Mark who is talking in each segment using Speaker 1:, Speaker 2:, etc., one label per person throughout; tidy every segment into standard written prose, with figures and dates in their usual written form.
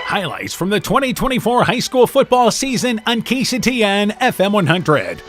Speaker 1: Highlights from the 2024 high school football season on KCTN FM 100.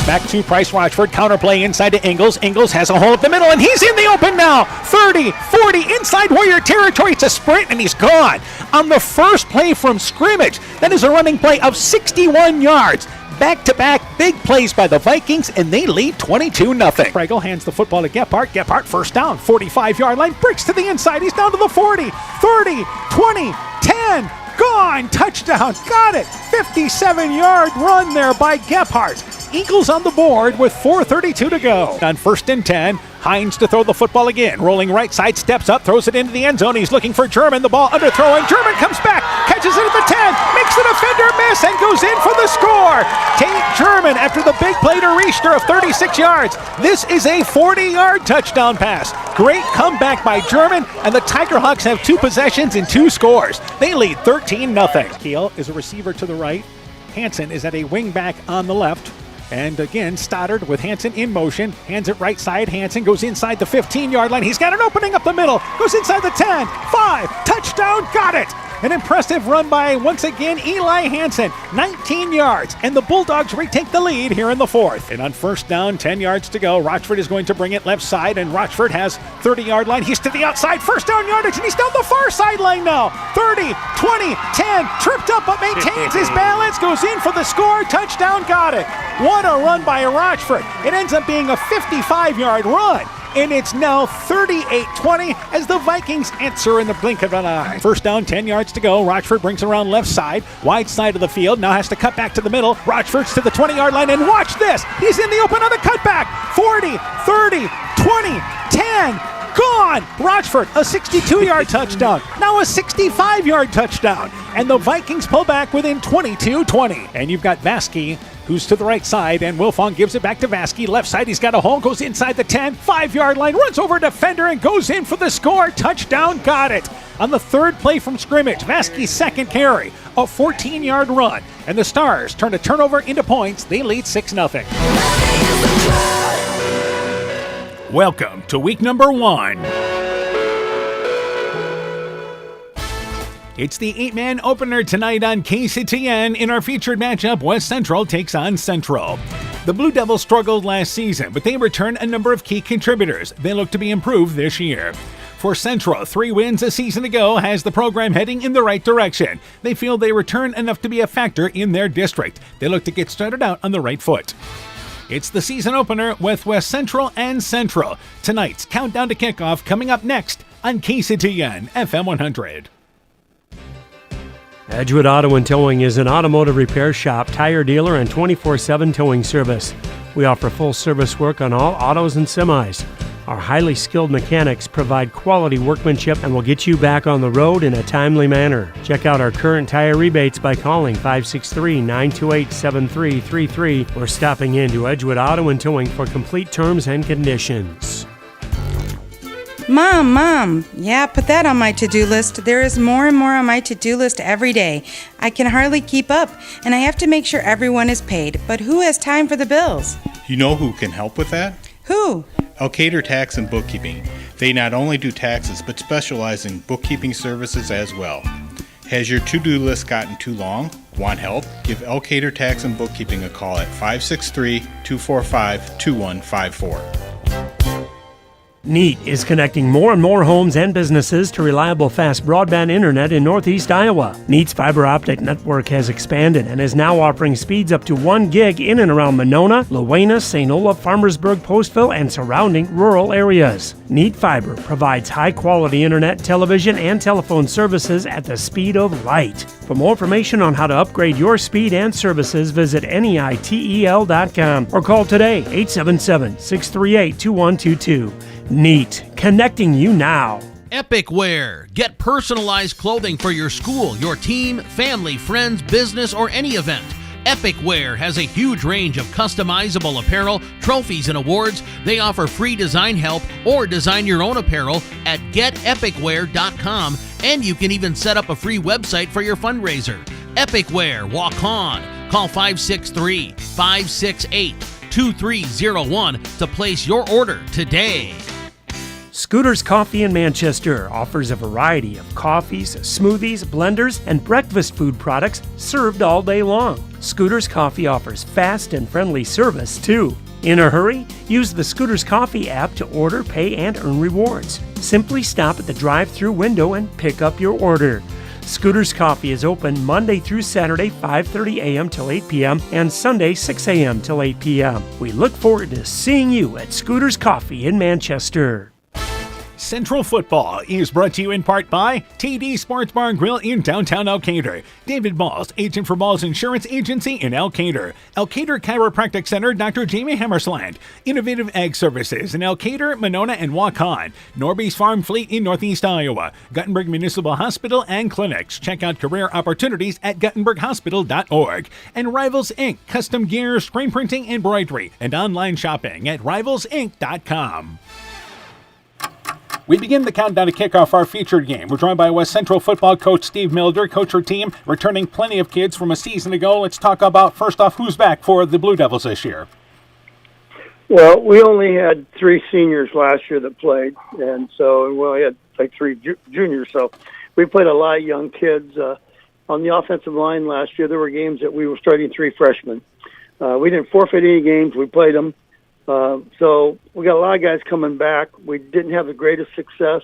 Speaker 1: Back to Price Rochford, counterplay inside to Ingles. Ingles has a hole up the middle, and he's in the open now. 30, 40, inside Warrior territory. It's a sprint, and he's gone. On the first play from scrimmage, that is a running play of 61 yards. Back-to-back big plays by the Vikings, and they lead 22-0. Pregel hands the football to Gephardt. Gephardt first down, 45-yard line, breaks to the inside. He's down to the 40, 30, 20, 10, gone. Touchdown, got it. 57-yard run there by Gephardt. Eagles on the board with 4:32 to go. On 1st and 10, Hines to throw the football again. Rolling right side, steps up, throws it into the end zone. He's looking for German. The ball underthrown. German comes back, catches it at the 10, makes the defender miss, and goes in for the score. Tate German after the big play to Richter of 36 yards. This is a 40-yard touchdown pass. Great comeback by German, and the Tigerhawks have 2 possessions and 2 scores. They lead 13-0. Keel is a receiver to the right. Hansen is at a wing back on the left. And again, Stoddard with Hansen in motion. Hands it right side. Hansen goes inside the 15-yard line. He's got an opening up the middle. Goes inside the 10. 5. Touchdown. Got it. An impressive run by, once again, Eli Hansen. 19 yards. And the Bulldogs retake the lead here in the 4th. And on 1st down, 10 yards to go. Rochford is going to bring it left side. And Rochford has 30-yard line. He's to the outside. 1st down yardage. And he's down the far sideline now. 30, 20, 10. Tripped up but maintains his balance. Goes in for the score. Touchdown. Got it. What a run by Rochford. It ends up being a 55-yard run. And it's now 38-20 as the Vikings answer in the blink of an eye. 1st down, 10 yards to go. Rochford brings it around left side, wide side of the field. Now has to cut back to the middle. Rochford's to the 20-yard line, and watch this. He's in the open on the cutback. 40, 30, 20, 10. Gone! Rochford, a 62-yard touchdown. Now a 65-yard touchdown. And the Vikings pull back within 22-20. And you've got Vasky, who's to the right side, and Wilfong gives it back to Vasky. Left side, he's got a hole, goes inside the 10, 5-yard line, runs over a defender and goes in for the score. Touchdown, got it. On the 3rd play from scrimmage, Vasky's 2nd carry, a 14-yard run. And the Stars turn a turnover into points. They lead 6-0. Welcome to week number 1. It's the 8-man opener tonight on KCTN. In our featured matchup, West Central takes on Central. The Blue Devils struggled last season, but they return a number of key contributors. They look to be improved this year. For Central, 3 wins a season ago has the program heading in the right direction. They feel they return enough to be a factor in their district. They look to get started out on the right foot. It's the season opener with West Central and Central. Tonight's countdown to kickoff coming up next on KCTN FM 100.
Speaker 2: Edgewood Auto and Towing is an automotive repair shop, tire dealer, and 24/7 towing service. We offer full service work on all autos and semis. Our highly skilled mechanics provide quality workmanship and will get you back on the road in a timely manner. Check out our current tire rebates by calling 563-928-7333 or stopping into Edgewood Auto and Towing for complete terms and conditions.
Speaker 3: Mom, yeah, put that on my to-do list. There is more and more on my to-do list every day. I can hardly keep up, and I have to make sure everyone is paid. But who has time for the bills?
Speaker 4: You know who can help with that?
Speaker 3: Who?
Speaker 4: Elkader Tax and Bookkeeping. They not only do taxes, but specialize in bookkeeping services as well. Has your to-do list gotten too long? Want help? Give Elkader Tax and Bookkeeping a call at 563-245-2154.
Speaker 2: NEAT is connecting more and more homes and businesses to reliable, fast broadband internet in Northeast Iowa. NEAT's fiber optic network has expanded and is now offering speeds up to 1 gig in and around Monona, Luena, St. Olaf, Farmersburg, Postville, and surrounding rural areas. NEAT Fiber provides high-quality internet, television, and telephone services at the speed of light. For more information on how to upgrade your speed and services, visit NEITEL.com or call today, 877-638-2122. NEAT, connecting you now.
Speaker 5: Epic Wear. Get personalized clothing for your school, your team, family, friends, business, or any event. Epic Wear has a huge range of customizable apparel, trophies, and awards. They offer free design help or design your own apparel at getepicwear.com, and you can even set up a free website for your fundraiser. Epic Wear, walk on. Call 563-568-2301 to place your order today.
Speaker 2: Scooter's Coffee in Manchester offers a variety of coffees, smoothies, blenders, and breakfast food products served all day long. Scooter's Coffee offers fast and friendly service, too. In a hurry? Use the Scooter's Coffee app to order, pay, and earn rewards. Simply stop at the drive-thru window and pick up your order. Scooter's Coffee is open Monday through Saturday, 5:30 a.m. till 8 p.m. and Sunday, 6 a.m. till 8 p.m. We look forward to seeing you at Scooter's Coffee in Manchester.
Speaker 1: Central Football is brought to you in part by TD Sports Bar and Grill in downtown Elkader, David Balls, agent for Balls Insurance Agency in Elkader, Elkader Chiropractic Center, Dr. Jamie Hammersland, Innovative Ag Services in Elkader, Monona, and Waukon, Norby's Farm Fleet in Northeast Iowa, Guttenberg Municipal Hospital and Clinics. Check out career opportunities at guttenberghospital.org. And Rivals Inc., custom gear, screen printing, embroidery, and online shopping at rivalsinc.com. We begin the countdown to kick off our featured game. We're joined by West Central football coach Steve Milder. Coach, your team returning plenty of kids from a season ago. Let's talk about, first off, who's back for the Blue Devils this year?
Speaker 6: Well, we only had 3 seniors last year that played, and so we only had like 3 juniors. So we played a lot of young kids. On the offensive line last year, there were games that we were starting 3 freshmen. We didn't forfeit any games. We played them. So we got a lot of guys coming back. We didn't have the greatest success.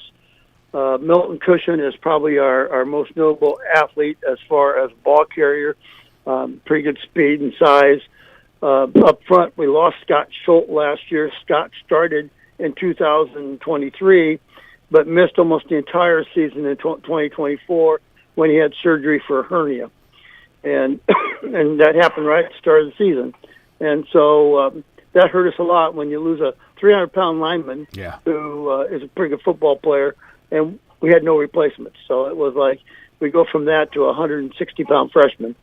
Speaker 6: Milton Cushion is probably our most notable athlete as far as ball carrier, pretty good speed and size. Up front, we lost Scott Schultz last year. Scott started in 2023, but missed almost the entire season in 2024 when he had surgery for a hernia. And and that happened right at the start of the season. And so that hurt us a lot when you lose a 300-pound lineman who is a pretty good football player, and we had no replacements. So it was like we go from that to a 160-pound freshman.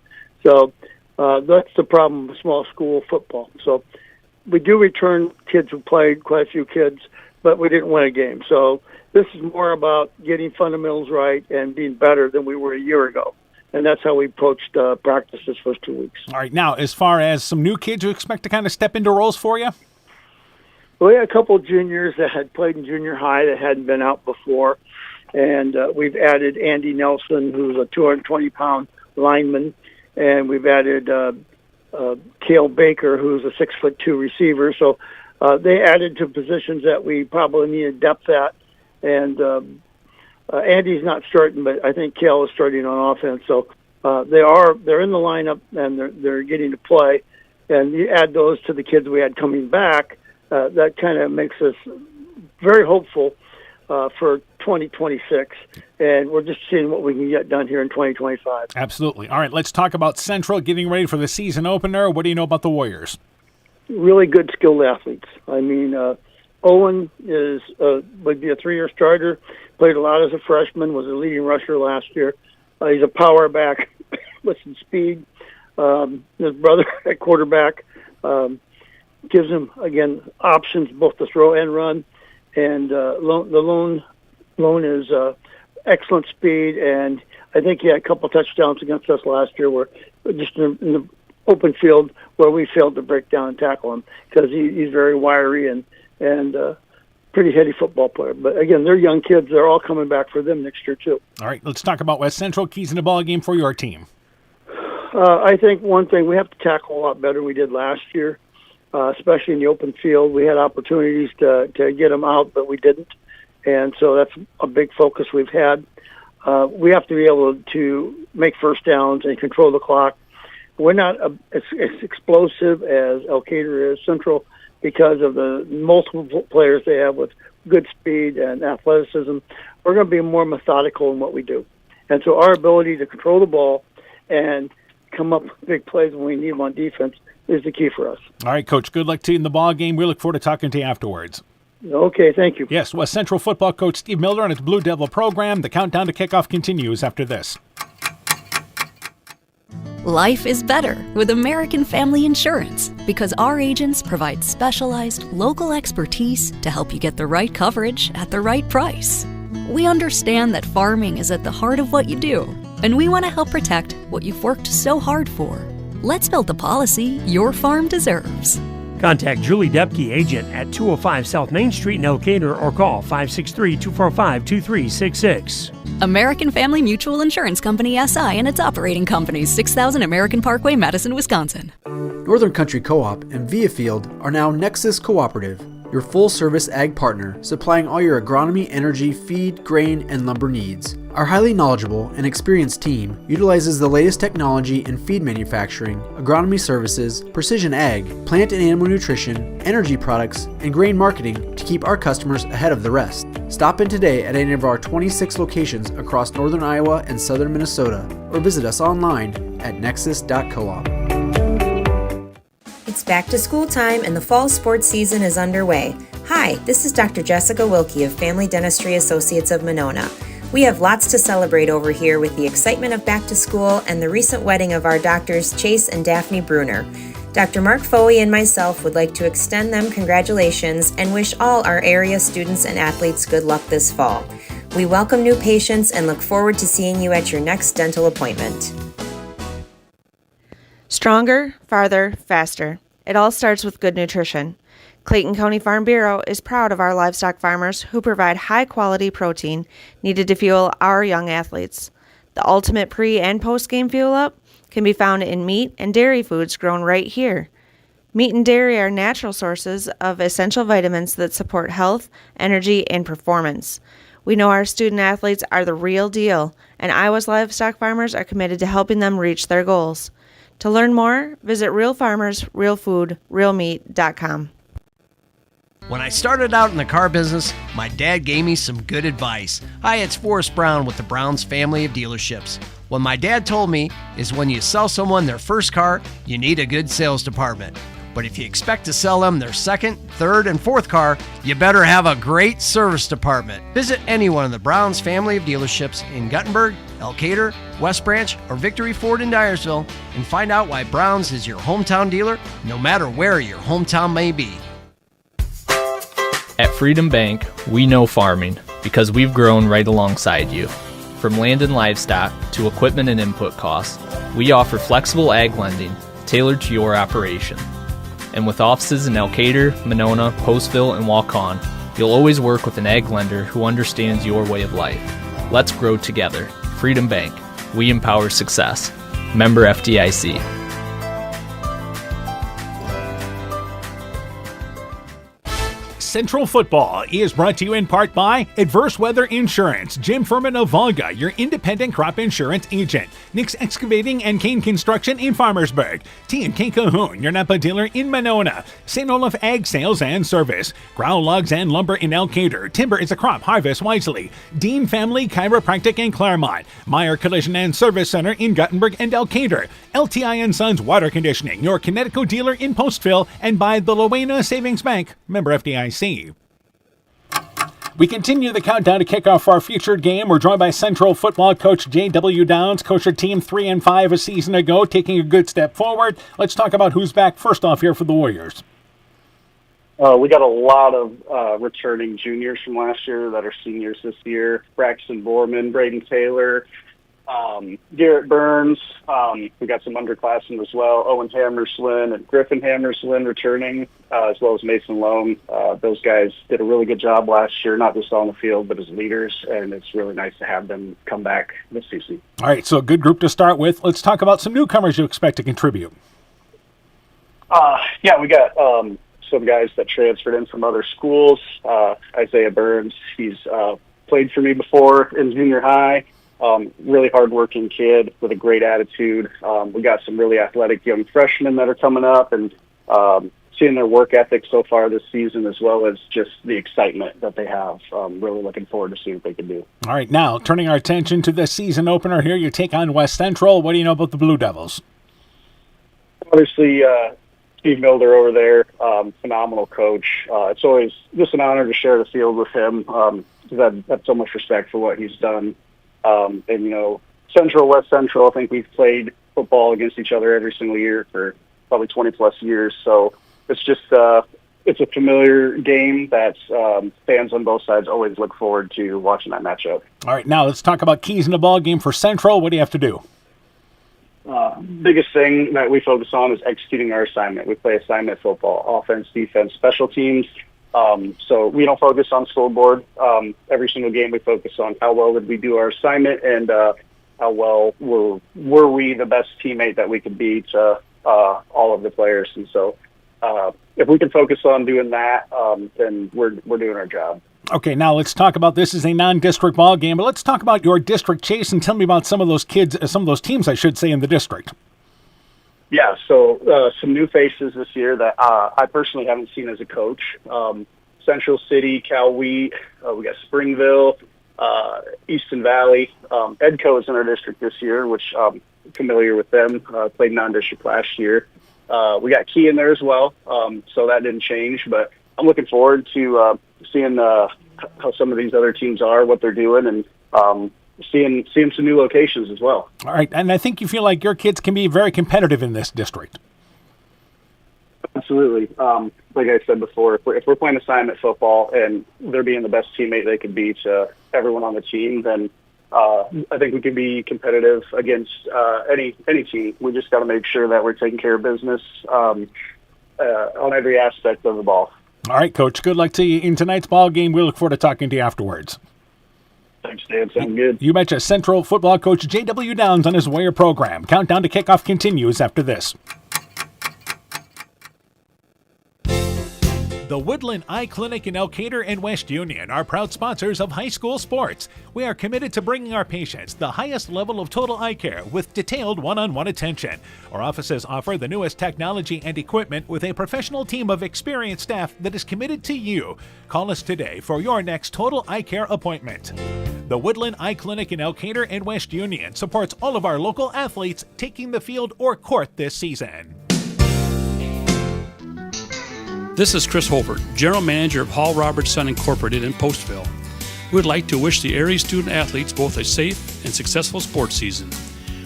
Speaker 6: So that's the problem with small school football. So we do return kids who played, quite a few kids, but we didn't win a game. So this is more about getting fundamentals right and being better than we were a year ago. And that's how we approached practice this first 2 weeks.
Speaker 1: All right. Now, as far as some new kids you expect to kind of step into roles for you?
Speaker 6: Well, we had a couple of juniors that had played in junior high that hadn't been out before. And we've added Andy Nelson, who's a 220-pound lineman. And we've added Cale Baker, who's a 6'2" receiver. So they added to positions that we probably needed depth at. And Andy's not starting, but I think Cale is starting on offense. So they're in the lineup and they're getting to play. And you add those to the kids we had coming back, that kind of makes us very hopeful for 2026. And we're just seeing what we can get done here in 2025.
Speaker 1: Absolutely. All right, let's talk about Central getting ready for the season opener. What do you know about the Warriors?
Speaker 6: Really good skilled athletes. I mean, Owen would be a 3-year starter. Played a lot as a freshman. Was a leading rusher last year. He's a power back with some speed. His brother at quarterback gives him again options both to throw and run. And Lone is excellent speed, and I think he had a couple touchdowns against us last year. Where just in the open field where we failed to break down and tackle him because he's very wiry and pretty heady football player. But again, they're young kids. They're all coming back for them next year too.
Speaker 1: All right, let's talk about West Central keys in the ball game for your team.
Speaker 6: I think one thing, we have to tackle a lot better than we did last year, especially in the open field. We had opportunities to get them out, but we didn't. And so that's a big focus we've had. We have to be able to make first downs and control the clock. We're not as explosive as Elkader is, Central, because of the multiple players they have with good speed and athleticism. We're going to be more methodical in what we do. And so our ability to control the ball and come up with big plays when we need them on defense is the key for us.
Speaker 1: All right, Coach, good luck to you in the ball game. We look forward to talking to you afterwards.
Speaker 6: Okay, thank you.
Speaker 1: Yes, West Central football coach Steve Milder and his Blue Devil program. The countdown to kickoff continues after this.
Speaker 7: Life is better with American Family Insurance because our agents provide specialized local expertise to help you get the right coverage at the right price. We understand that farming is at the heart of what you do, and we want to help protect what you've worked so hard for. Let's build the policy your farm deserves.
Speaker 2: Contact Julie Depke, agent, at 205 South Main Street in Elkader or call 563-245-2366.
Speaker 7: American Family Mutual Insurance Company SI and its operating companies, 6000 American Parkway, Madison, Wisconsin.
Speaker 8: Northern Country Co-op and Viafield are now Nexus Cooperative, your full-service ag partner supplying all your agronomy, energy, feed, grain, and lumber needs. Our highly knowledgeable and experienced team utilizes the latest technology in feed manufacturing, agronomy services, precision ag, plant and animal nutrition, energy products, and grain marketing to keep our customers ahead of the rest. Stop in today at any of our 26 locations across northern Iowa and southern Minnesota, or visit us online at nexus.coop.
Speaker 9: It's back to school time and the fall sports season is underway. Hi, this is Dr. Jessica Wilkie of Family Dentistry Associates of Monona. We have lots to celebrate over here with the excitement of back to school and the recent wedding of our doctors Chase and Daphne Bruner. Dr. Mark Foley and myself would like to extend them congratulations and wish all our area students and athletes good luck this fall. We welcome new patients and look forward to seeing you at your next dental appointment.
Speaker 10: Stronger, farther, faster. It all starts with good nutrition. Clayton County Farm Bureau is proud of our livestock farmers who provide high-quality protein needed to fuel our young athletes. The ultimate pre- and post-game fuel-up can be found in meat and dairy foods grown right here. Meat and dairy are natural sources of essential vitamins that support health, energy, and performance. We know our student athletes are the real deal, and Iowa's livestock farmers are committed to helping them reach their goals. To learn more, visit realfarmersrealfoodrealmeat.com.
Speaker 11: When I started out in the car business, my dad gave me some good advice. Hi, it's Forrest Brown with the Brown's family of dealerships. What my dad told me is when you sell someone their first car, you need a good sales department. But if you expect to sell them their second, third, and fourth car, you better have a great service department. Visit any one of the Brown's family of dealerships in Guttenberg, Elkader, West Branch, or Victory Ford in Dyersville and find out why Brown's is your hometown dealer, no matter where your hometown may be.
Speaker 12: At Freedom Bank, we know farming because we've grown right alongside you. From land and livestock to equipment and input costs, we offer flexible ag lending tailored to your operation. And with offices in Elkader, Monona, Postville, and Waukon, you'll always work with an ag lender who understands your way of life. Let's grow together. Freedom Bank. We empower success. Member FDIC.
Speaker 1: Central Football is brought to you in part by Adverse Weather Insurance, Jim Furman of Volga, your independent crop insurance agent, Nick's Excavating and Kane Construction in Farmersburg, T&K Cahoon, your Napa dealer in Monona, St. Olaf Ag Sales and Service, Growl Logs and Lumber in Elkader, Timber is a Crop, Harvest Wisely, Dean Family Chiropractic in Claremont, Meyer Collision and Service Center in Guttenberg and Elkader, LTI & Sons Water Conditioning, your Connecticut dealer in Postville, and by the Lowena Savings Bank, member FDIC. We continue the countdown to kickoff for our featured game. We're joined by Central Football coach J.W. Downs. Coached your team 3-5 a season ago, taking a good step forward. Let's talk about who's back first off here for the Warriors.
Speaker 13: We got a lot of returning juniors from last year that are seniors this year. Braxton Borman, Braden Taylor, Garrett Burns. We got some underclassmen as well. Owen Hammerslin and Griffin Hammerslin returning, as well as Mason Loam. Those guys did a really good job last year, not just on the field, but as leaders, and it's really nice to have them come back this season.
Speaker 1: All right, so a good group to start with. Let's talk about some newcomers you expect to contribute.
Speaker 13: We got some guys that transferred in from other schools. Isaiah Burns, he's played for me before in junior high. Really hardworking kid with a great attitude. We got some really athletic young freshmen that are coming up, and seeing their work ethic so far this season, as well as just the excitement that they have. Really looking forward to seeing what they can do.
Speaker 1: All right, now turning our attention to the season opener here, you take on West Central. What do you know about the Blue Devils?
Speaker 13: Obviously, Steve Milder over there, phenomenal coach. It's always just an honor to share the field with him. I've had so much respect for what he's done. Central, West Central, I think we've played football against each other every single year for probably 20-plus years. So it's just it's a familiar game that fans on both sides always look forward to watching that matchup.
Speaker 1: All right, now let's talk about keys in the ball game for Central. What do you have to do?
Speaker 13: biggest thing that we focus on is executing our assignment. We play assignment football, offense, defense, special teams. So we don't focus on scoreboard. Every single game we focus on how well did we do our assignment and how well were we the best teammate that we could be to all of the players. And so if we can focus on doing that, then we're doing our job.
Speaker 1: Okay, now let's talk about this as a non-district ball game, but let's talk about your district, Chase, and tell me about some of those teams, I should say, in the district.
Speaker 13: Yeah, so some new faces this year that I personally haven't seen as a coach. Central City, Cal Wheat, we got Springville, Easton Valley. Edco is in our district this year, which I'm familiar with them. Played non-district last year. We got Key in there as well, so that didn't change. But I'm looking forward to seeing how some of these other teams are, what they're doing, and seeing some new locations as well.
Speaker 1: All right, and I think you feel like your kids can be very competitive in this district.
Speaker 13: Absolutely. Like I said before, if we're playing assignment football and they're being the best teammate they could be to everyone on the team, then I think we can be competitive against any team. We just got to make sure that we're taking care of business on every aspect of the ball.
Speaker 1: All right, Coach. Good luck to you in tonight's ball game. We look forward to talking to you afterwards.
Speaker 13: Thanks, Dan. Sounds good.
Speaker 1: You betcha. Central football coach J.W. Downs on his Warrior program. Countdown to kickoff continues after this. The Woodland Eye Clinic in Elkader and West Union are proud sponsors of high school sports. We are committed to bringing our patients the highest level of total eye care with detailed one-on-one attention. Our offices offer the newest technology and equipment with a professional team of experienced staff that is committed to you. Call us today for your next total eye care appointment. The Woodland Eye Clinic in Elkader and West Union supports all of our local athletes taking the field or court this season.
Speaker 14: This is Chris Holbert, General Manager of Hall Roberts Son Incorporated in Postville. We would like to wish the area student athletes both a safe and successful sports season.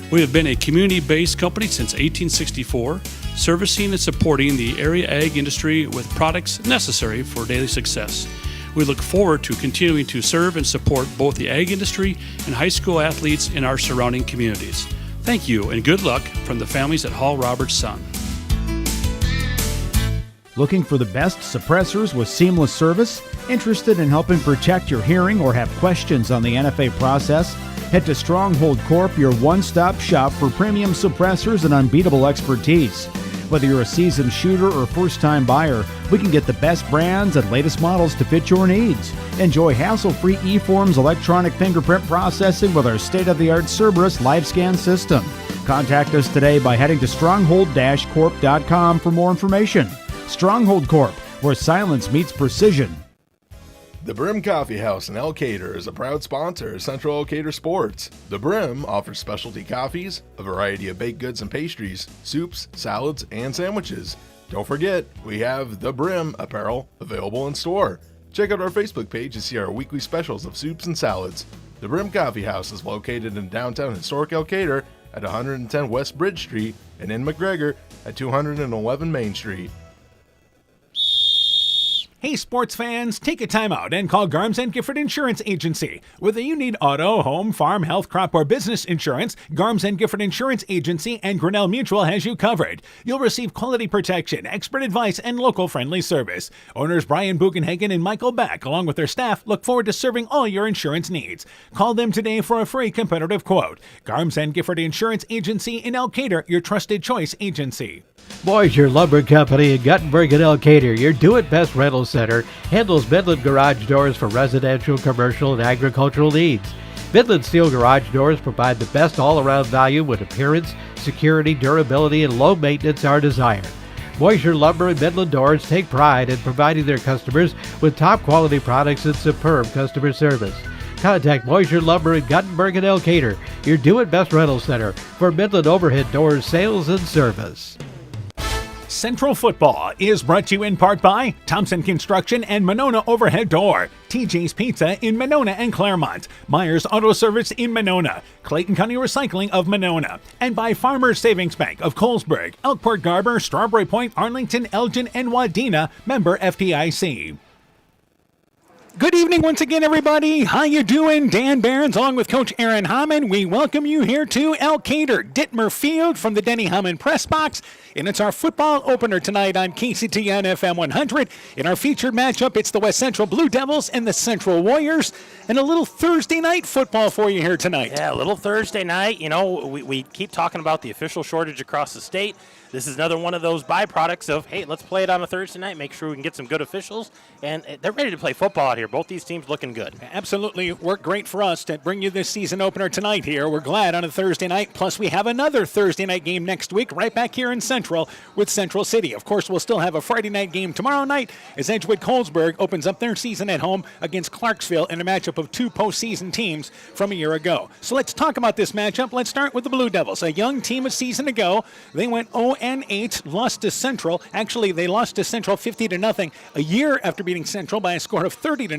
Speaker 14: We have been a community-based company since 1864, servicing and supporting the area ag industry with products necessary for daily success. We look forward to continuing to serve and support both the ag industry and high school athletes in our surrounding communities. Thank you and good luck from the families at Hall Roberts Son.
Speaker 15: Looking for the best suppressors with seamless service? Interested in helping protect your hearing or have questions on the NFA process? Head to Stronghold Corp, your one-stop shop for premium suppressors and unbeatable expertise. Whether you're a seasoned shooter or first-time buyer, we can get the best brands and latest models to fit your needs. Enjoy hassle-free eForms electronic fingerprint processing with our state-of-the-art Cerberus live scan system. Contact us today by heading to stronghold-corp.com for more information. Stronghold Corp, where silence meets precision.
Speaker 16: The Brim Coffee House in Elkader is a proud sponsor of Central Elkader Sports. The Brim offers specialty coffees, a variety of baked goods and pastries, soups, salads, and sandwiches. Don't forget, we have The Brim apparel available in store. Check out our Facebook page to see our weekly specials of soups and salads. The Brim Coffee House is located in downtown historic Elkader at 110 West Bridge Street and in McGregor at 211 Main Street.
Speaker 1: Hey sports fans, take a time out and call Garms & Gifford Insurance Agency. Whether you need auto, home, farm, health, crop, or business insurance, Garms & Gifford Insurance Agency and Grinnell Mutual has you covered. You'll receive quality protection, expert advice, and local friendly service. Owners Brian Bugenhagen and Michael Beck, along with their staff, look forward to serving all your insurance needs. Call them today for a free competitive quote. Garms & Gifford Insurance Agency in Elkader, your trusted choice agency.
Speaker 17: Boisier Lumber Company in Guttenberg and Elkader, your do-it-best rental center, handles Midland garage doors for residential, commercial, and agricultural needs. Midland Steel garage doors provide the best all-around value when appearance, security, durability, and low maintenance are desired. Boisier Lumber and Midland Doors take pride in providing their customers with top-quality products and superb customer service. Contact Boisier Lumber in Guttenberg and Elkader, your do-it-best rental center for Midland overhead doors sales and service.
Speaker 1: Central Football is brought to you in part by Thompson Construction and Monona Overhead Door, TJ's Pizza in Monona and Claremont, Myers Auto Service in Monona, Clayton County Recycling of Monona, and by Farmers Savings Bank of Colesburg, Elkport Garber, Strawberry Point, Arlington, Elgin, and Wadena, member FDIC. Good evening once again, everybody. How you doing? Dan Barons along with Coach Aaron Hammond. We welcome you here to Elkader, Dittmer Field from the Denny Hammond Press Box. And it's our football opener tonight on KCTN FM 100. In our featured matchup, it's the West Central Blue Devils and the Central Warriors. And a little Thursday night football for you here tonight.
Speaker 18: Yeah, a little Thursday night. You know, we keep talking about the official shortage across the state. This is another one of those byproducts of, hey, let's play it on a Thursday night, make sure we can get some good officials. And they're ready to play football out here. Both these teams looking good.
Speaker 1: Absolutely worked great for us to bring you this season opener tonight here. We're glad on a Thursday night. Plus, we have another Thursday night game next week right back here in Central with Central City. Of course, we'll still have a Friday night game tomorrow night as Edgewood Colesburg opens up their season at home against Clarksville in a matchup of two postseason teams from a year ago. So let's talk about this matchup. Let's start with the Blue Devils. A young team a season ago. They went 0-8, lost to Central. Actually, they lost to Central 50-0 a year after beating Central by a score of 30-0.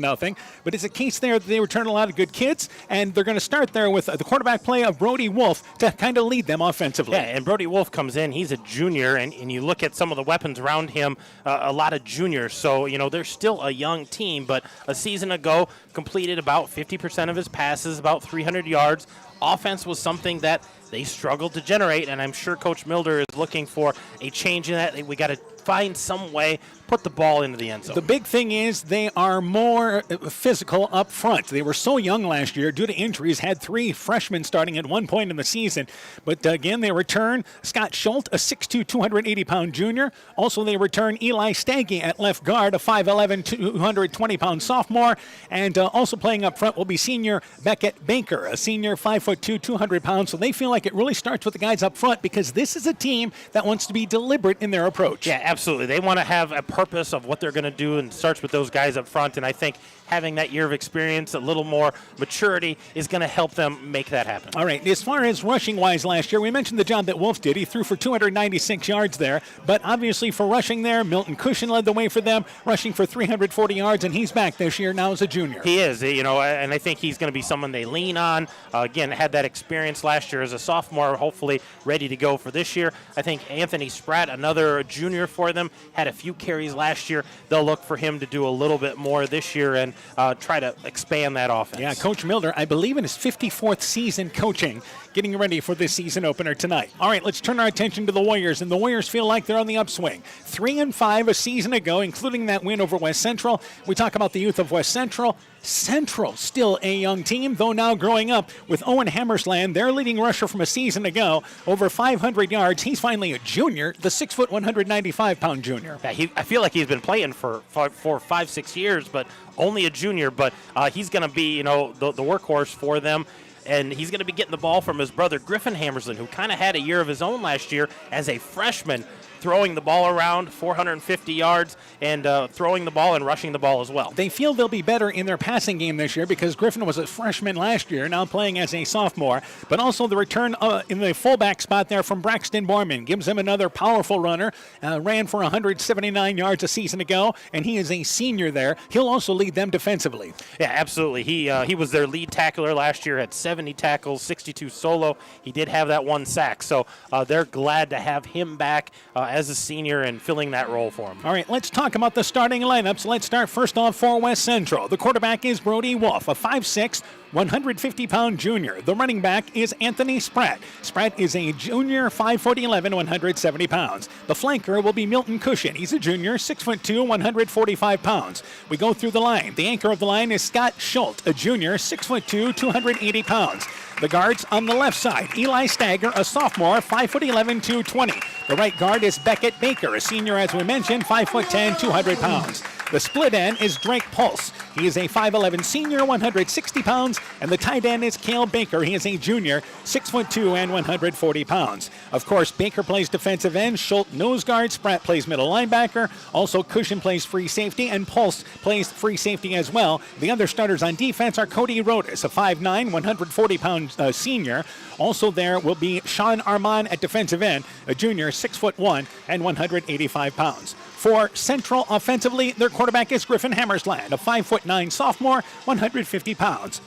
Speaker 1: But it's a case there that they return a lot of good kids, and they're going to start there with the quarterback play of Brody Wolf to kind of lead them offensively.
Speaker 18: Yeah, and Brody Wolf comes in. He's a junior, and you look at some of the weapons around him, a lot of juniors. So, you know, they're still a young team, but a season ago completed about 50% of his passes, about 300 yards. Offense was something that they struggled to generate, and I'm sure Coach Milder is looking for a change in that. We got to find some way, put the ball into the end zone.
Speaker 1: The big thing is they are more physical up front. They were so young last year due to injuries, had three freshmen starting at one point in the season. But again, they return Scott Schultz, a 6'2", 280-pound junior. Also, they return Eli Staggy at left guard, a 5'11", 220-pound sophomore. And also playing up front will be senior Beckett Baker, a senior 5'2", 200 pounds. So they feel like it really starts with the guys up front because this is a team that wants to be deliberate in their approach.
Speaker 18: Yeah, absolutely. They want to have a purpose of what they're going to do, and starts with those guys up front. And I think having that year of experience, a little more maturity, is going to help them make that happen.
Speaker 1: All right. As far as rushing-wise last year, we mentioned the job that Wolf did. He threw for 296 yards there. But obviously for rushing there, Milton Cushion led the way for them, rushing for 340 yards, and he's back this year now as a junior.
Speaker 18: He is, you know, and I think he's going to be someone they lean on. Again, had that experience last year as a sophomore, hopefully ready to go for this year. I think Anthony Spratt, another junior for them, had a few carries last year. They'll look for him to do a little bit more this year and try to expand that offense.
Speaker 1: Yeah, Coach Milder, I believe in his 54th season coaching, getting ready for this season opener tonight. All right, let's turn our attention to the Warriors, and the Warriors feel like they're on the upswing. 3-5 a season ago, including that win over West Central. We talk about the youth of West Central. Central, still a young team, though now growing up with Owen Hammersland, their leading rusher from a season ago, over 500 yards. He's finally a junior, the 6', 195-pound junior.
Speaker 18: Yeah, I feel like he's been playing for 5, 6 years, but only a junior. But he's going to be, you know, the workhorse for them. And he's going to be getting the ball from his brother Griffin Hammersland, who kind of had a year of his own last year as a freshman, throwing the ball around 450 yards and throwing the ball and rushing the ball as well.
Speaker 1: They feel they'll be better in their passing game this year because Griffin was a freshman last year, now playing as a sophomore. But also the return in the fullback spot there from Braxton Borman gives him another powerful runner. Ran for 179 yards a season ago, and he is a senior there. He'll also lead them defensively.
Speaker 18: Yeah, absolutely. He was their lead tackler last year, had 70 tackles, 62 solo. He did have that one sack, so they're glad to have him back as a senior and filling that role for him.
Speaker 1: All right, let's talk about the starting lineups. Let's start first off for West Central. The quarterback is Brody Wolf, a 5'6", 150-pound junior. The running back is Anthony Spratt. Spratt is a junior, 5'11", 170 pounds. The flanker will be Milton Cushion. He's a junior, 6'2", 145 pounds. We go through the line. The anchor of the line is Scott Schultz, a junior, 6'2", 280 pounds. The guards on the left side, Eli Stagger, a sophomore, 5'11", 220. The right guard is Beckett Baker, a senior, as we mentioned, 5'10", 200 pounds. The split end is Drake Pulse. He is a 5'11 senior, 160 pounds, and the tight end is Cale Baker. He is a junior, 6'2" and 140 pounds. Of course, Baker plays defensive end, Schultz nose guard, Spratt plays middle linebacker. Also, Cushion plays free safety, and Pulse plays free safety as well. The other starters on defense are Cody Rodas, a 5'9", 140-pound senior. Also there will be Sean Armand at defensive end, a junior, 6'1" and 185 pounds. For Central offensively, their quarterback is Griffin Hammersland, a 5'9" sophomore, 150 pounds.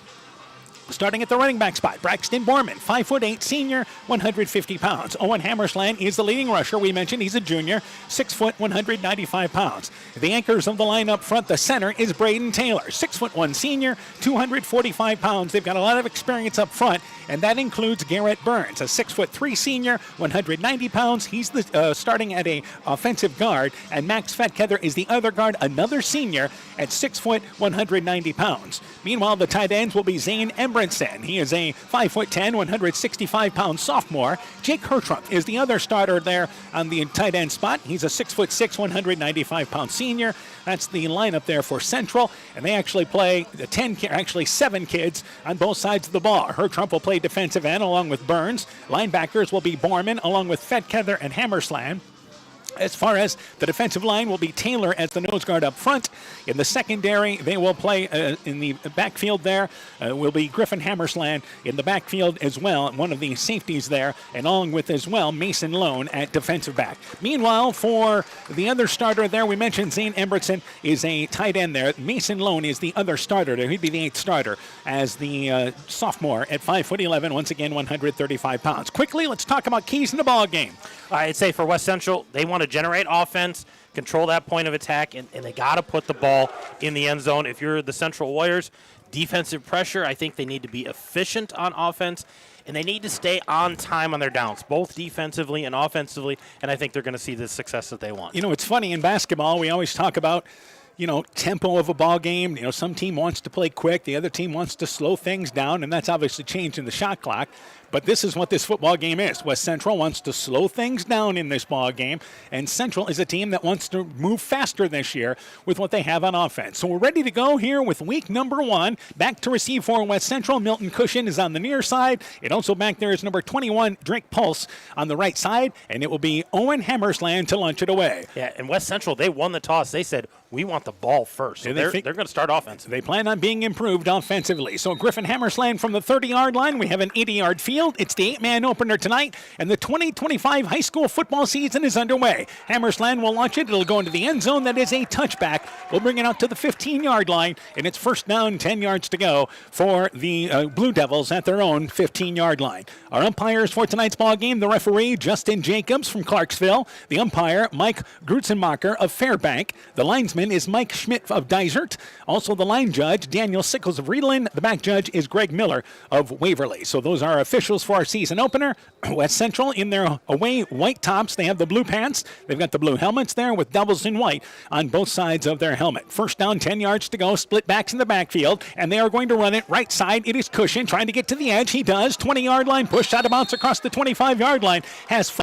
Speaker 1: Starting at the running back spot, Braxton Borman, 5'8" senior, 150 pounds. Owen Hammersland is the leading rusher. We mentioned he's a junior, 6 195 pounds. The anchors of the line up front, the center is Braden Taylor, 6'1" senior, 245 pounds. They've got a lot of experience up front, and that includes Garrett Burns, a 6'3" senior, 190 pounds. He's the starting at a offensive guard, and Max Fetkether is the other guard, another senior at 6 190 pounds. Meanwhile, the tight ends will be Zane Embrinson. He is a 5'10", 165-pound sophomore. Jake Hertrump is the other starter there on the tight end spot. He's a 6'6", 195-pound senior. That's the lineup there for Central, and they actually play 7 kids on both sides of the ball. Hertrump will play defensive end along with Burns. Linebackers will be Borman along with Fetkether and Hammersland. As far as the defensive line will be Taylor as the nose guard up front. In the secondary, they will play in the backfield there. Will be Griffin Hammersland in the backfield as well, one of the safeties there, and along with as well Mason Lone at defensive back. Meanwhile, for the other starter there, we mentioned Zane Embritson is a tight end there. Mason Lone is the other starter there. He'd be the 8th starter as the sophomore at 5'11", once again 135 pounds. Quickly, let's talk about keys in the ball game.
Speaker 18: I'd say for West Central, they want to generate offense, control that point of attack, and they got to put the ball in the end zone. If you're the Central Warriors, defensive pressure, I think they need to be efficient on offense, and they need to stay on time on their downs, both defensively and offensively, and I think they're going to see the success that they want.
Speaker 1: You know, it's funny, in basketball, we always talk about, tempo of a ball game. Some team wants to play quick, the other team wants to slow things down, and that's obviously changed in the shot clock. But this is what this football game is. West Central wants to slow things down in this ball game, and Central is a team that wants to move faster this year with what they have on offense. So we're ready to go here with week number 1. Back to receive for West Central. Milton Cushion is on the near side. And also back there is number 21, Drake Pulse, on the right side, and it will be Owen Hammersland to launch it away.
Speaker 18: Yeah, and West Central, they won the toss. They said, we want the ball first. So they're going to start offensively.
Speaker 1: They plan on being improved offensively. So Griffin Hammersland from the 30-yard line. We have an 80-yard field. It's the 8-man opener tonight, and the 2025 high school football season is underway. Hammersland will launch it. It'll go into the end zone. That is a touchback. We'll bring it out to the 15-yard line, and it's first down, 10 yards to go for the Blue Devils at their own 15-yard line. Our umpires for tonight's ball game, the referee, Justin Jacobs from Clarksville. The umpire, Mike Grutzenmacher of Fairbank. The linesman is Mike Schmidt of Dysart. Also the line judge, Daniel Sickles of Riedland. The back judge is Greg Miller of Waverly. So those are officials for our season opener. West Central in their away white tops. They have the blue pants. They've got the blue helmets there with doubles in white on both sides of their helmet. First down, 10 yards to go. Split backs in the backfield, and they are going to run it right side. It is Cushion trying to get to the edge. He does. 20-yard line, pushed out of bounds across the 25-yard line. Has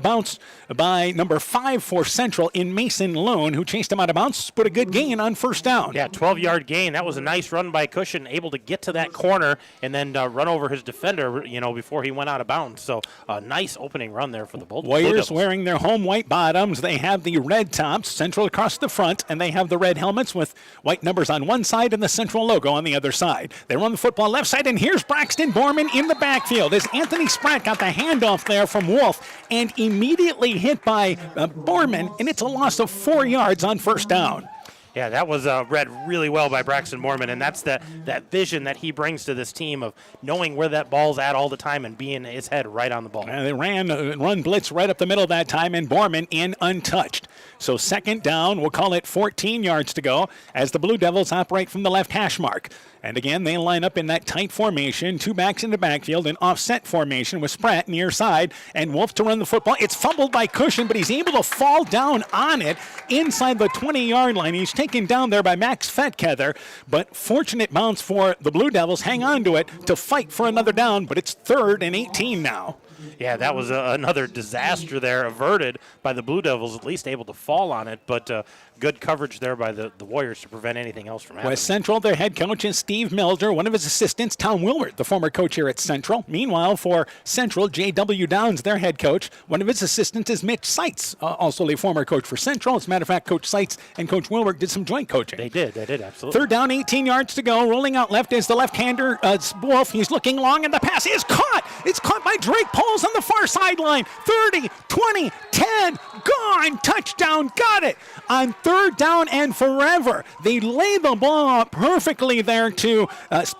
Speaker 1: bounce by number 5 for Central in Mason Lone, who chased him out of bounds, put a good gain on first down.
Speaker 18: Yeah, 12-yard gain. That was a nice run by Cushion, able to get to that corner and then run over his defender, before he went out of bounds. So a nice opening run there for the Bulldogs.
Speaker 1: Warriors wearing their home white bottoms. They have the red tops, Central across the front, and they have the red helmets with white numbers on one side and the Central logo on the other side. They run the football left side, and here's Braxton Borman in the backfield as Anthony Spratt got the handoff there from Wolf and immediately hit by Borman, and it's a loss of 4 yards on first down.
Speaker 18: Yeah, that was read really well by Braxton Borman, and that's that vision that he brings to this team of knowing where that ball's at all the time and being his head right on the ball.
Speaker 1: They run blitz right up the middle that time, and Borman in untouched. So second down, we'll call it 14 yards to go as the Blue Devils operate from the left hash mark. And again, they line up in that tight formation, 2 backs in the backfield, an offset formation with Spratt near side, and Wolf to run the football. It's fumbled by Cushion, but he's able to fall down on it inside the 20-yard line. He's taken down there by Max Fetkether, but fortunate bounce for the Blue Devils. Hang on to it to fight for another down, but it's 3rd and 18 now.
Speaker 18: Yeah, that was another disaster there, averted by the Blue Devils, at least able to fall on it, but good coverage there by the Warriors to prevent anything else from happening.
Speaker 1: West Central, their head coach is Steve Milder, one of his assistants, Tom Wilbert, the former coach here at Central. Meanwhile, for Central, J.W. Downs, their head coach, one of his assistants is Mitch Seitz, also a former coach for Central. As a matter of fact, Coach Seitz and Coach Wilbert did some joint coaching.
Speaker 18: They did, absolutely.
Speaker 1: 3rd down, 18 yards to go. Rolling out left is the left-hander, Wolf. He's looking long, and the pass is caught. It's caught by Drake Poles on the far sideline. 30, 20, 10. gone. Touchdown, got it. On third down and forever. They lay the ball up perfectly there to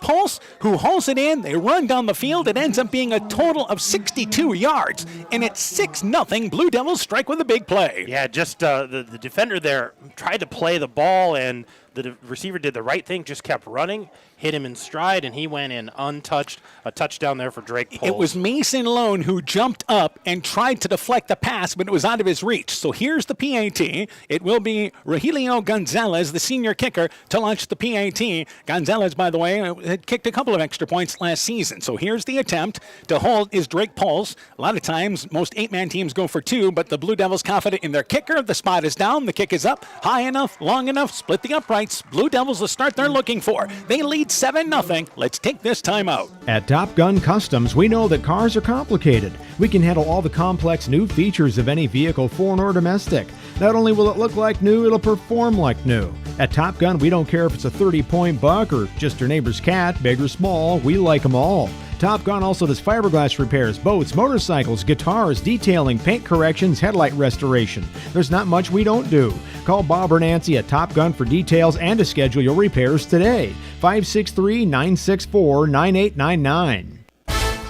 Speaker 1: Pulse, who hauls it in. They run down the field. It ends up being a total of 62 yards, and it's 6-0. Blue Devils strike with a big play.
Speaker 18: Yeah, just the defender there tried to play the ball, and the receiver did the right thing, just kept running, hit him in stride, and he went in untouched. A touchdown there for Drake Poles.
Speaker 1: It was Mason Lone who jumped up and tried to deflect the pass, but it was out of his reach. So here's the PAT. It will be Rogelio Gonzalez, the senior kicker, to launch the PAT. Gonzalez, by the way, had kicked a couple of extra points last season. So here's the attempt. To hold is Drake Poles. A lot of times, most 8-man teams go for 2, but the Blue Devils confident in their kicker. The spot is down. The kick is up. High enough, long enough, split the uprights. Blue Devils the start they're looking for. They lead 7-0. Let's take this time out.
Speaker 15: At Top Gun Customs, we know that cars are complicated. We can handle all the complex new features of any vehicle, foreign or domestic. Not only will it look like new, it'll perform like new. At Top Gun, we don't care if it's a 30-point buck or just your neighbor's cat, big or small, we like them all. Top Gun also does fiberglass repairs, boats, motorcycles, guitars, detailing, paint corrections, headlight restoration. There's not much we don't do. Call Bob or Nancy at Top Gun for details and to schedule your repairs today. 563-964-9899.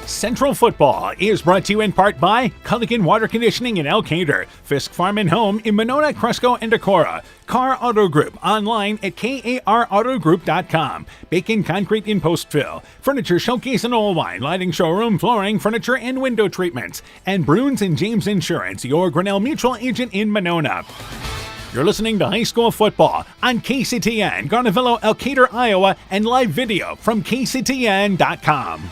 Speaker 1: Central Football is brought to you in part by Culligan Water Conditioning in Elkader, Fisk Farm and Home in Monona, Cresco, and Decorah, Carr Auto Group online at karautogroup.com, Bacon Concrete in Postville, Furniture Showcase in Oldwine, Lighting Showroom, Flooring, Furniture, and Window Treatments, and Bruins and James Insurance, your Grinnell Mutual agent in Monona. You're listening to High School Football on KCTN, Garnavillo, Elkader, Iowa, and live video from kctn.com.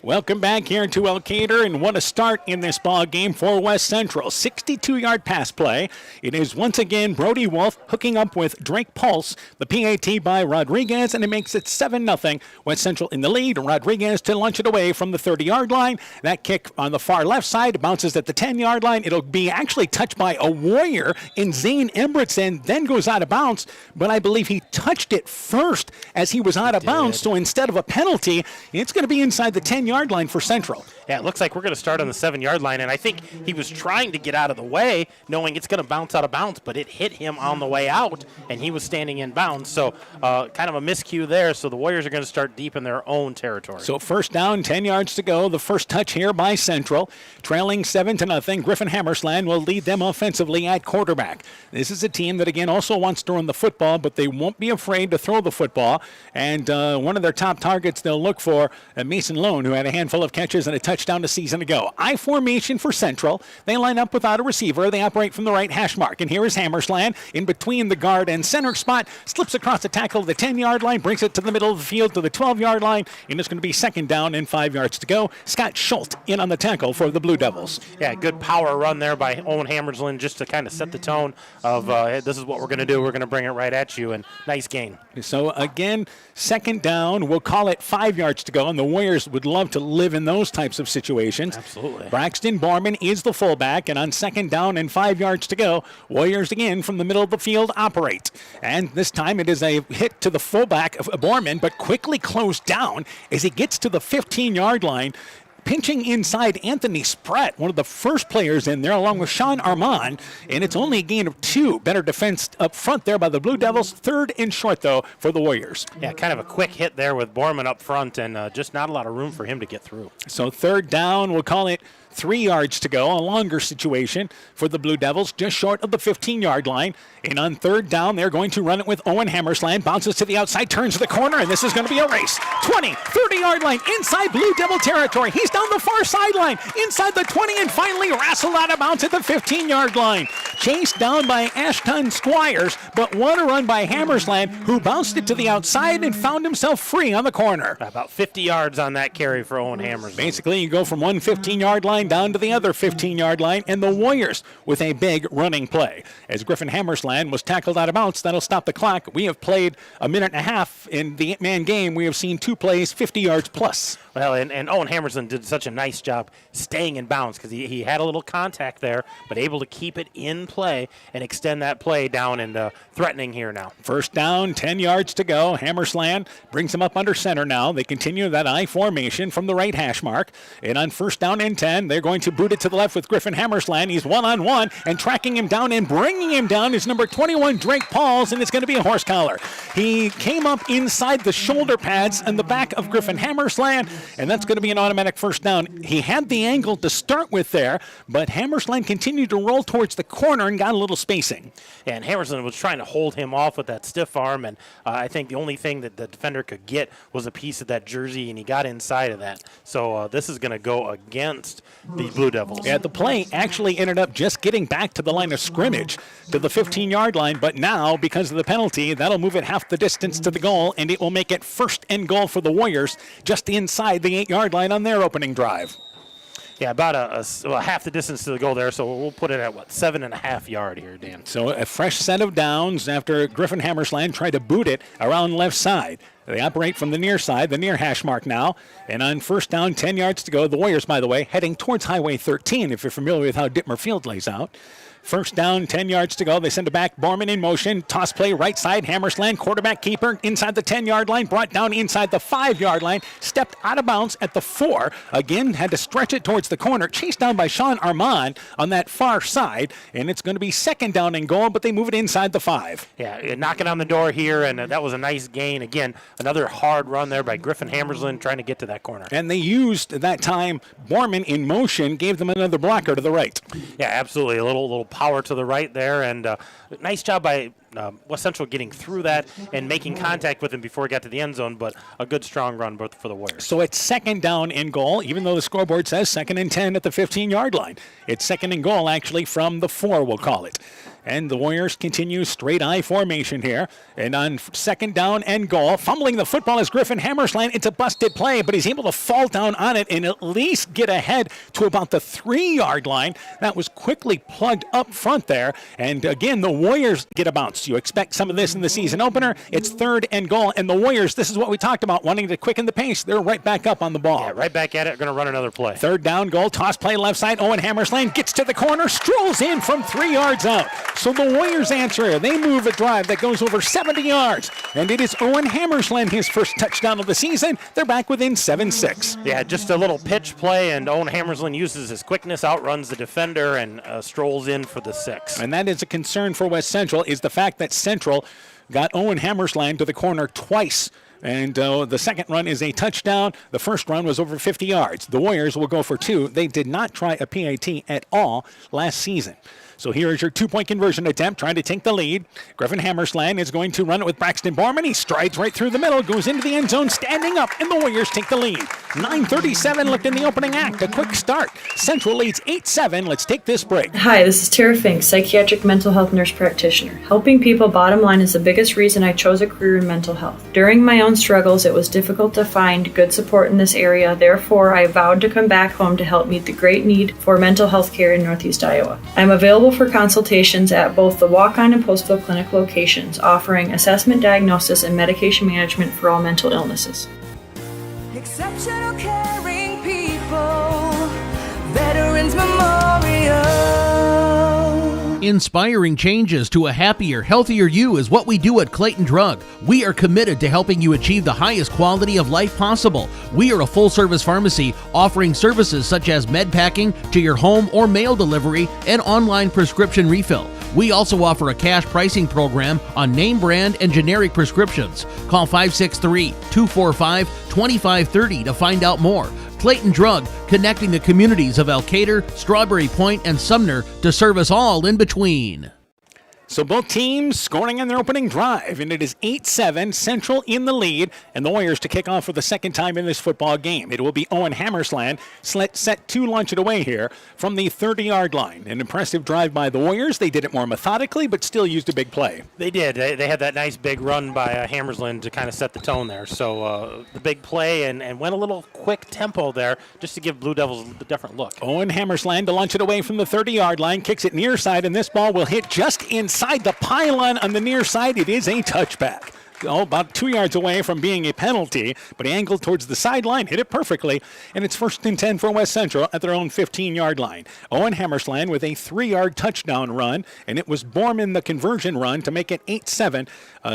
Speaker 1: Welcome back here to Elkader, and what a start in this ball game for West Central. 62-yard pass play. It is once again Brody Wolf hooking up with Drake Pulse. The PAT by Rodriguez, and it makes it 7-0. West Central in the lead. Rodriguez to launch it away from the 30-yard line. That kick on the far left side bounces at the 10-yard line. It'll be actually touched by a Warrior in Zane Embretson, then goes out of bounds, but I believe he touched it first as he was out of bounds, so instead of a penalty, it's going to be inside the 10-yard line for Central.
Speaker 18: Yeah, it looks like we're going to start on the 7-yard line, and I think he was trying to get out of the way, knowing it's going to bounce out of bounds, but it hit him on the way out, and he was standing in bounds. So kind of a miscue there, so the Warriors are going to start deep in their own territory.
Speaker 1: So first down, 10 yards to go. The first touch here by Central. Trailing 7-0. Griffin Hammersland will lead them offensively at quarterback. This is a team that, again, also wants to run the football, but they won't be afraid to throw the football. And one of their top targets they'll look for, Mason Lone, who had a handful of catches and a touchdown a season ago. I formation for Central. They line up without a receiver. They operate from the right hash mark. And here is Hammersland in between the guard and center spot. Slips across the tackle to the 10-yard line. Brings it to the middle of the field to the 12-yard line. And it's going to be second down and 5 yards to go. Scott Schultz in on the tackle for the Blue Devils.
Speaker 18: Yeah, good power run there by Owen Hammersland just to kind of set the tone of hey, this is what we're going to do. We're going to bring it right at you. And nice gain.
Speaker 1: So again, second down. We'll call it 5 yards to go. And the Warriors would love to live in those types of situations.
Speaker 18: Absolutely.
Speaker 1: Braxton Borman is the fullback, and on second down and 5 yards to go, Warriors again from the middle of the field operate. And this time it is a hit to the fullback of Borman, but quickly closed down as he gets to the 15-yard line. Pinching inside Anthony Spratt, one of the first players in there, along with Sean Armand, and it's only a gain of 2. Better defense up front there by the Blue Devils. Third and short, though, for the Warriors.
Speaker 18: Yeah, kind of a quick hit there with Borman up front, and just not a lot of room for him to get through.
Speaker 1: So third down, we'll call it 3 yards to go, a longer situation for the Blue Devils, just short of the 15-yard line. And on third down, they're going to run it with Owen Hammersland. Bounces to the outside, turns to the corner, and this is going to be a race. 20, 30-yard line, inside Blue Devil territory. He's down the far sideline, inside the 20, and finally wrestled out of bounds at the 15-yard line. Chased down by Ashton Squires, but what a run by Hammersland, who bounced it to the outside and found himself free on the corner.
Speaker 18: About 50 yards on that carry for Owen Hammersland.
Speaker 1: Basically, you go from one 15-yard line down to the other 15-yard line, and the Warriors with a big running play. As Griffin Hammersland was tackled out of bounds, that'll stop the clock. We have played a minute and a half in the 8-man game. We have seen 2 plays, 50 yards plus.
Speaker 18: Well, and Owen Hammerson did such a nice job staying in bounds because he had a little contact there, but able to keep it in play and extend that play down and threatening here now.
Speaker 1: First down, 10 yards to go. Hammersland brings him up under center now. They continue that I formation from the right hash mark. And on first down and 10, they're going to boot it to the left with Griffin Hammersland. He's one-on-one, and tracking him down and bringing him down is number 21, Drake Pauls, and it's going to be a horse collar. He came up inside the shoulder pads and the back of Griffin Hammersland, and that's going to be an automatic first down. He had the angle to start with there, but Hammersland continued to roll towards the corner and got a little spacing.
Speaker 18: And Hammersland was trying to hold him off with that stiff arm, and I think the only thing that the defender could get was a piece of that jersey, and he got inside of that. So this is going to go against the Blue Devils.
Speaker 1: Yeah, the play actually ended up just getting back to the line of scrimmage, to the 15-yard line, but now, because of the penalty, that'll move it half the distance to the goal, and it will make it first and goal for the Warriors just inside the 8-yard line on their opening drive.
Speaker 18: Yeah, about a half the distance to the goal there, so we'll put it at, 7.5 yard here, Dan.
Speaker 1: So a fresh set of downs after Griffin Hammersland tried to boot it around left side. They operate from the near side, the near hash mark now. And on first down, 10 yards to go. The Warriors, by the way, heading towards Highway 13, if you're familiar with how Dittmer Field lays out. First down, 10 yards to go. They send it back. Borman in motion. Toss play right side. Hammersland, quarterback keeper, inside the 10-yard line. Brought down inside the 5-yard line. Stepped out of bounds at the 4. Again, had to stretch it towards the corner. Chased down by Sean Armand on that far side. And it's going to be second down and goal, but they move it inside the 5.
Speaker 18: Yeah, knocking on the door here, and that was a nice gain. Again, another hard run there by Griffin Hammersland trying to get to that corner.
Speaker 1: And they used that time Borman in motion, gave them another blocker to the right.
Speaker 18: Yeah, absolutely. A little power to the right there, and nice job by West Central getting through that and making contact with him before he got to the end zone, but a good strong run both for the Warriors.
Speaker 1: So it's second down and goal, even though the scoreboard says second and 10 at the 15-yard line. It's second and goal, actually, from the 4, we'll call it. And the Warriors continue straight I formation here. And on second down and goal, fumbling the football is Griffin Hammersland. It's a busted play, but he's able to fall down on it and at least get ahead to about the 3-yard line. That was quickly plugged up front there. And again, the Warriors get a bounce. You expect some of this in the season opener. It's third and goal. And the Warriors, this is what we talked about, wanting to quicken the pace. They're right back up on the ball.
Speaker 18: Yeah, right back at it. Going to run another play.
Speaker 1: Third down, goal, toss play left side. Owen Hammersland gets to the corner, strolls in from 3 yards out. So the Warriors answer here. They move a drive that goes over 70 yards. And it is Owen Hammersland, his first touchdown of the season. They're back within 7-6.
Speaker 18: Yeah, just a little pitch play, and Owen Hammersland uses his quickness, outruns the defender, and strolls in for the 6.
Speaker 1: And that is a concern for West Central, is the fact that Central got Owen Hammersland to the corner twice. And the second run is a touchdown. The first run was over 50 yards. The Warriors will go for 2. They did not try a PAT at all last season. So here is your 2-point conversion attempt, trying to take the lead. Griffin Hammersland is going to run it with Braxton Borman. He strides right through the middle, goes into the end zone, standing up, and the Warriors take the lead. 9:37 left in the opening act. A quick start. Central leads 8-7. Let's take this break.
Speaker 19: Hi, this is Tara Fink, psychiatric mental health nurse practitioner. Helping people, bottom line, is the biggest reason I chose a career in mental health. During my own struggles, it was difficult to find good support in this area. Therefore, I vowed to come back home to help meet the great need for mental health care in Northeast Iowa. I'm available for consultations at both the Walk-On and Postville Clinic locations, offering assessment, diagnosis, and medication management for all mental illnesses.
Speaker 20: Exceptional caring people, Veterans Memorial.
Speaker 5: Inspiring changes to a happier, healthier you is what we do at Clayton Drug. We are committed to helping you achieve the highest quality of life possible. We are a full-service pharmacy offering services such as med packing to your home or mail delivery and online prescription refill. We also offer a cash pricing program on name brand and generic prescriptions. Call 563-245-2530 to find out more. Clayton Drug, connecting the communities of Elkader, Strawberry Point, and Sumner to serve us all in between.
Speaker 1: So both teams scoring on their opening drive, and it is 8-7, Central in the lead, and the Warriors to kick off for the second time in this football game. It will be Owen Hammersland set to launch it away here from the 30-yard line. An impressive drive by the Warriors. They did it more methodically, but still used a big play.
Speaker 18: They did. They had that nice big run by Hammersland to kind of set the tone there. So the big play and went a little quick tempo there just to give Blue Devils a different look.
Speaker 1: Owen Hammersland to launch it away from the 30-yard line, kicks it near side, and this ball will hit just inside the pylon on the near side. It is a touchback. about 2 yards away from being a penalty, but he angled towards the sideline, hit it perfectly, and it's 1st and 10 for West Central at their own 15-yard line. Owen Hammersland with a 3-yard touchdown run, and it was Borman the conversion run to make it 8-7.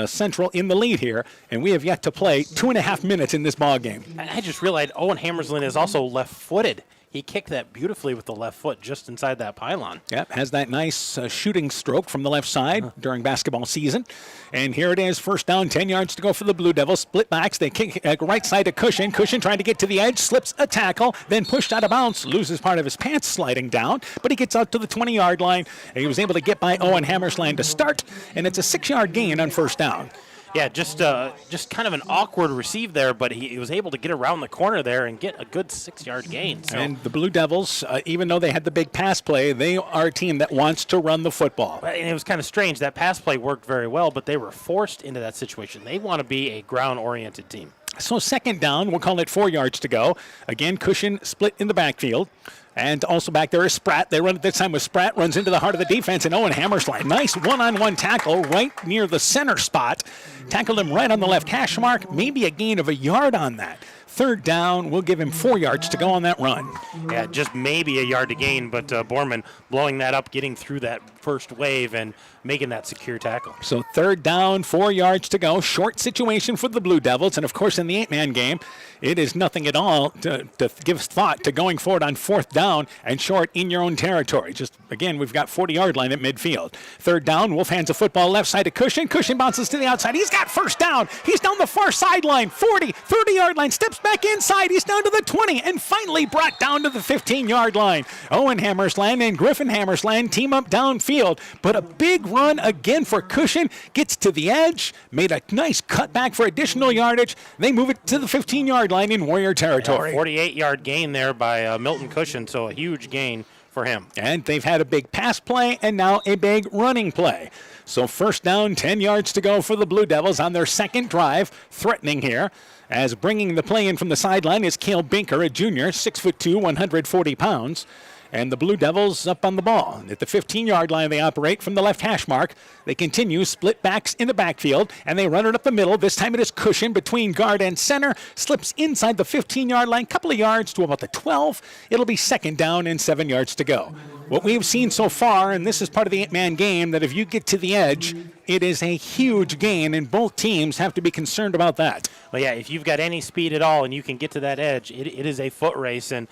Speaker 1: Central in the lead here, and we have yet to play 2.5 minutes in this ball game.
Speaker 18: I just realized Owen Hammersland is also left-footed. He kicked that beautifully with the left foot just inside that pylon.
Speaker 1: Yep, has that nice shooting stroke from the left side during basketball season. And here it is, 1st down, 10 yards to go for the Blue Devils. Split backs, they kick right side to Cushion. Cushion trying to get to the edge, slips a tackle, then pushed out of bounds, loses part of his pants sliding down, but he gets out to the 20-yard line. And he was able to get by Owen Hammersland to start, and it's a 6-yard gain on 1st down.
Speaker 18: Yeah, just kind of an awkward receive there, but he was able to get around the corner there and get a good 6-yard gain. So.
Speaker 1: And the Blue Devils, even though they had the big pass play, they are a team that wants to run the football.
Speaker 18: And it was kind of strange. That pass play worked very well, but they were forced into that situation. They want to be a ground-oriented team.
Speaker 1: So 2nd down, we'll call it 4 yards to go. Again, Cushion split in the backfield. And also back there is Spratt. They run it this time with Spratt, runs into the heart of the defense, and Owen Hammersland. Nice one-on-one tackle right near the center spot. Tackled him right on the left hash mark. Maybe a gain of a yard on that. 3rd down, we'll give him 4 yards to go on that run.
Speaker 18: Yeah, just maybe a yard to gain, but Borman blowing that up, getting through that first wave and making that secure tackle.
Speaker 1: So 3rd down, 4 yards to go. Short situation for the Blue Devils. And, of course, in the 8-man game, it is nothing at all to give thought to going forward on 4th down and short in your own territory. Just, again, we've got 40-yard line at midfield. 3rd down, Wolf hands a football left side to Cushion. Cushion bounces to the outside. He's got 1st down. He's down the far sideline, 40, 30-yard line, steps back inside. He's down to the 20 and finally brought down to the 15-yard line. Owen Hammersland and Griffin Hammersland team up downfield, but a big run again for Cushion. Gets to the edge, made a nice cutback for additional yardage. They move it to the 15-yard line in Warrior territory.
Speaker 18: 48-yard gain there by Milton Cushion, so a huge gain for him.
Speaker 1: And they've had a big pass play and now a big running play. So 1st down, 10 yards to go for the Blue Devils on their 2nd drive, threatening here. As bringing the play in from the sideline is Cale Binker, a junior, 6'2", 140 pounds. And the Blue Devils up on the ball. At the 15-yard line, they operate from the left hash mark. They continue, split backs in the backfield, and they run it up the middle. This time it is Cushion between guard and center. Slips inside the 15-yard line, couple of yards to about the 12. It'll be 2nd down and 7 yards to go. What we've seen so far, and this is part of the 8-man game, that if you get to the edge, it is a huge gain, and both teams have to be concerned about that.
Speaker 18: Well, yeah, if you've got any speed at all and you can get to that edge, it is a foot race, and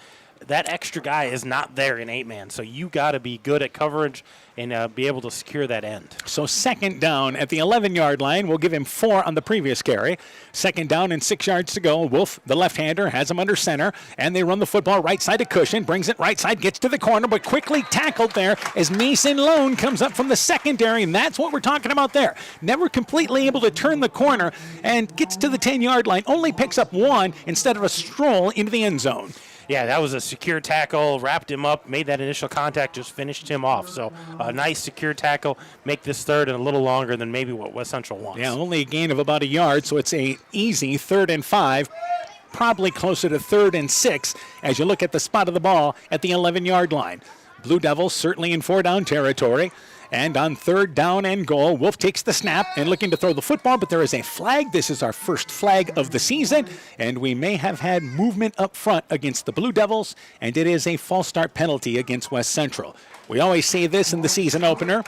Speaker 18: that extra guy is not there in 8-man, so you got to be good at coverage and be able to secure that end.
Speaker 1: So 2nd down at the 11-yard line. We'll give him 4 on the previous carry. 2nd down and 6 yards to go. Wolf, the left-hander, has him under center, and they run the football right side to Cushion, brings it right side, gets to the corner, but quickly tackled there as Mason Lone comes up from the secondary, and that's what we're talking about there. Never completely able to turn the corner and gets to the 10-yard line, only picks up 1 instead of a stroll into the end zone.
Speaker 18: Yeah, that was a secure tackle, wrapped him up, made that initial contact, just finished him off. So a nice secure tackle, make this 3rd and a little longer than maybe what West Central wants.
Speaker 1: Yeah, only a gain of about a yard, so it's a easy 3rd and 5, probably closer to 3rd and 6 as you look at the spot of the ball at the 11-yard line. Blue Devils certainly in 4-down territory. And on 3rd down and goal, Wolf takes the snap and looking to throw the football, but there is a flag. This is our first flag of the season, and we may have had movement up front against the Blue Devils, and it is a false start penalty against West Central. We always say this in the season opener.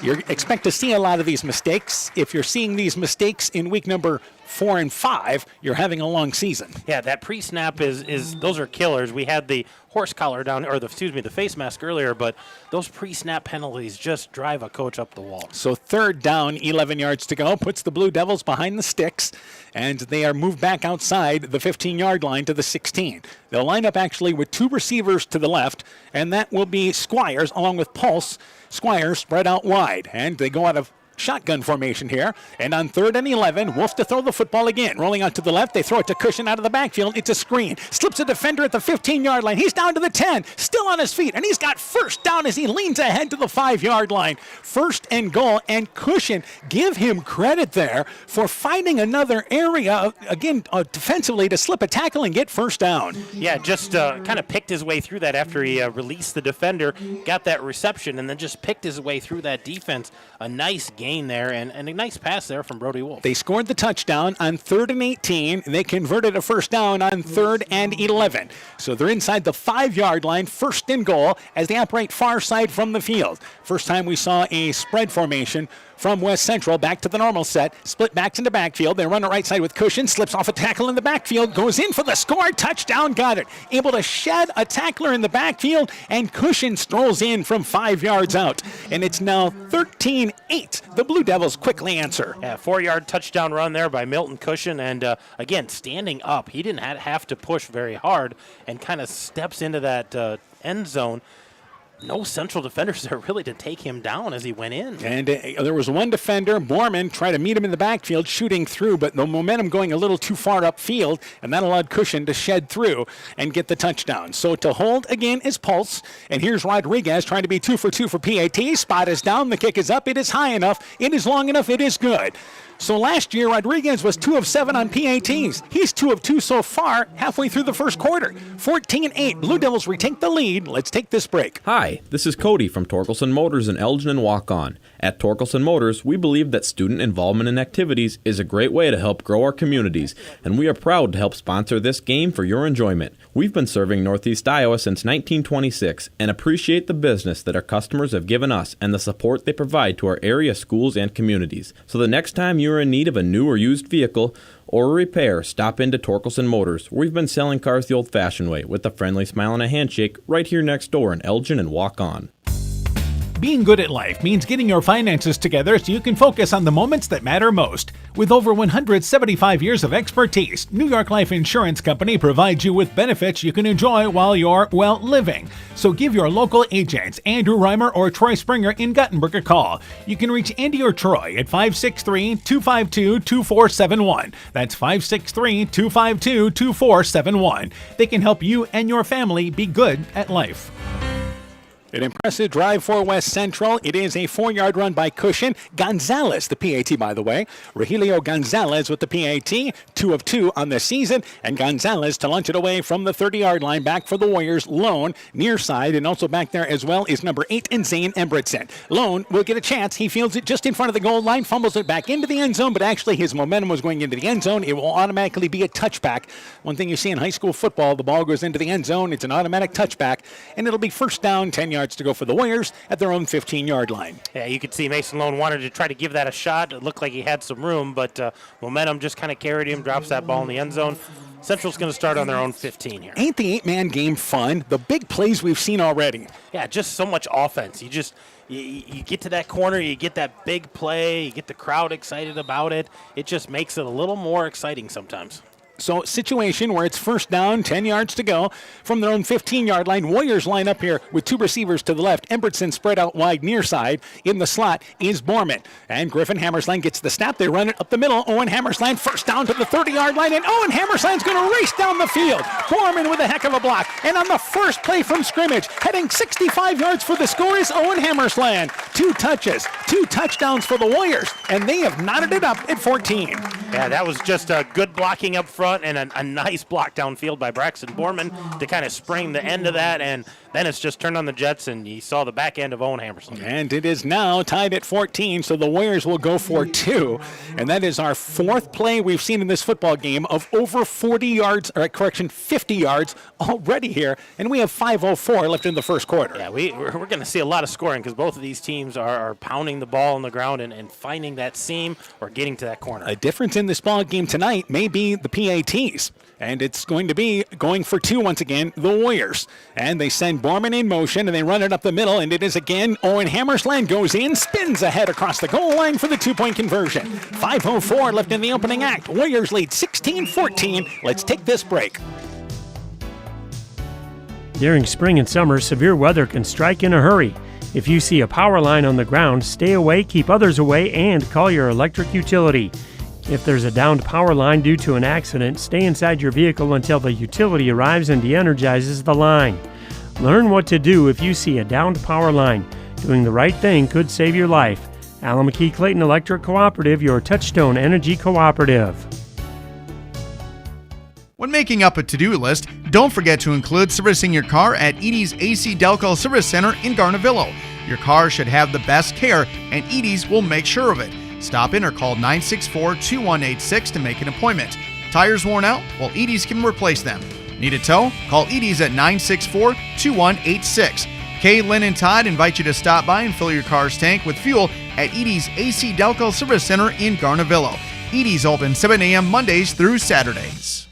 Speaker 1: You expect to see a lot of these mistakes. If you're seeing these mistakes in week number 4 and 5, you're having a long season.
Speaker 18: Yeah, that pre-snap is those are killers. We had the horse collar down, or the face mask earlier, but those pre-snap penalties just drive a coach up the wall.
Speaker 1: So 3rd down, 11 yards to go, puts the Blue Devils behind the sticks, and they are moved back outside the 15-yard line to the 16. They'll line up actually with 2 receivers to the left, and that will be Squires along with Pulse. Squires spread out wide, and they go out of shotgun formation here. And on 3rd and 11, Wolf to throw the football again. Rolling out to the left, they throw it to Cushion out of the backfield. It's a screen. Slips a defender at the 15-yard line. He's down to the 10, still on his feet, and he's got 1st down as he leans ahead to the 5-yard line. 1st and goal, and Cushion, give him credit there for finding another area, again, defensively to slip a tackle and get 1st down.
Speaker 18: Yeah, just kind of picked his way through that after he released the defender, got that reception, and then just picked his way through that defense. A nice game gain there, and a nice pass there from Brody Wolf.
Speaker 1: They scored the touchdown on 3rd and 18. They converted a first down on 3rd and 11. So they're inside the 5-yard line, first and goal, as they operate far side from the field. First time we saw a spread formation from West Central, back to the normal set, split backs into backfield. They run it right side with Cushion, slips off a tackle in the backfield, goes in for the score, touchdown, got it. Able to shed a tackler in the backfield, and Cushion strolls in from 5 yards out. And it's now 13-8. The Blue Devils quickly answer.
Speaker 18: Yeah, 4-yard touchdown run there by Milton Cushion, and again, standing up. He didn't have to push very hard, and kind of steps into that end zone. No Central defenders there really to take him down as he went in.
Speaker 1: And there was one defender, Borman, tried to meet him in the backfield, shooting through, but the momentum going a little too far upfield, and that allowed Cushion to shed through and get the touchdown. So to hold again is Pulse, and here's Rodriguez trying to be 2 for 2 for PAT. Spot is down, the kick is up, it is high enough, it is long enough, it is good. So last year, Rodriguez was 2 of 7 on PATs. He's 2 of 2 so far, halfway through the first quarter. 14-8. Blue Devils retake the lead. Let's take this break.
Speaker 21: Hi, this is Cody from Torkelson Motors in Elgin and Walk-On. At Torkelson Motors, we believe that student involvement in activities is a great way to help grow our communities, and we are proud to help sponsor this game for your enjoyment. We've been serving Northeast Iowa since 1926 and appreciate the business that our customers have given us and the support they provide to our area schools and communities. So the next time you are in need of a new or used vehicle or a repair, stop into Torkelson Motors. We've been selling cars the old-fashioned way with a friendly smile and a handshake right here next door in Elgin and Walk-On.
Speaker 1: Being good at life means getting your finances together so you can focus on the moments that matter most. With over 175 years of expertise, New York Life Insurance Company provides you with benefits you can enjoy while you're, well, living. So give your local agents, Andrew Reimer or Troy Springer in Guttenberg, a call. You can reach Andy or Troy at 563-252-2471. That's 563-252-2471. They can help you and your family be good at life. An impressive drive for West Central. It is a 4-yard run by Cushion. Gonzalez, the PAT, by the way. Rogelio Gonzalez with the PAT, 2 of 2 on the season. And Gonzalez to launch it away from the 30-yard line back for the Warriors. Lone, near side, and also back there as well is number 8 and Zane Embretson. Lone will get a chance. He fields it just in front of the goal line, fumbles it back into the end zone, but actually his momentum was going into the end zone. It will automatically be a touchback. One thing you see in high school football, the ball goes into the end zone. It's an automatic touchback, and it'll be first down, 10 yards to go for the Warriors at their own 15-yard line.
Speaker 18: Yeah, you could see Mason Lone wanted to try to give that a shot. It looked like he had some room, but momentum just kind of carried him, drops that ball in the end zone. Central's going to start on their own 15 here.
Speaker 1: Ain't the 8-man game fun? The big plays we've seen already.
Speaker 18: Yeah, just so much offense. You get to that corner, you get that big play, you get the crowd excited about it. It just makes it a little more exciting sometimes.
Speaker 1: So situation where it's first down, 10 yards to go from their own 15-yard line. Warriors line up here with 2 receivers to the left. Embertson spread out wide near side. In the slot is Borman. And Griffin Hammersline gets the snap. They run it up the middle. Owen Hammersline first down to the 30-yard line. And Owen Hammersline's going to race down the field. Borman with a heck of a block. And on the first play from scrimmage, heading 65 yards for the score is Owen Hammersline. 2 touches, 2 touchdowns for the Warriors. And they have knotted it up at 14.
Speaker 18: Yeah, that was just a good blocking up front and a nice block downfield by Braxton Borman to kind of spring the end of that, and then it's just turned on the Jets, and you saw the back end of Owen Hammersline.
Speaker 1: And it is now tied at 14, so the Warriors will go for 2, and that is our 4th play we've seen in this football game of over 50 yards already here, and we have 5:04 left in the first quarter.
Speaker 18: Yeah, we're going to see a lot of scoring because both of these teams are pounding the ball on the ground and finding that seam or getting to that corner.
Speaker 1: A difference in this ball game tonight may be the PATs, and it's going to be going for 2 once again, the Warriors. And they send Borman in motion, and they run it up the middle, and it is again Owen Hammersline goes in, spins ahead across the goal line for the 2-point conversion. 5:04 left in the opening act. Warriors lead 16-14. Let's take this break.
Speaker 2: During spring and summer, severe weather can strike in a hurry. If you see a power line on the ground, stay away, keep others away, and call your electric utility. If there's a downed power line due to an accident, stay inside your vehicle until the utility arrives and de-energizes the line. Learn what to do if you see a downed power line. Doing the right thing could save your life. Alameda Clayton Electric Cooperative, your Touchstone Energy Cooperative.
Speaker 22: When making up a to-do list, don't forget to include servicing your car at Edie's AC Delco Service Center in Garnavillo. Your car should have the best care, and Edie's will make sure of it. Stop in or call 964-2186 to make an appointment. Tires worn out? Well, Edie's can replace them. Need a tow? Call Edie's at 964-2186. Kay, Lynn, and Todd invite you to stop by and fill your car's tank with fuel at Edie's AC Delco Service Center in Garnavillo. Edie's open 7 a.m. Mondays through Saturdays.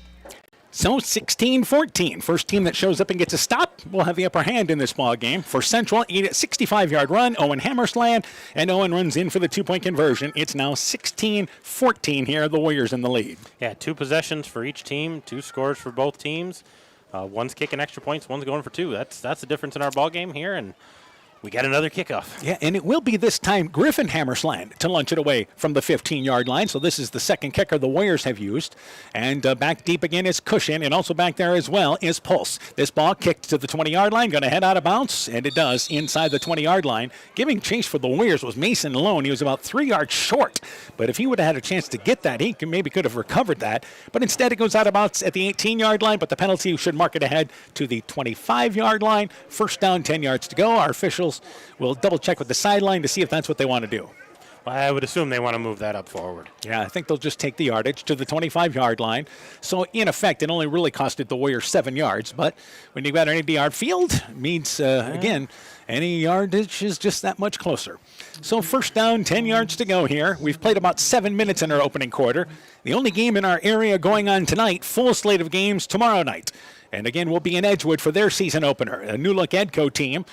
Speaker 1: So 16-14. First team that shows up and gets a stop will have the upper hand in this ball game. For Central, a 65-yard run, Owen Hammersland, and Owen runs in for the two-point conversion. It's now 16-14 here, the Warriors in the lead.
Speaker 18: Yeah, 2 possessions for each team, 2 scores for both teams. One's kicking extra points, one's going for 2. That's the difference in our ball game here, and we got another kickoff.
Speaker 1: Yeah, and it will be this time Griffin Hammersland to launch it away from the 15-yard line. So this is the second kicker the Warriors have used. And back deep again is Cushion, and also back there as well is Pulse. This ball kicked to the 20-yard line, going to head out of bounds, and it does inside the 20-yard line. Giving chase for the Warriors was Mason Lone. He was about 3 yards short. But if he would have had a chance to get that, he could have recovered that. But instead it goes out of bounds at the 18-yard line, but the penalty should mark it ahead to the 25-yard line. First down, 10 yards to go. Our officials will double check with the sideline to see if that's what they want to do.
Speaker 18: Well, I would assume they want to move that up forward.
Speaker 1: Yeah, I think they'll just take the yardage to the 25-yard line. So, in effect, it only really costed the Warriors 7 yards. But when you've got an 80-yard field, it means, again, any yardage is just that much closer. So, first down, 10 yards to go here. We've played about 7 minutes in our opening quarter. The only game in our area going on tonight, full slate of games tomorrow night. And again, we'll be in Edgewood for their season opener. A new-look Edco team,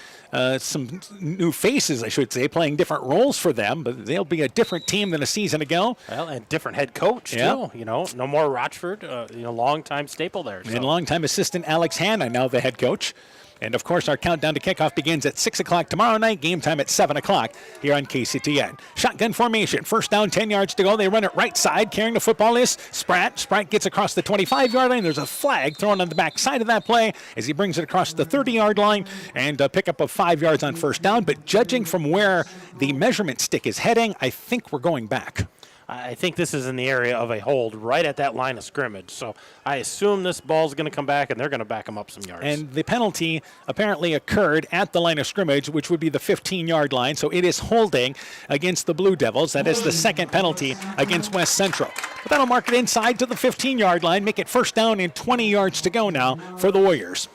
Speaker 1: some new faces, I should say, playing different roles for them, but they'll be a different team than a season ago.
Speaker 18: Well, and different head coach, too. You know, no more Rochford, long-time staple there. So.
Speaker 1: And long-time assistant Alex Hanna, now the head coach. And, of course, our countdown to kickoff begins at 6 o'clock tomorrow night. Game time at 7 o'clock here on KCTN. Shotgun formation. First down, 10 yards to go. They run it right side. Carrying the football is Spratt. Spratt gets across the 25-yard line. There's a flag thrown on the back side of that play as he brings it across the 30-yard line and a pickup of 5 yards on first down. But judging from where the measurement stick is heading, I think we're going back.
Speaker 18: I think this is in the area of a hold right at that line of scrimmage. So I assume this ball's going to come back, and they're going to back them up some yards.
Speaker 1: And the penalty apparently occurred at the line of scrimmage, which would be the 15-yard line. So it is holding against the Blue Devils. That is the second penalty against West Central. But that'll mark it inside to the 15-yard line, make it first down and 20 yards to go now for the Warriors.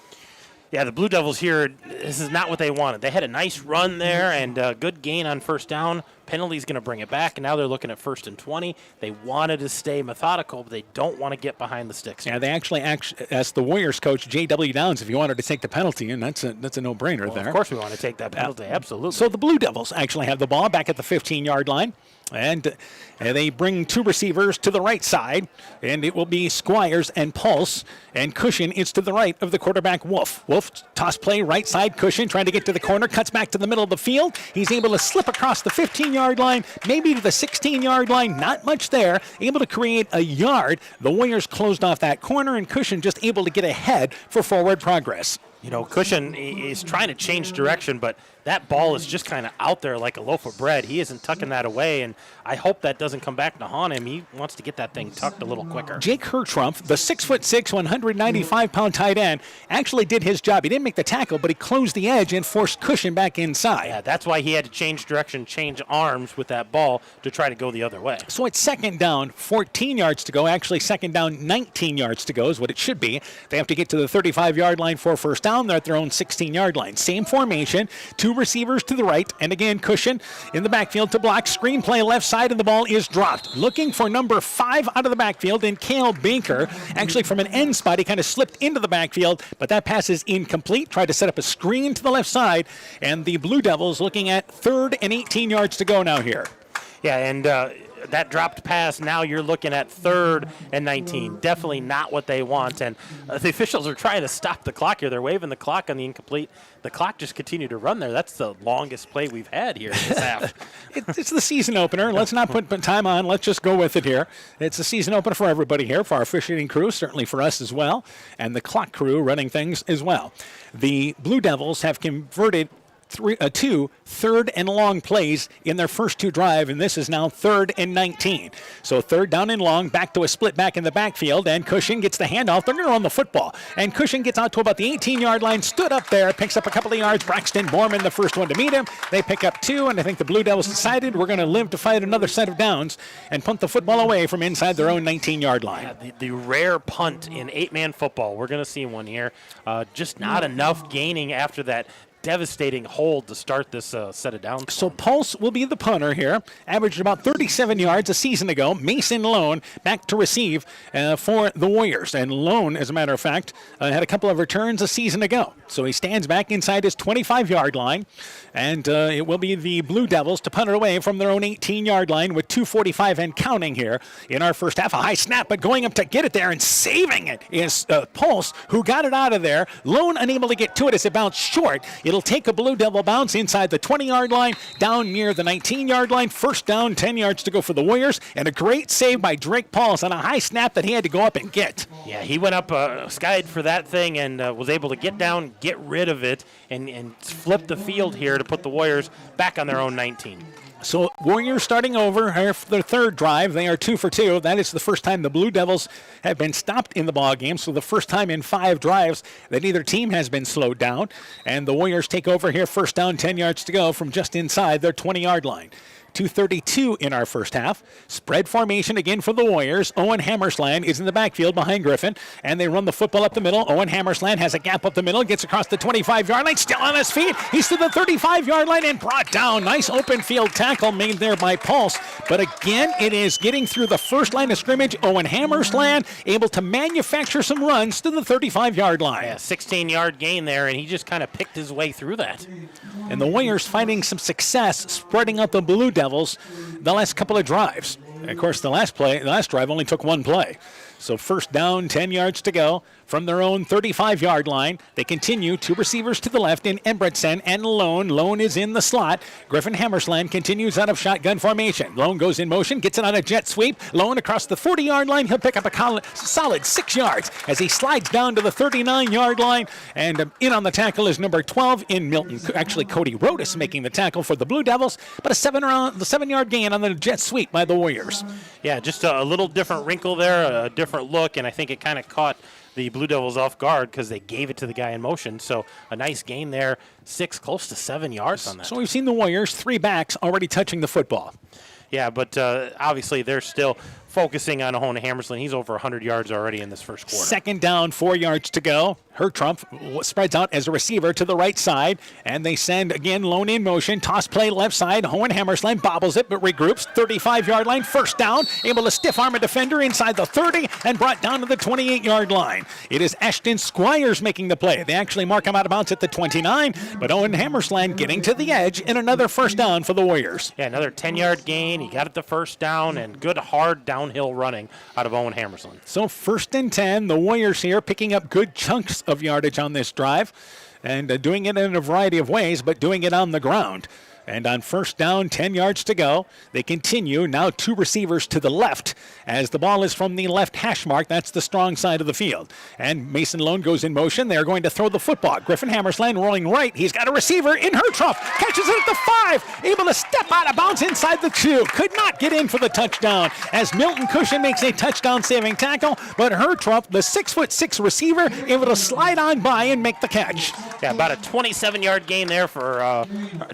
Speaker 18: Yeah, the Blue Devils here, this is not what they wanted. They had a nice run there and a good gain on first down. Penalty's going to bring it back, and now they're looking at 1st and 20. They wanted to stay methodical, but they don't want to get behind the sticks.
Speaker 1: Yeah, they actually asked the Warriors coach, J.W. Downs, if he wanted to take the penalty, and that's a no-brainer there.
Speaker 18: Of course we want to take that penalty, absolutely.
Speaker 1: So the Blue Devils actually have the ball back at the 15-yard line. And they bring 2 receivers to the right side, and it will be Squires and Pulse, and Cushion is to the right of the quarterback, Wolf. Wolf, toss play, right side, Cushion trying to get to the corner, cuts back to the middle of the field. He's able to slip across the 15-yard line, maybe to the 16-yard line, not much there, able to create a yard. The Warriors closed off that corner, and Cushion just able to get ahead for forward progress.
Speaker 18: You know, Cushion is trying to change direction, but that ball is just kind of out there like a loaf of bread. He isn't tucking that away, and I hope that doesn't come back to haunt him. He wants to get that thing tucked a little quicker.
Speaker 1: Jake Hertrumpf, the 6'6", 195-pound tight end, actually did his job. He didn't make the tackle, but he closed the edge and forced Cushion back inside.
Speaker 18: Yeah, that's why he had to change direction, change arms with that ball to try to go the other way.
Speaker 1: So it's second down, 14 yards to go. Actually, second down, 19 yards to go is what it should be. They have to get to the 35-yard line for first down. They're at their own 16-yard line. Same formation, 2 receivers to the right, and again, Cushion in the backfield to block. Screenplay left side, and the ball is dropped. Looking for number 5 out of the backfield in Cale Baker. Actually, from an end spot, he kind of slipped into the backfield, but that pass is incomplete. Tried to set up a screen to the left side, and the Blue Devils looking at 3rd and 18 yards to go now here.
Speaker 18: Yeah, and that dropped pass, now you're looking at 3rd and 19. Definitely not what they want, and the officials are trying to stop the clock here. They're waving the clock on the incomplete. The clock just continued to run there. That's the longest play we've had here this half.
Speaker 1: It's the season opener. Let's not put time on. Let's just go with it here. It's a season opener for everybody here, for our officiating crew, certainly for us as well, and the clock crew running things as well. The Blue Devils have converted two third and long plays in their first two drive, and this is now 3rd and 19. So 3rd down and long, back to a split back in the backfield, and Cushing gets the handoff. They're going to run the football, and Cushing gets out to about the 18-yard line, stood up there, picks up a couple of yards. Braxton Borman, the first one to meet him. They pick up 2, and I think the Blue Devils decided we're going to live to fight another set of downs and punt the football away from inside their own 19-yard line.
Speaker 18: Yeah, the rare punt in 8-man football. We're going to see one here. Just not enough gaining after that devastating hold to start this set of downs.
Speaker 1: So Pulse will be the punter here. Averaged about 37 yards a season ago. Mason Lone back to receive for the Warriors. And Lone, as a matter of fact, had a couple of returns a season ago. So he stands back inside his 25-yard line. And it will be the Blue Devils to punt it away from their own 18-yard line with 2:45 and counting here in our first half. A high snap, but going up to get it there and saving it is Pulse, who got it out of there. Lone unable to get to it as it bounced short. It'll take a Blue Devil bounce inside the 20-yard line, down near the 19-yard line. First down, 10 yards to go for the Warriors, and a great save by Drake Pauls on a high snap that he had to go up and get.
Speaker 18: Yeah, he went up, skied for that thing, and was able to get down, get rid of it, and flip the field here to put the Warriors back on their own 19.
Speaker 1: So Warriors starting over here for their third drive. They are 2 for 2. That is the first time the Blue Devils have been stopped in the ball game. So the first time in 5 drives that either team has been slowed down. And the Warriors take over here, first down, 10 yards to go from just inside their 20-yard line. 2:32 in our first half. Spread formation again for the Warriors. Owen Hammersland is in the backfield behind Griffin, and they run the football up the middle. Owen Hammersland has a gap up the middle, gets across the 25-yard line, still on his feet. He's to the 35-yard line and brought down. Nice open field tackle made there by Pulse. But again, it is getting through the first line of scrimmage. Owen Hammersland able to manufacture some runs to the 35-yard line.
Speaker 18: Yeah, 16-yard gain there, and he just kind of picked his way through that.
Speaker 1: And the Warriors finding some success spreading out the Blue Devils the last couple of drives. And of course, the last drive only took 1 play. So first down, 10 yards to go from their own 35-yard line. They continue, 2 receivers to the left in Embretson and Lone. Lone is in the slot. Griffin Hammersland continues out of shotgun formation. Lone goes in motion, gets it on a jet sweep. Lone across the 40-yard line. He'll pick up a solid 6 yards as he slides down to the 39-yard line. And in on the tackle is number 12 in Milton. Actually, Cody Rodas making the tackle for the Blue Devils, but a 7-yard gain on the jet sweep by the Warriors.
Speaker 18: Yeah, just a little different wrinkle there, a different look, and I think it kind of caught the Blue Devils off guard because they gave it to the guy in motion. So a nice gain there, 6, close to 7 yards on that.
Speaker 1: So we've seen the Warriors, 3 backs already touching the football.
Speaker 18: Yeah, but obviously they're still focusing on Owen Hammersland. He's over 100 yards already in this first quarter.
Speaker 1: Second down, 4 yards to go. Hertrump spreads out as a receiver to the right side, and they send again Lone in motion. Toss play left side. Owen Hammersland bobbles it, but regroups. 35-yard line, first down. Able to stiff arm a defender inside the 30 and brought down to the 28-yard line. It is Ashton Squires making the play. They actually mark him out of bounds at the 29, but Owen Hammersland getting to the edge and another first down for the Warriors.
Speaker 18: Yeah, another 10-yard gain. He got it the first down, and good hard downhill running out of Owen Hammersland.
Speaker 1: So first and 10, the Warriors here picking up good chunks of yardage on this drive and doing it in a variety of ways, but doing it on the ground. And on first down, 10 yards to go. They continue. Now 2 receivers to the left as the ball is from the left hash mark. That's the strong side of the field. And Mason Lone goes in motion. They're going to throw the football. Griffin Hammersland rolling right. He's got a receiver in Hertrump. Catches it at the 5. Able to step out of bounds inside the 2. Could not get in for the touchdown as Milton Cushion makes a touchdown-saving tackle. But Hertrump, the 6'6" receiver, able to slide on by and make the catch.
Speaker 18: Yeah, about a 27-yard gain there for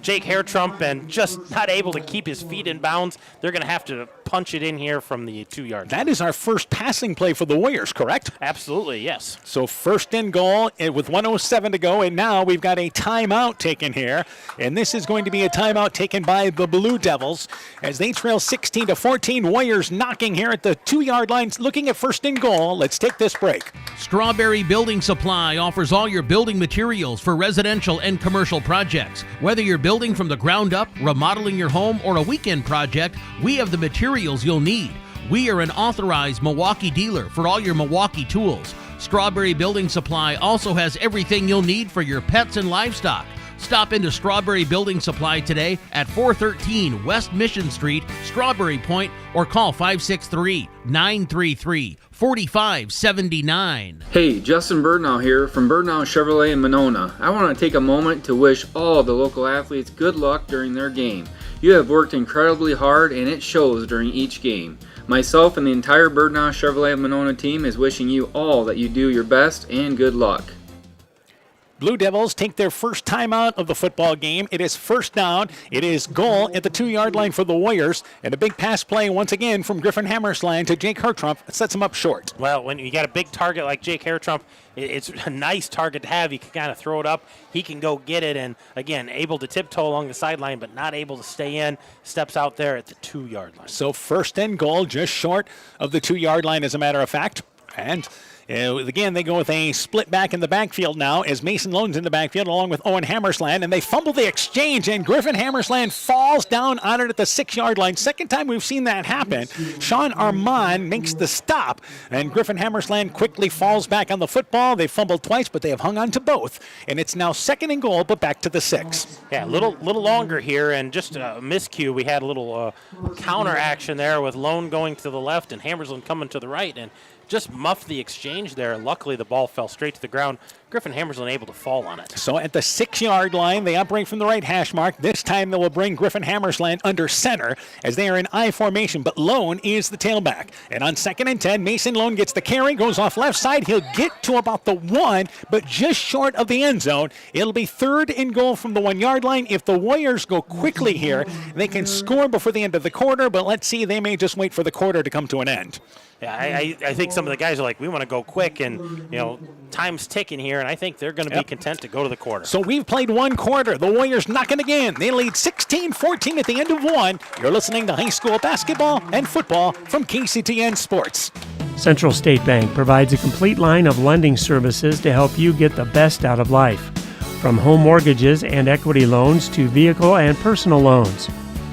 Speaker 18: Jake Hertrump. And just not able to keep his feet in bounds. They're going to have to punch it in here from the 2-yard line.
Speaker 1: That is our first passing play for the Warriors, correct?
Speaker 18: Absolutely, yes.
Speaker 1: So first and goal with 1:07 to go, and now we've got a timeout taken here. And this is going to be a timeout taken by the Blue Devils as they trail 16-14. Warriors knocking here at the 2-yard line, looking at first and goal. Let's take this break.
Speaker 5: Strawberry Building Supply offers all your building materials for residential and commercial projects. Whether you're building from the ground up, remodeling your home, or a weekend project, we have the materials you'll need. We are an authorized Milwaukee dealer for all your Milwaukee tools. Strawberry Building Supply also has everything you'll need for your pets and livestock. Stop into Strawberry Building Supply today at 413 West Mission Street, Strawberry Point, or call 563-933-4579.
Speaker 3: Hey, Justin Birdnow here from Birdnow Chevrolet in Monona. I want to take a moment to wish all the local athletes good luck during their game. You have worked incredibly hard and it shows during each game. Myself and the entire Birdnow Chevrolet Monona team is wishing you all that you do your best and good luck.
Speaker 1: Blue Devils take their first time out of the football game. It is first down. It is goal at the 2-yard line for the Warriors. And a big pass play once again from Griffin Hammersland to Jake Hertrump sets him up short.
Speaker 18: Well, when you got a big target like Jake Hertrump, it's a nice target to have. You can kind of throw it up. He can go get it. And, again, able to tiptoe along the sideline but not able to stay in. Steps out there at the 2-yard line.
Speaker 1: So first and goal, just short of the 2-yard line, as a matter of fact. And again, they go with a split back in the backfield now as Mason Lone's in the backfield along with Owen Hammersland, and they fumble the exchange, and Griffin Hammersland falls down on it at the 6-yard line. Second time we've seen that happen. Sean Armand makes the stop, and Griffin Hammersland quickly falls back on the football. They fumbled twice, but they have hung on to both, and it's now second and goal, but back to the 6.
Speaker 18: Yeah, a little longer here, and just a miscue. We had a little counter action there with Lone going to the left and Hammersland coming to the right, and just muffed the exchange there. Luckily, the ball fell straight to the ground. Griffin Hammersland able to fall on it.
Speaker 1: So at the 6-yard line, they operate from the right hash mark. This time they will bring Griffin Hammersland under center as they are in I formation, but Lone is the tailback. And on 2nd and 10, Mason Lone gets the carry, goes off left side. He'll get to about the 1, but just short of the end zone. It'll be 3rd and goal from the 1-yard line. If the Warriors go quickly here, they can score before the end of the quarter, but let's see, they may just wait for the quarter to come to an end.
Speaker 18: Yeah, I think some of the guys are like, we want to go quick, and, time's ticking here, and I think they're going to be content to go to the quarter.
Speaker 1: So we've played one quarter. The Warriors knocking again. They lead 16-14 at the end of 1. You're listening to high school basketball and football from KCTN Sports.
Speaker 2: Central State Bank provides a complete line of lending services to help you get the best out of life. From home mortgages and equity loans to vehicle and personal loans.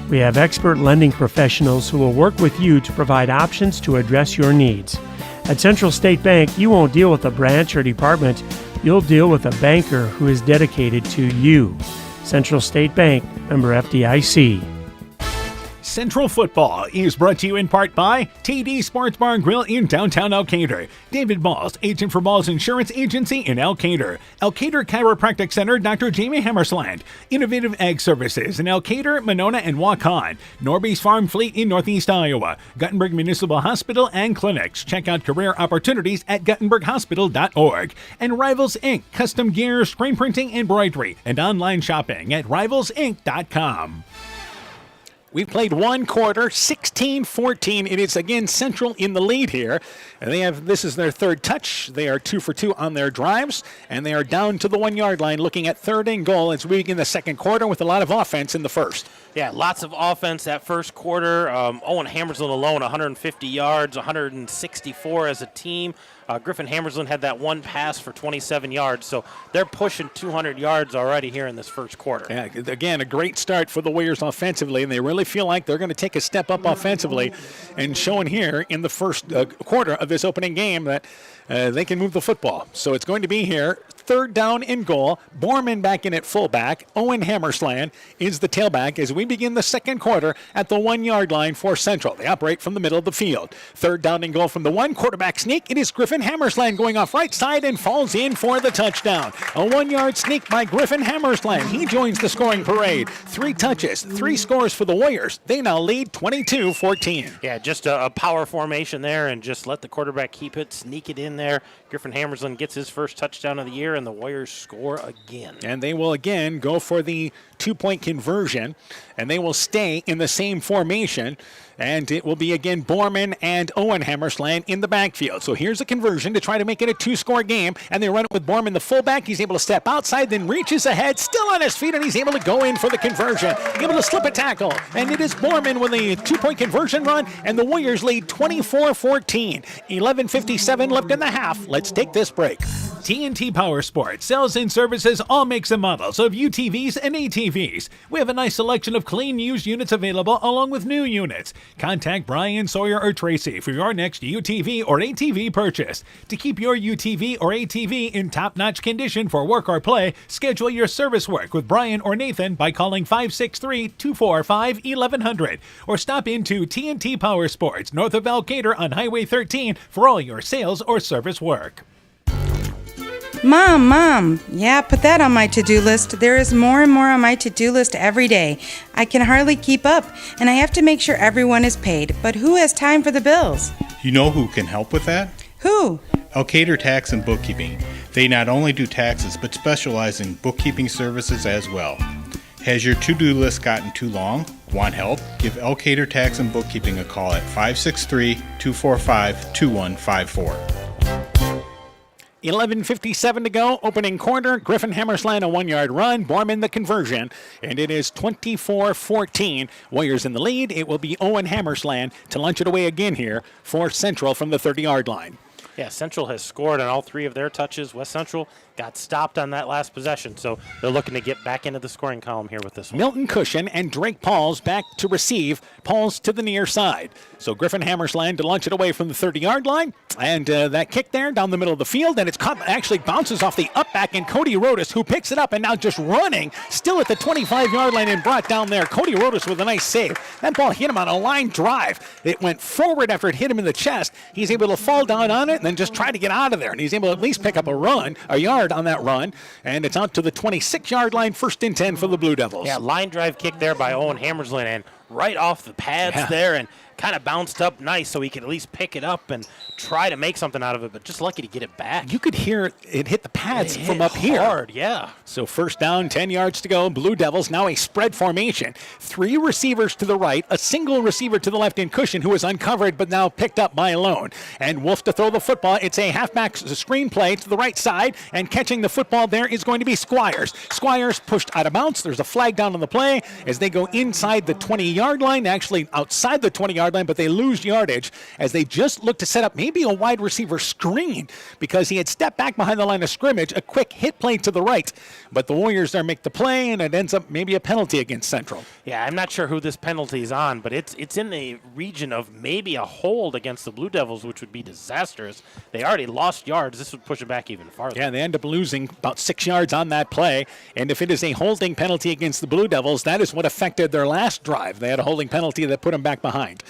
Speaker 2: We have expert lending professionals who will work with you to provide options to address your needs. At Central State Bank, you won't deal with a branch or department. You'll deal with a banker who is dedicated to you. Central State Bank, member FDIC.
Speaker 1: Central Football is brought to you in part by TD Sports Bar and Grill in downtown Elkader, David Balls, agent for Balls Insurance Agency in Elkader, Elkader Chiropractic Center, Dr. Jamie Hammersland, Innovative Ag Services in Elkader, Monona, and Waukon, Norby's Farm Fleet in Northeast Iowa, Guttenberg Municipal Hospital and Clinics. Check out career opportunities at guttenberghospital.org. And Rivals Inc., custom gear, screen printing, embroidery, and online shopping at rivalsinc.com. We've played one quarter, 16-14. It is again Central in the lead here. And this is their 3rd touch. They are 2 for 2 on their drives, and they are down to the 1-yard line looking at 3rd and goal as we begin the second quarter with a lot of offense in the first.
Speaker 18: Yeah, lots of offense that first quarter. Owen Hammersland alone, 150 yards, 164 as a team. Griffin Hammersland had that one pass for 27 yards, so they're pushing 200 yards already here in this first quarter.
Speaker 1: Yeah, again, a great start for the Warriors offensively, and they really feel like they're going to take a step up offensively, and showing here in the first quarter of this opening game that they can move the football. So it's going to be here, 3rd down and goal. Borman back in at fullback. Owen Hammersland is the tailback as we begin the second quarter at the 1-yard line for Central. They operate from the middle of the field. 3rd down and goal from the 1. Quarterback sneak. It is Griffin Hammersland going off right side and falls in for the touchdown. A 1-yard sneak by Griffin Hammersland. He joins the scoring parade. 3 touches, 3 scores for the Warriors. They now lead 22-14.
Speaker 18: Yeah, just a power formation there and just let the quarterback keep it, sneak it in there. Griffin Hammersland gets his first touchdown of the year, and the Warriors score again.
Speaker 1: And they will again go for the 2-point conversion, and they will stay in the same formation. And it will be again Borman and Owen Hammersland in the backfield. So here's a conversion to try to make it a 2-score game. And they run it with Borman, the fullback. He's able to step outside, then reaches ahead, still on his feet, and he's able to go in for the conversion. Able to slip a tackle. And it is Borman with a 2-point conversion run. And the Warriors lead 24-14. 11:57 left in the half. Let's take this break. TNT Power Sports sells and services all makes and models of UTVs and ATVs. We have a nice selection of clean used units available along with new units. Contact Brian, Sawyer, or Tracy for your next UTV or ATV purchase. To keep your UTV or ATV in top-notch condition for work or play, schedule your service work with Brian or Nathan by calling 563-245-1100 or stop into TNT Power Sports north of Alcater on Highway 13 for all your sales or service work.
Speaker 4: Mom, yeah, put that on my to-do list. There is more and more on my to-do list every day. I can hardly keep up, and I have to make sure everyone is paid. But who has time for the bills?
Speaker 6: You know who can help with that?
Speaker 4: Who?
Speaker 6: Alcater Tax and Bookkeeping. They not only do taxes, but specialize in bookkeeping services as well. Has your to-do list gotten too long? Want help? Give Alcater Tax and Bookkeeping a call at 563-245-2154.
Speaker 1: 11:57 to go, opening quarter. Griffin Hammersland a 1-yard run, Borman the conversion, and it is 24-14. Warriors in the lead. It will be Owen Hammersland to lunch it away again here for Central from the 30-yard line.
Speaker 18: Yeah, Central has scored on all 3 of their touches. West Central got stopped on that last possession, so they're looking to get back into the scoring column here with this one.
Speaker 1: Milton Cushion and Drake Pauls back to receive. Pauls to the near side. So Griffin Hammersland to launch it away from the 30-yard line. And that kick there down the middle of the field, and it's caught, actually bounces off the up back, and Cody Rodas, who picks it up and now just running, still at the 25-yard line and brought down there. Cody Rodas with a nice save. That ball hit him on a line drive. It went forward after it hit him in the chest. He's able to fall down on it and then just try to get out of there. And he's able to at least pick up a yard on that run. And it's out to the 26-yard line, 1st and 10 for the Blue Devils.
Speaker 18: Yeah, line drive kick there by Owen Hammersland, and right off the pads there, and kind of bounced up nice so he could at least pick it up and try to make something out of it, but just lucky to get it back.
Speaker 1: You could hear it hit the pads from up here.
Speaker 18: Hard, yeah.
Speaker 1: So first down, 10 yards to go. Blue Devils now a spread formation. 3 receivers to the right, a single receiver to the left in Cushion, who was uncovered but now picked up by Lone. And Wolf to throw the football. It's a halfback screen play to the right side, and catching the football there is going to be Squires. Squires pushed out of bounds. There's a flag down on the play as they go inside the 20-yard line, actually outside the 20-yard line, but they lose yardage as they just look to set up maybe a wide receiver screen because he had stepped back behind the line of scrimmage, a quick hit play to the right. But the Warriors there make the play, and it ends up maybe a penalty against Central.
Speaker 18: Yeah, I'm not sure who this penalty is on, but it's in the region of maybe a hold against the Blue Devils, which would be disastrous. They already lost yards. This would push it back even farther.
Speaker 1: Yeah, they end up losing about 6 yards on that play. And if it is a holding penalty against the Blue Devils, that is what affected their last drive. They had a holding penalty that put them back behind.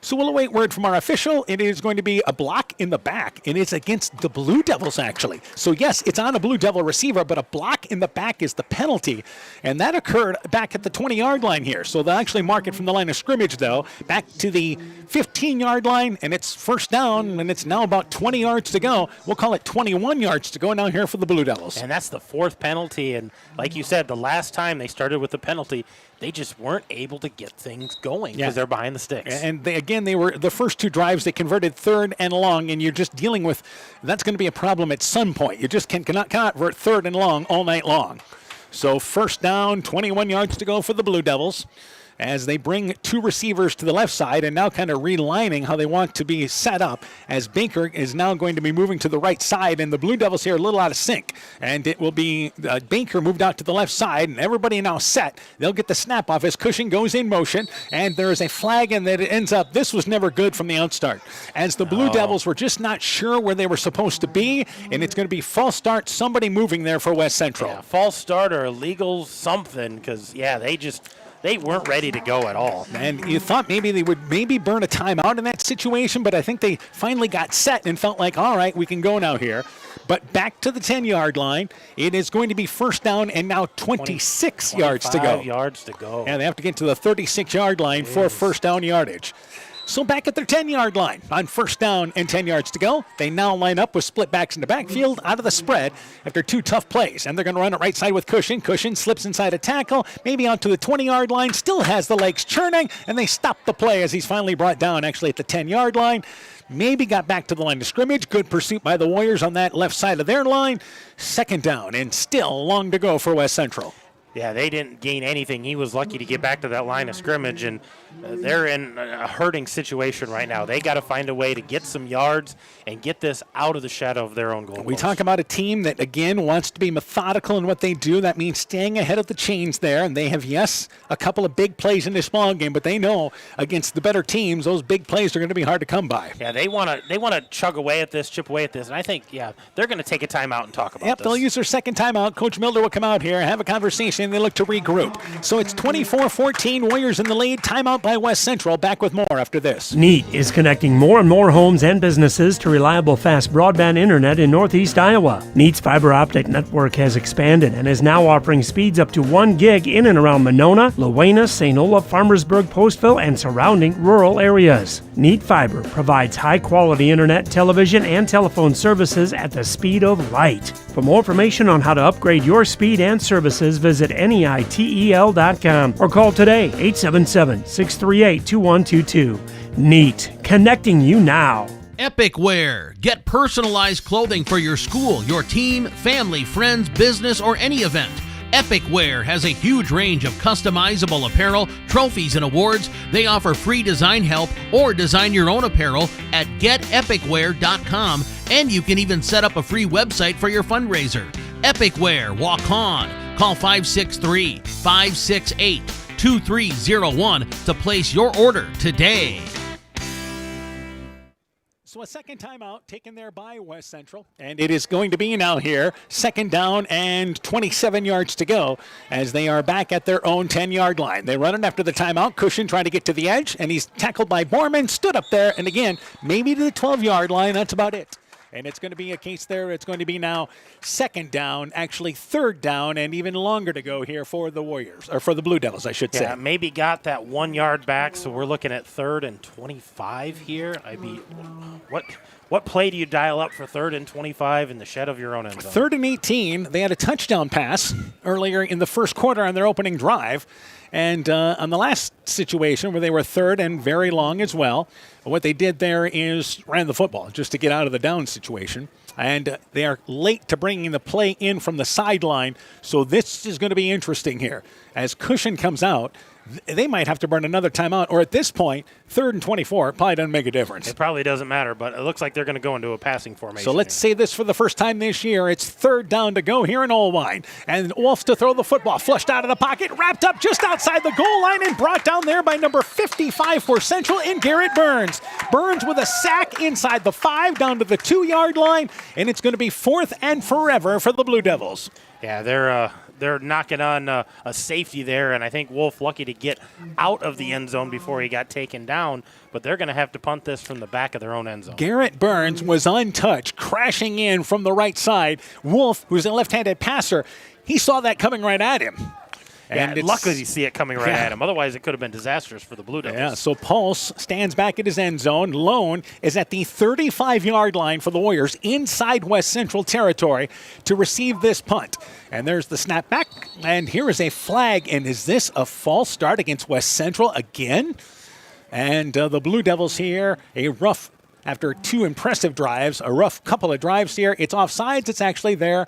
Speaker 1: So we'll await word from our official. It is going to be a block in the back, and it's against the Blue Devils, actually. So, yes, it's on a Blue Devil receiver, but a block in the back is the penalty, and that occurred back at the 20-yard line here. So they'll actually mark it from the line of scrimmage, though, back to the 15-yard line, and it's first down, and it's now about 20 yards to go. We'll call it 21 yards to go now here for the Blue Devils.
Speaker 18: And that's the 4th penalty, and like you said, the last time they started with the penalty, they just weren't able to get things going because they're behind the sticks.
Speaker 1: And they were the first 2 drives, they converted 3rd and long, and you're just dealing with, that's going to be a problem at some point. You just cannot convert 3rd and long all night long. So first down, 21 yards to go for the Blue Devils, as they bring 2 receivers to the left side and now kind of relining how they want to be set up, as Baker is now going to be moving to the right side, and the Blue Devils here are a little out of sync. And it will be Baker moved out to the left side, and everybody now set. They'll get the snap off as Cushion goes in motion, and there is a flag, and that it ends up, this was never good from the outstart, as the Blue Devils were just not sure where they were supposed to be, and it's going to be false start, somebody moving there for West Central.
Speaker 18: Yeah, false start or illegal something, because, they weren't ready to go at all.
Speaker 1: And you thought maybe they would burn a timeout in that situation, but I think they finally got set and felt like, all right, we can go now here. But back to the 10-yard line. It is going to be first down and now 26 yards to go.
Speaker 18: 25 yards to go.
Speaker 1: Yeah, they have to get to the 36-yard line for first down yardage. So back at their 10-yard line on first down and 10 yards to go. They now line up with split backs in the backfield out of the spread after 2 tough plays. And they're going to run it right side with Cushion. Cushion slips inside a tackle, maybe out to the 20-yard line, still has the legs churning, and they stop the play as he's finally brought down actually at the 10-yard line. Maybe got back to the line of scrimmage. Good pursuit by the Warriors on that left side of their line. Second down and still long to go for West Central.
Speaker 18: Yeah, they didn't gain anything. He was lucky to get back to that line of scrimmage, and they're in a hurting situation right now. They got to find a way to get some yards and get this out of the shadow of their own goal.
Speaker 1: We talk about a team that, again, wants to be methodical in what they do. That means staying ahead of the chains there, and they have, yes, a couple of big plays in this ball game, but they know against the better teams, those big plays are going to be hard to come by.
Speaker 18: Yeah, they want to chug away at this, chip away at this, and I think, they're going to take a timeout and talk about
Speaker 1: Yep,
Speaker 18: this.
Speaker 1: they'll use their second timeout. Coach Milder will come out here, have a conversation, and they look to regroup. So it's 24-14, Warriors in the lead. Timeout by West Central. Back with more after this.
Speaker 2: NEAT is connecting more and more homes and businesses to reliable fast broadband internet in Northeast Iowa. NEAT's fiber optic network has expanded and is now offering speeds up to 1 gig in and around Monona, Luena, St. Olaf, Farmersburg, Postville, and surrounding rural areas. NEAT Fiber provides high-quality internet, television, and telephone services at the speed of light. For more information on how to upgrade your speed and services, visit NEITEL.com or call today 877-638-2122. NEAT, connecting you now.
Speaker 5: Epic Wear. Get personalized clothing for your school, your team, family, friends, business, or any event. Epic Wear has a huge range of customizable apparel, trophies, and awards. They offer free design help or design your own apparel at getepicwear.com, and you can even set up a free website for your fundraiser. Epic Wear, walk on. Call 563-568-2301 to place your order today.
Speaker 1: So a second timeout taken there by West Central. And it is going to be now here, second down and 27 yards to go as they are back at their own 10-yard line. They run it after the timeout. Cushion trying to get to the edge, and he's tackled by Borman, stood up there, and again, maybe to the 12-yard line. That's about it. And it's going to be a case there. It's going to be now second down, actually third down, and even longer to go here for the Warriors, or for the Blue Devils, I should say.
Speaker 18: Yeah, maybe got that 1 yard back, so we're looking at 3rd and 25 here. What play do you dial up for 3rd and 25 in the shed of your own end zone?
Speaker 1: 3rd and 18. They had a touchdown pass earlier in the first quarter on their opening drive. And on the last situation where they were 3rd and very long as well, what they did there is ran the football just to get out of the down situation. And they are late to bringing the play in from the sideline. So this is going to be interesting here. As Cushion comes out, they might have to burn another timeout, or at this point, 3rd and 24, it probably doesn't make a difference.
Speaker 18: It probably doesn't matter, but it looks like they're going to go into a passing formation.
Speaker 1: So let's say this for the first time this year. It's 3rd down to go here in Olwine. And Wolf to throw the football, flushed out of the pocket, wrapped up just outside the goal line, and brought down there by number 55 for Central in Garrett Burns. Burns with a sack inside the 5 down to the 2-yard line, and it's going to be 4th and forever for the Blue Devils.
Speaker 18: Yeah, they're knocking on a safety there, and I think Wolf lucky to get out of the end zone before he got taken down, but they're going to have to punt this from the back of their own end zone.
Speaker 1: Garrett Burns was untouched, crashing in from the right side. Wolf, who's a left-handed passer, he saw that coming right at him.
Speaker 18: And luckily you see it coming right at him. Otherwise, it could have been disastrous for the Blue Devils.
Speaker 1: Yeah, so Pulse stands back at his end zone. Lone is at the 35-yard line for the Warriors inside West Central territory to receive this punt. And there's the snap back. And here is a flag. And is this a false start against West Central again? And the Blue Devils here, a rough, after 2 impressive drives, a rough couple of drives here. It's offsides. It's actually there.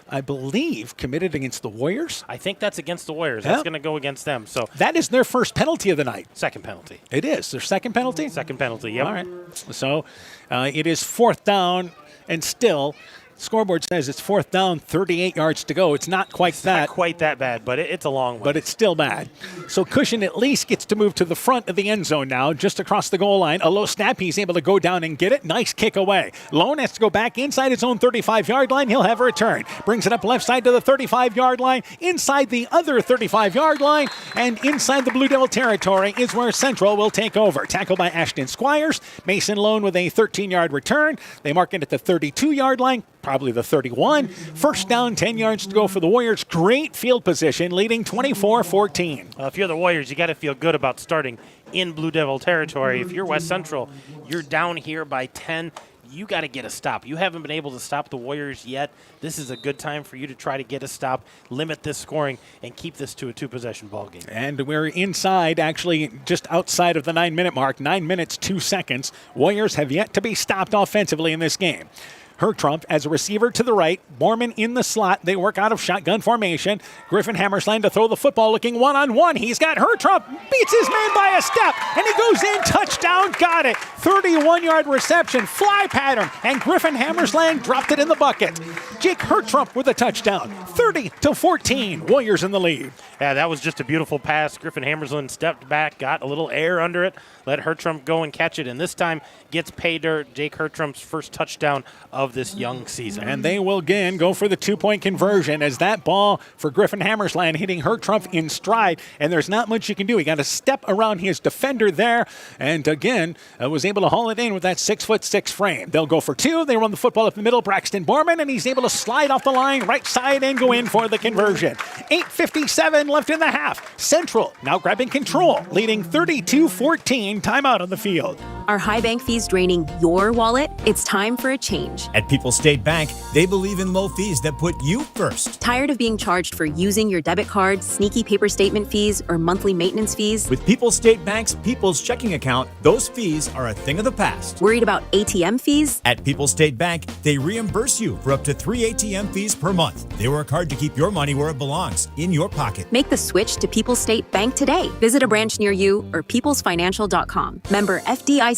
Speaker 1: I believe, committed against the Warriors.
Speaker 18: I think that's against the Warriors. That's going to go against them. So
Speaker 1: that is their first penalty of the night.
Speaker 18: Second penalty.
Speaker 1: It is. Their second penalty?
Speaker 18: Second penalty, yep.
Speaker 1: All right. So it is 4th down, and still, scoreboard says it's 4th down, 38 yards to go. It's not quite
Speaker 18: Not quite that bad, but it's a long one.
Speaker 1: But it's still bad. So Cushion at least gets to move to the front of the end zone now, just across the goal line. A low snap. He's able to go down and get it. Nice kick away. Lone has to go back inside his own 35-yard line. He'll have a return. Brings it up left side to the 35-yard line. Inside the other 35-yard line. And inside the Blue Devil territory is where Central will take over. Tackled by Ashton Squires. Mason Lone with a 13-yard return. They mark it at the 32-yard line. Probably the 31. First down, 10 yards to go for the Warriors. Great field position, leading 24-14.
Speaker 18: If you're the Warriors, you got to feel good about starting in Blue Devil territory. If you're West Central, you're down here by 10. You got to get a stop. You haven't been able to stop the Warriors yet. This is a good time for you to try to get a stop, limit this scoring, and keep this to a 2-possession ball game.
Speaker 1: And we're inside, actually just outside of the 9-minute mark, 9 minutes, 2 seconds. Warriors have yet to be stopped offensively in this game. Hertrump as a receiver to the right. Borman in the slot. They work out of shotgun formation. Griffin Hammersland to throw the football, looking one-on-one. He's got Hertrump. Beats his man by a step. And he goes in. Touchdown. Got it. 31-yard reception. Fly pattern. And Griffin Hammersland dropped it in the bucket. Jake Hertrump with a touchdown. 30-14. Warriors in the lead.
Speaker 18: Yeah, that was just a beautiful pass. Griffin Hammersland stepped back, got a little air under it, let Hertrump go and catch it, and this time gets pay dirt. Jake Hertrump's first touchdown of this young season.
Speaker 1: And they will again go for the two-point conversion as that ball for Griffin Hammersland hitting Hertrump in stride, and there's not much you can do. He got a step around his defender there, and again, was able to haul it in with that 6'6" frame. They'll go for two. They run the football up the middle. Braxton Borman, and he's able to slide off the line right side and go in for the conversion. 8:57 left in the half. Central now grabbing control, leading 32-14. Timeout on the field.
Speaker 7: Are high bank fees draining your wallet? It's time for a change.
Speaker 8: At People's State Bank, they believe in low fees that put you first.
Speaker 7: Tired of being charged for using your debit card, sneaky paper statement fees, or monthly maintenance fees?
Speaker 8: With People's State Bank's People's Checking Account, those fees are a thing of the past.
Speaker 7: Worried about ATM fees?
Speaker 8: At People's State Bank, they reimburse you for up to 3 ATM fees per month. They work hard to keep your money where it belongs, in your pocket.
Speaker 7: Make the switch to People's State Bank today. Visit a branch near you or peoplesfinancial.com. Member FDIC.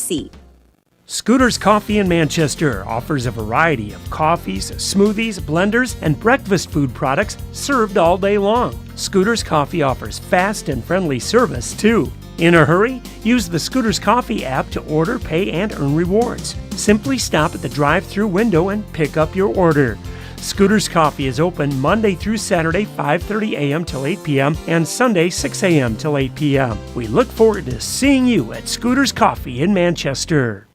Speaker 2: Scooter's Coffee in Manchester offers a variety of coffees, smoothies, blenders, and breakfast food products served all day long. Scooter's Coffee offers fast and friendly service, too. In a hurry? Use the Scooter's Coffee app to order, pay, and earn rewards. Simply stop at the drive-thru window and pick up your order. Scooter's Coffee is open Monday through Saturday, 5:30 a.m. till 8 p.m. and Sunday, 6 a.m. till 8 p.m. We look forward to seeing you at Scooter's Coffee in Manchester.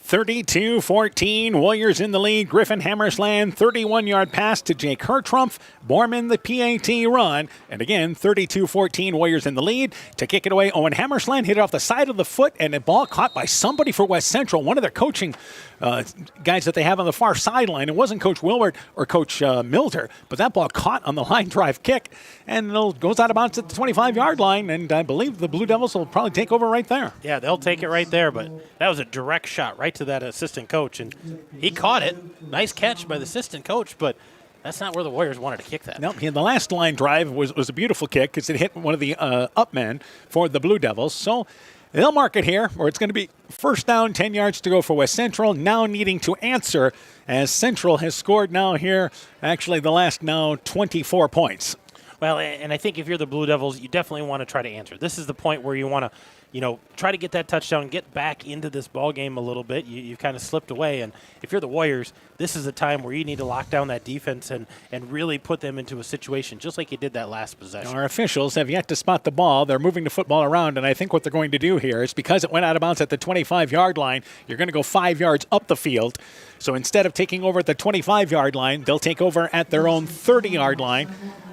Speaker 1: 32-14, Warriors in the lead. Griffin Hammersland, 31-yard pass to Jake Hertrump. Borman, the PAT run. And again, 32-14, Warriors in the lead. To kick it away, Owen Hammersland hit it off the side of the foot, and a ball caught by somebody for West Central, one of their coaching guys that they have on the far sideline. It wasn't Coach Willward or Coach Milter, but that ball caught on the line drive kick, and it goes out of bounds at the 25-yard line, and I believe the Blue Devils will probably take over right there.
Speaker 18: Yeah, they'll take it right there, but that was a direct shot right to that assistant coach, and he caught it. Nice catch by the assistant coach, but that's not where the Warriors wanted to kick that.
Speaker 1: Nope, the last line drive was a beautiful kick because it hit one of the up men for the Blue Devils. So they'll mark it here, or it's going to be first down, 10 yards to go for West Central, now needing to answer as Central has scored now here, actually the last now 24 points.
Speaker 18: Well, and I think if you're the Blue Devils, you definitely want to try to answer. This is the point where you want to, try to get that touchdown, get back into this ball game a little bit. You've kind of slipped away, and if you're the Warriors, this is a time where you need to lock down that defense and really put them into a situation just like you did that last possession.
Speaker 1: Our officials have yet to spot the ball. They're moving the football around, and I think what they're going to do here is because it went out of bounds at the 25-yard line, you're going to go 5 yards up the field. So instead of taking over at the 25-yard line, they'll take over at their own 30-yard line.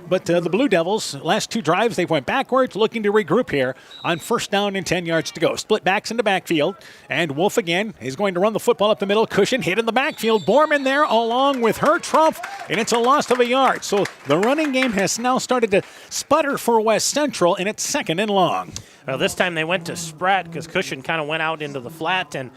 Speaker 1: But the Blue Devils, last two drives, they went backwards, looking to regroup here on first down and 10 yards to go. Split backs in the backfield, and Wolf again is going to run the football up the middle. Cushion hit in the backfield. Borman there along with Hertrump, and it's a loss of a yard. So the running game has now started to sputter for West Central, and it's second and long.
Speaker 18: Well, this time they went to Spratt because Cushion kind of went out into the flat, and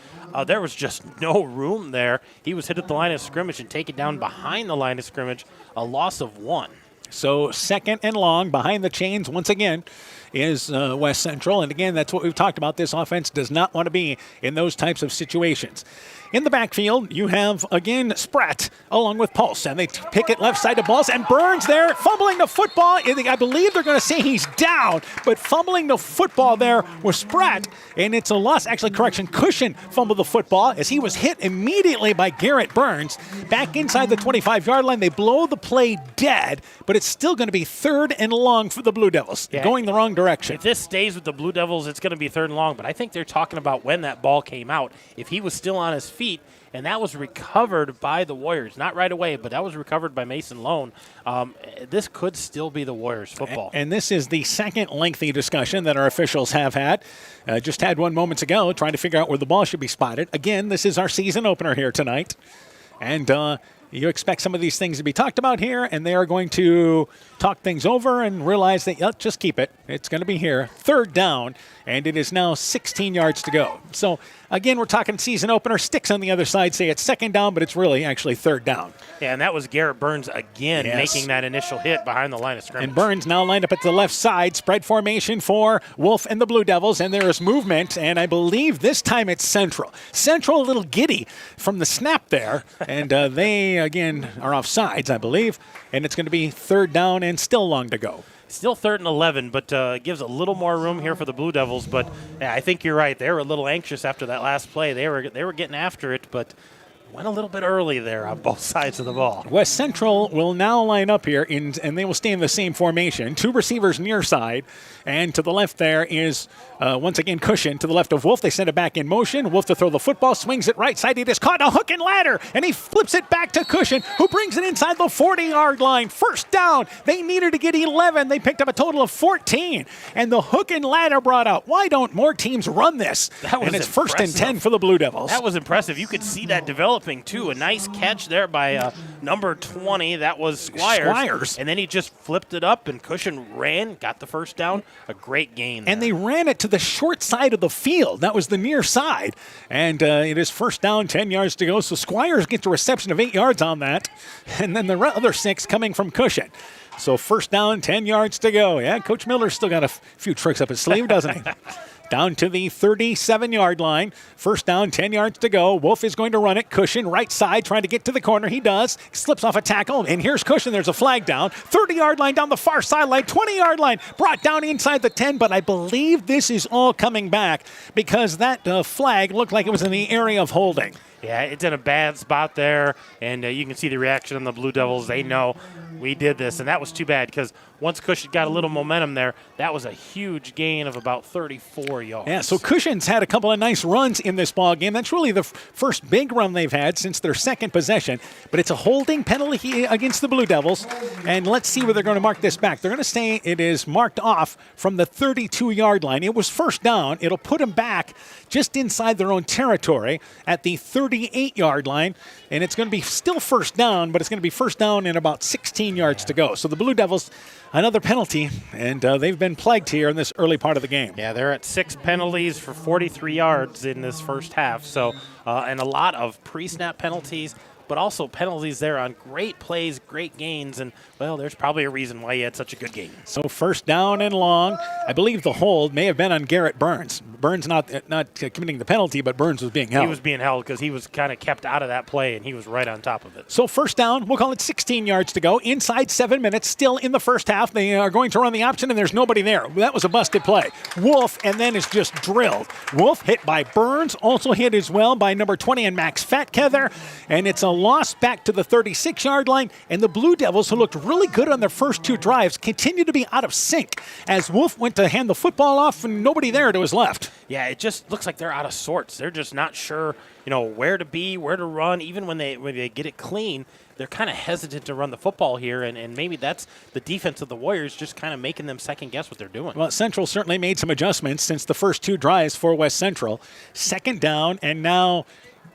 Speaker 18: there was just no room there. He was hit at the line of scrimmage and taken down behind the line of scrimmage, a loss of 1.
Speaker 1: So second and long behind the chains once again is West Central. And again, that's what we've talked about. This offense does not want to be in those types of situations. In the backfield, you have, again, Spratt along with Pulse. And they pick it left side to Pulse. And Burns there, fumbling the football. I believe they're going to say he's down. But fumbling the football there was Spratt. And it's a loss. Actually, correction, Cushion fumbled the football as he was hit immediately by Garrett Burns. Back inside the 25-yard line, they blow the play dead. But it's still going to be third and long for the Blue Devils.
Speaker 18: Yeah.
Speaker 1: Going the wrong direction.
Speaker 18: If this stays with the Blue Devils, it's going to be third and long. But I think they're talking about when that ball came out. If he was still on his feet, and that was recovered by the Warriors. Not right away, but that was recovered by Mason Lone. This could still be the Warriors football.
Speaker 1: And this is the second lengthy discussion that our officials have had. Just had one moments ago trying to figure out where the ball should be spotted. Again, this is our season opener here tonight. And you expect some of these things to be talked about here, and they are going to talk things over and realize that, just keep it. It's going to be here. Third down, and it is now 16 yards to go. So Again, we're talking season opener. Sticks on the other side say it's second down, but it's really actually third down.
Speaker 18: Yeah, and that was Garrett Burns again making that initial hit behind the line of scrimmage.
Speaker 1: And Burns now lined up at the left side. Spread formation for Wolf and the Blue Devils, and there is movement, and I believe this time it's Central. Central a little giddy from the snap there, and they, again, are off sides, I believe, and it's going to be third down and still long to go.
Speaker 18: Still 3rd and 11, but gives a little more room here for the Blue Devils. But yeah, I think you're right. They were a little anxious after that last play. They were getting after it, but went a little bit early there on both sides of the ball.
Speaker 1: West Central will now line up here, and they will stay in the same formation. 2 receivers near side, and to the left there is, once again, Cushion. To the left of Wolf, they send it back in motion. Wolf to throw the football, swings it right side. He just caught a hook and ladder, and he flips it back to Cushion, who brings it inside the 40-yard line. First down. They needed to get 11. They picked up a total of 14, and the hook and ladder brought out. Why don't more teams run this? And it's
Speaker 18: impressive.
Speaker 1: 1st and 10 for the Blue Devils.
Speaker 18: That was impressive. You could see that developing, too. A nice catch there by number 20. That was Squires. And then he just flipped it up, and Cushion ran, got the first down. A great gain there.
Speaker 1: And they ran it to the short side of the field. That was the near side. And it is first down, 10 yards to go. So Squires gets a reception of 8 yards on that. And then the other 6 coming from Cushion. So first down, 10 yards to go. Yeah, Coach Miller's still got a few tricks up his sleeve, doesn't he? Down to the 37-yard line. First down, 10 yards to go. Wolf is going to run it. Cushion, right side, trying to get to the corner. He does. Slips off a tackle, and here's Cushion. There's a flag down. 30-yard line down the far sideline. 20-yard line brought down inside the 10, but I believe this is all coming back because that flag looked like it was in the area of holding.
Speaker 18: Yeah, it's in a bad spot there, and you can see the reaction on the Blue Devils. They know we did this, and that was too bad because once Cushion got a little momentum there, that was a huge gain of about 34 yards.
Speaker 1: Yeah, so Cushion's had a couple of nice runs in this ball game. That's really the first big run they've had since their second possession, but it's a holding penalty against the Blue Devils, and let's see where they're going to mark this back. They're going to say it is marked off from the 32-yard line. It was first down. It'll put them back just inside their own territory at the 38-yard line, and it's going to be still first down, but it's going to be first down in about 16 yards to go. So the Blue Devils, another penalty, and they've been plagued here in this early part of the game.
Speaker 18: Yeah, they're at 6 penalties for 43 yards in this first half, so and a lot of pre-snap penalties, but also penalties there on great plays, great gains, and, well, there's probably a reason why he had such a good game.
Speaker 1: So first down and long. I believe the hold may have been on Garrett Burns. Burns not committing the penalty, but Burns was being held.
Speaker 18: He was being held because he was kind of kept out of that play, and he was right on top of it.
Speaker 1: So first down, we'll call it 16 yards to go. Inside 7 minutes, still in the first half. They are going to run the option, and there's nobody there. That was a busted play. Wolf, and then is just drilled. Wolf hit by Burns, also hit as well by number 20 and Max Fatkether, and it's a loss back to the 36-yard line, and the Blue Devils, who looked really good on their first 2 drives, continue to be out of sync as Wolf went to hand the football off and nobody there to his left.
Speaker 18: Yeah, it just looks like they're out of sorts. They're just not sure, where to be, where to run. Even when they get it clean, they're kind of hesitant to run the football here, and maybe that's the defense of the Warriors just kind of making them second-guess what they're doing.
Speaker 1: Well, Central certainly made some adjustments since the first 2 drives for West Central. Second down, and now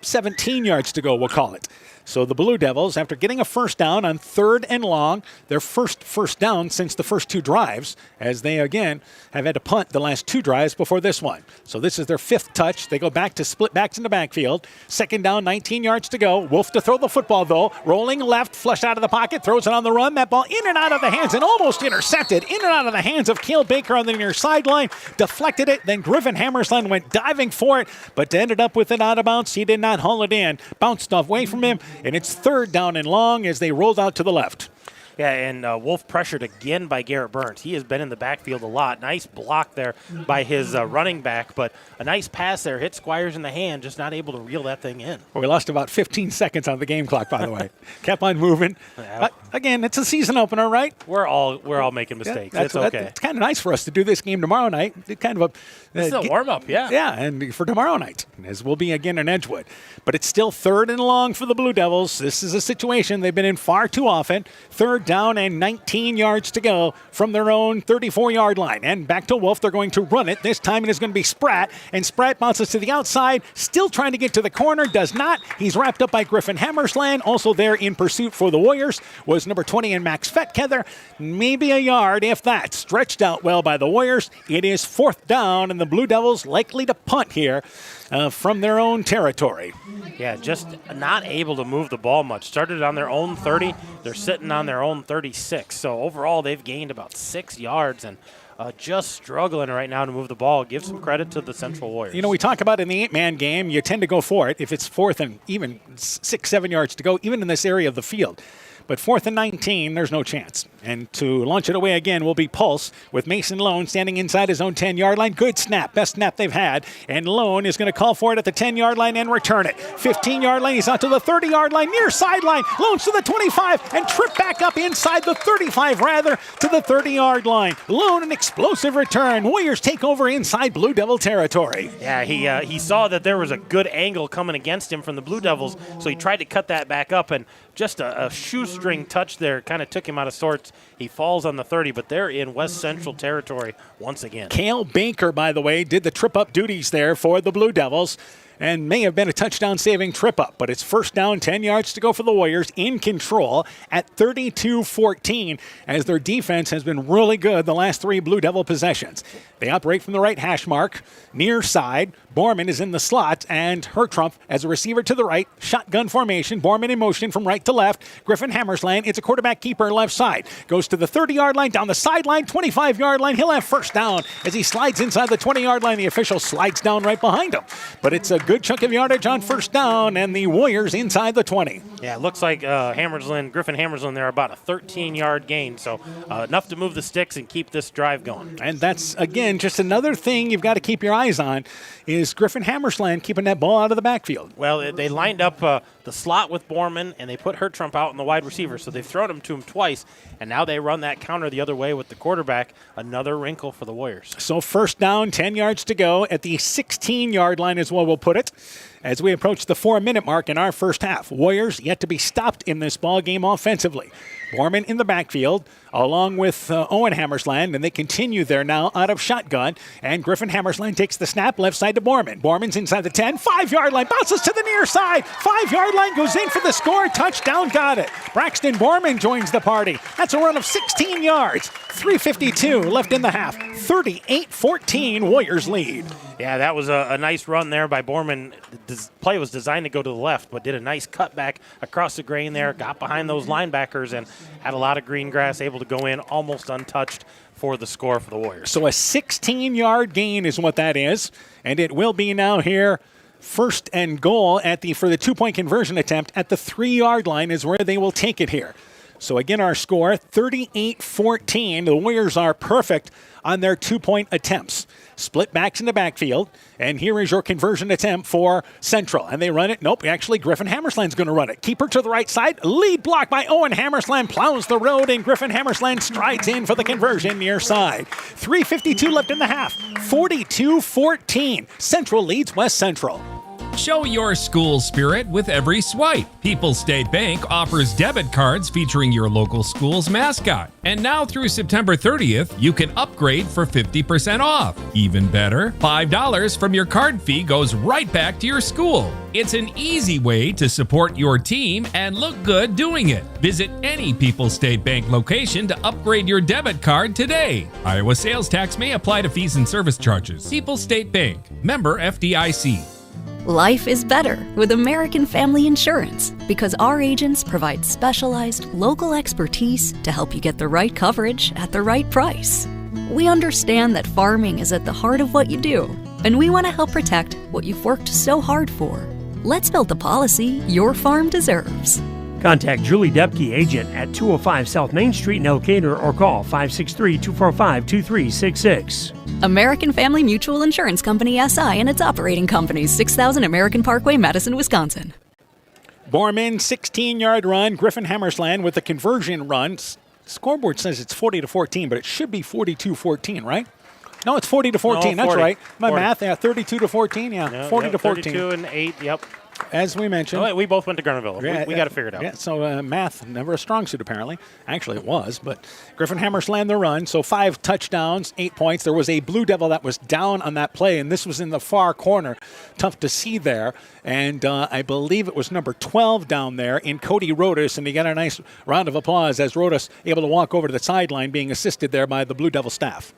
Speaker 1: 17 yards to go, we'll call it. So the Blue Devils, after getting a first down on 3rd and long, their first down since the first 2 drives, as they, again, have had to punt the last 2 drives before this one. So this is their 5th touch. They go back to split backs in the backfield. Second down, 19 yards to go. Wolf to throw the football, though. Rolling left, flush out of the pocket, throws it on the run. That ball in and out of the hands and almost intercepted. In and out of the hands of Cale Baker on the near sideline. Deflected it. Then Griffin Hammerstein went diving for it, but ended up with it out of bounds. He did not haul it in. Bounced away from him. And it's 3rd down and long as they rolled out to the left.
Speaker 18: Yeah, and Wolf pressured again by Garrett Burns. He has been in the backfield a lot. Nice block there by his running back, but a nice pass there. Hit Squires in the hand, just not able to reel that thing in.
Speaker 1: Well, we lost about 15 seconds on the game clock, by the way. Kept on moving. Again, it's a season opener, right?
Speaker 18: We're all making mistakes.
Speaker 1: Yeah,
Speaker 18: it's okay.
Speaker 1: It's kind of nice for us to do this game tomorrow night. Kind of
Speaker 18: It's a warm-up, yeah.
Speaker 1: Yeah, and for tomorrow night, as we'll be again in Edgewood. But it's still 3rd and long for the Blue Devils. This is a situation they've been in far too often. 3rd down and 19 yards to go from their own 34-yard line. And back to Wolf. They're going to run it. This time it is going to be Spratt. And Spratt bounces to the outside, still trying to get to the corner. Does not. He's wrapped up by Griffin Hammersland. Also there in pursuit for the Warriors was number 20 in Max Fetkether. Maybe a yard, if that. Stretched out well by the Warriors. It is 4th down, and the Blue Devils likely to punt here from their own territory.
Speaker 18: Yeah, just not able to move the ball much. Started on their own 30. They're sitting on their own 36. So overall, they've gained about 6 yards and just struggling right now to move the ball. Give some credit to the Central Warriors.
Speaker 1: You know, we talk about in the 8-man game, you tend to go for it if it's 4th and even 6-7 yards to go, even in this area of the field. But 4th and 19, there's no chance. And to launch it away again will be Pulse with Mason Lone standing inside his own 10-yard line. Good snap, best snap they've had. And Lone is going to call for it at the 10-yard line and return it. 15-yard line, he's out to the 30-yard line, near sideline. Lone's to the 25 and trip back up inside the 35, rather, to the 30-yard line. Lone, an explosive return. Warriors take over inside Blue Devil territory.
Speaker 18: Yeah, he saw that there was a good angle coming against him from the Blue Devils, so he tried to cut that back up, and just a shoestring touch there kind of took him out of sorts. He falls on the 30, but they're in West Central territory once again.
Speaker 1: Cale Baker, by the way, did the trip-up duties there for the Blue Devils and may have been a touchdown-saving trip-up, but it's 1st down, 10 yards to go for the Warriors, in control at 32-14, as their defense has been really good the last 3 Blue Devil possessions. They operate from the right hash mark, near side. Borman is in the slot, and Hertrump as a receiver to the right. Shotgun formation. Borman in motion from right to left. Griffin Hammersland, it's a quarterback keeper left side. Goes to the 30-yard line, down the sideline, 25-yard line. He'll have 1st down as he slides inside the 20-yard line. The official slides down right behind him. But it's a good chunk of yardage on 1st down, and the Warriors inside the 20.
Speaker 18: Yeah, it looks like Griffin Hammersland there, about a 13-yard gain. So enough to move the sticks and keep this drive going.
Speaker 1: And that's, again, just another thing you've got to keep your eyes on is Griffin Hammersland keeping that ball out of the backfield.
Speaker 18: Well, they lined up the slot with Borman, and they put Hertrump out in the wide receiver. So they've thrown him to him twice, and now they run that counter the other way with the quarterback. Another wrinkle for the Warriors.
Speaker 1: So 1st down, 10 yards to go at the 16-yard line is where we'll put it. As we approach the 4-minute mark in our first half, Warriors yet to be stopped in this ball game offensively. Borman in the backfield, along with Owen Hammersland, and they continue there now out of shotgun. And Griffin Hammersland takes the snap left side to Borman. Borman's inside the 10, 5-yard line, bounces to the near side. 5-yard line goes in for the score. Touchdown, got it. Braxton Borman joins the party. That's a run of 16 yards. 3:52 left in the half. 38-14, Warriors lead.
Speaker 18: Yeah, that was a nice run there by Borman. The play was designed to go to the left, but did a nice cutback across the grain there, got behind those linebackers, and had a lot of green grass, able to go in almost untouched for the score for the Warriors.
Speaker 1: So a 16-yard gain is what that is, and it will be now here 1st and goal for the 2-point conversion attempt at the 3-yard line is where they will take it here. So again, our score, 38-14. The Warriors are perfect on their 2-point attempts. Split backs in the backfield, and here is your conversion attempt for Central. And they run it. Nope, actually, Griffin Hammersland's going to run it. Keeper to the right side. Lead block by Owen Hammersland. Plows the road, and Griffin Hammersland strides in for the conversion near side. 3:52 left in the half. 42-14. Central leads West Central.
Speaker 9: Show your school spirit with every swipe. People's State Bank offers debit cards featuring your local school's mascot. And now through September 30th, you can upgrade for 50% off. Even better, $5 from your card fee goes right back to your school. It's an easy way to support your team and look good doing it. Visit any People's State Bank location to upgrade your debit card today. Iowa sales tax may apply to fees and service charges. People's State Bank, member FDIC.
Speaker 10: Life is better with American Family Insurance because our agents provide specialized local expertise to help you get the right coverage at the right price. We understand that farming is at the heart of what you do, and we want to help protect what you've worked so hard for. Let's build the policy your farm deserves.
Speaker 2: Contact Julie Depke, agent at 205 South Main Street in Elkader, or call 563-245-2366.
Speaker 10: American Family Mutual Insurance Company, SI, and its operating companies, 6000 American Parkway, Madison, Wisconsin.
Speaker 1: Borman, 16-yard run. Griffin Hammersland with the conversion run. Scoreboard says it's 40-14, but it should be 42-14, right? No, it's 40-14.
Speaker 18: No, 40.
Speaker 1: That's right. My
Speaker 18: 40.
Speaker 1: math, 32-14. Yeah, 40-14.
Speaker 18: 32 and 8. Yep.
Speaker 1: as we mentioned.
Speaker 18: Oh, we both went to Gurneville. We got to figure it out.
Speaker 1: Yeah, so math, never a strong suit apparently. Actually, it was, but Griffin Hammers land the run. So 5 touchdowns, 8 points. There was a Blue Devil that was down on that play, and this was in the far corner. Tough to see there. And I believe it was number 12 down there in Cody Rodas, and he got a nice round of applause as Rodas able to walk over to the sideline, being assisted there by the Blue Devil staff.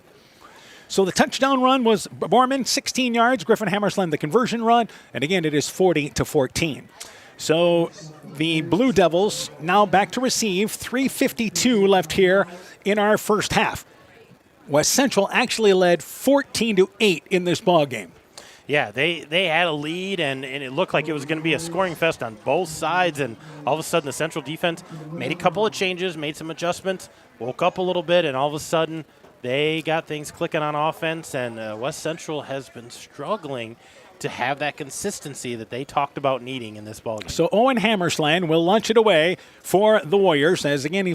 Speaker 1: So the touchdown run was Borman, 16 yards. Griffin Hammersland, the conversion run. And again, it is 40-14. So the Blue Devils now back to receive. 3:52 left here in our first half. West Central actually led 14-8 in this ball game.
Speaker 18: Yeah, they had a lead, and it looked like it was going to be a scoring fest on both sides. And all of a sudden, the Central defense made a couple of changes, made some adjustments, woke up a little bit, and all of a sudden, they got things clicking on offense, and West Central has been struggling to have that consistency that they talked about needing in this ballgame.
Speaker 1: So Owen Hammersland will launch it away for the Warriors, as again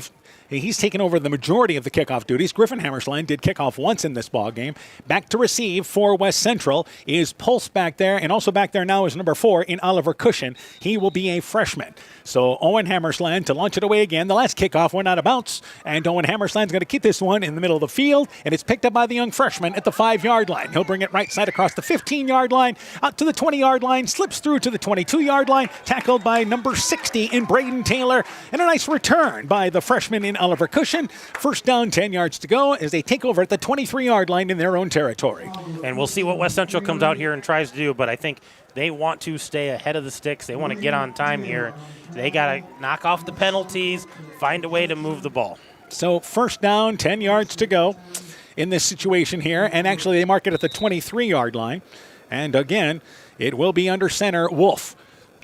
Speaker 1: he's taken over the majority of the kickoff duties. Griffin Hammersland did kickoff once in this ball game. Back to receive for West Central is Pulse back there, and also back there now is number 4 in Oliver Cushion. He will be a freshman. So Owen Hammersland to launch it away again. The last kickoff went out of bounds, and Owen Hammersland's going to keep this one in the middle of the field, and it's picked up by the young freshman at the 5-yard line. He'll bring it right side across the 15-yard line, out to the 20-yard line, slips through to the 22-yard line, tackled by number 60 in Braden Taylor, and a nice return by the freshman in Oliver Cushion. First down, 10 yards to go as they take over at the 23-yard line in their own territory.
Speaker 18: And we'll see what West Central comes out here and tries to do, but I think they want to stay ahead of the sticks. They want to get on time here. They got to knock off the penalties, find a way to move the ball.
Speaker 1: So first down, 10 yards to go in this situation here, and actually they mark it at the 23-yard line. And again, it will be under center, Wolf.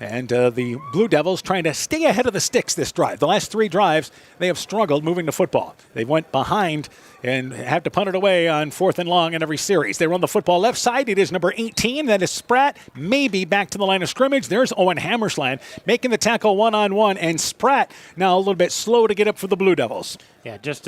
Speaker 1: And the Blue Devils trying to stay ahead of the sticks this drive. The last 3 drives, they have struggled moving the football. They went behind and have to punt it away on 4th and long in every series. They run the football left side. It is number 18. That is Spratt. Maybe back to the line of scrimmage. There's Owen Hammersland making the tackle one-on-one. And Spratt now a little bit slow to get up for the Blue Devils.
Speaker 18: Yeah, just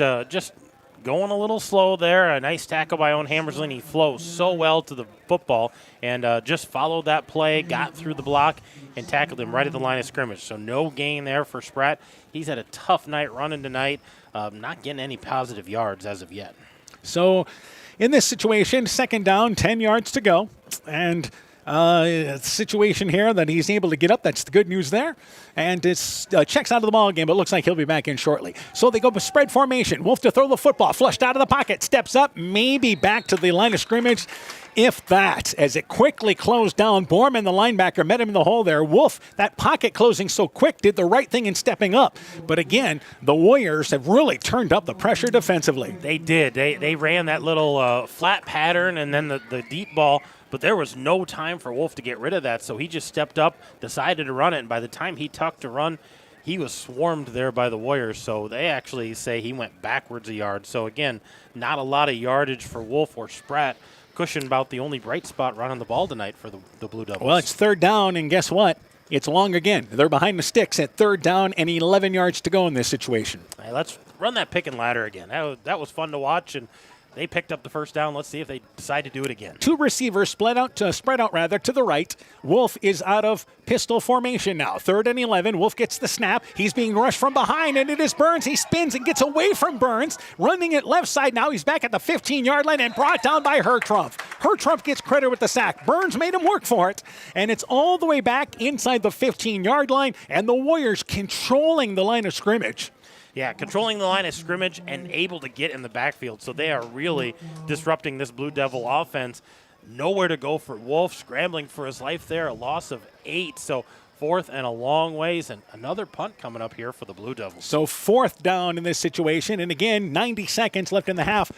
Speaker 18: going a little slow there. A nice tackle by Owen Hammersland. He flows so well to the football and just followed that play, got through the block, and tackled him right at the line of scrimmage. So no gain there for Spratt. He's had a tough night running tonight, not getting any positive yards as of yet.
Speaker 1: So in this situation, second down, 10 yards to go. And situation here that he's able to get up. That's the good news there. And it's checks out of the ball game, but looks like he'll be back in shortly. So they go with spread formation. Wolf to throw the football, flushed out of the pocket, steps up, maybe back to the line of scrimmage. If that, as it quickly closed down, Borman, the linebacker, met him in the hole there. Wolf, that pocket closing so quick, did the right thing in stepping up. But again, the Warriors have really turned up the pressure defensively.
Speaker 18: They did. They ran that little flat pattern and then the deep ball, but there was no time for Wolf to get rid of that, so he just stepped up, decided to run it, and by the time he tucked to run, he was swarmed there by the Warriors, so they actually say he went backwards a yard. So again, not a lot of yardage for Wolf or Spratt. Cushion about the only bright spot running the ball tonight for the Blue Devils.
Speaker 1: Well, it's third down, and guess what? It's long again. They're behind the sticks at third down and 11 yards to go in this situation.
Speaker 18: Hey, let's run that pick and ladder again. That was fun to watch, and they picked up the first down. Let's see if they decide to do it again.
Speaker 1: 2 receivers spread out to the right. Wolf is out of pistol formation now. 3rd and 11. Wolf gets the snap. He's being rushed from behind, and it is Burns. He spins and gets away from Burns. Running it left side now. He's back at the 15-yard line and brought down by Hertrump. Hertrump gets credit with the sack. Burns made him work for it, and it's all the way back inside the 15-yard line, and the Warriors controlling the line of scrimmage.
Speaker 18: Yeah, controlling the line of scrimmage and able to get in the backfield. So they are really disrupting this Blue Devil offense. Nowhere to go for Wolf, scrambling for his life there, a loss of 8. So 4th and a long ways, and another punt coming up here for the Blue Devils.
Speaker 1: So 4th down in this situation, and again, 90 seconds left in the half.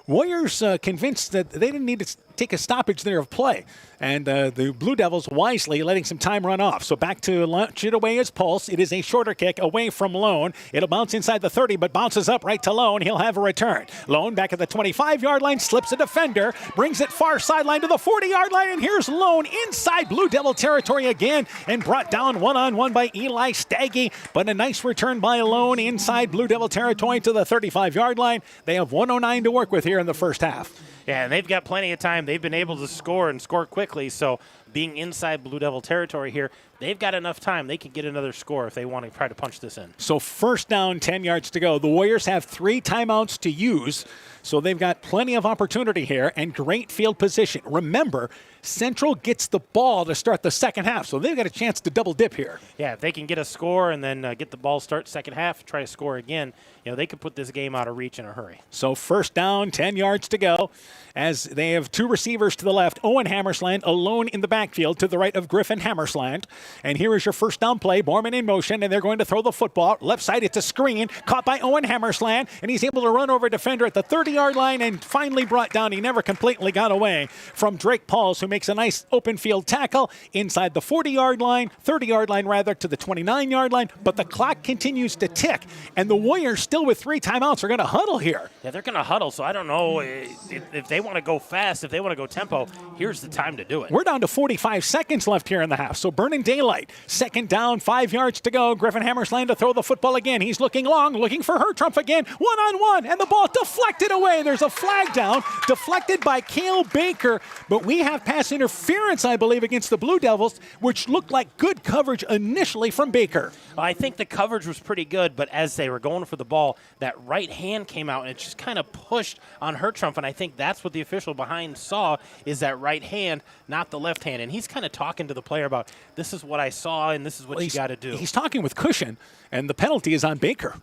Speaker 1: Warriors convinced that they didn't need to take a stoppage there of play. And the Blue Devils wisely letting some time run off. So back to launch it away as Pulse. It is a shorter kick away from Lone. It'll bounce inside the 30, but bounces up right to Lone. He'll have a return. Lone back at the 25-yard line, slips a defender, brings it far sideline to the 40-yard line, and here's Lone inside Blue Devil territory again, and brought down one-on-one by Eli Staggy. But a nice return by Lone inside Blue Devil territory to the 35-yard line. They have 109 to work with here in the first half.
Speaker 18: Yeah, and they've got plenty of time. They've been able to score and score quickly, so being inside Blue Devil territory here, they've got enough time. They can get another score if they want to try to punch this in.
Speaker 1: So first down, 10 yards to go. The Warriors have 3 timeouts to use, so they've got plenty of opportunity here and great field position. Remember, Central gets the ball to start the second half, so they've got a chance to double dip here.
Speaker 18: Yeah, if they can get a score and then get the ball start second half, try to score again, they could put this game out of reach in a hurry.
Speaker 1: So first down, 10 yards to go, as they have 2 receivers to the left. Owen Hammersland alone in the backfield to the right of Griffin Hammersland. And here is your first down play. Borman in motion, and they're going to throw the football. Left side, it's a screen, caught by Owen Hammersland, and he's able to run over a defender at the 30-yard line and finally brought down. He never completely got away from Drake Pauls, who makes a nice open field tackle inside the 40-yard line, 30-yard line rather, to the 29-yard line. But the clock continues to tick, and the Warriors, still with 3 timeouts, are going to huddle here.
Speaker 18: Yeah, they're going to huddle, so I don't know if they want to go fast, if they want to go tempo, here's the time to do it.
Speaker 1: We're down to 45 seconds left here in the half, so burning daylight. Second down, 5 yards to go. Griffin Hammersland to throw the football again. He's looking long, looking for Hertrump again. One-on-one, and the ball deflected away. There's a flag down, deflected by Cale Baker, but we have pass interference, I believe, against the Blue Devils, which looked like good coverage initially from Baker.
Speaker 18: I think the coverage was pretty good, but as they were going for the ball, that right hand came out and it just kind of pushed on Hertrump, and I think that's what the official behind saw, is that right hand, not the left hand. And he's kind of talking to the player about, this is what I saw and this is what you got to do.
Speaker 1: He's talking with Cushion, and the penalty is on Baker.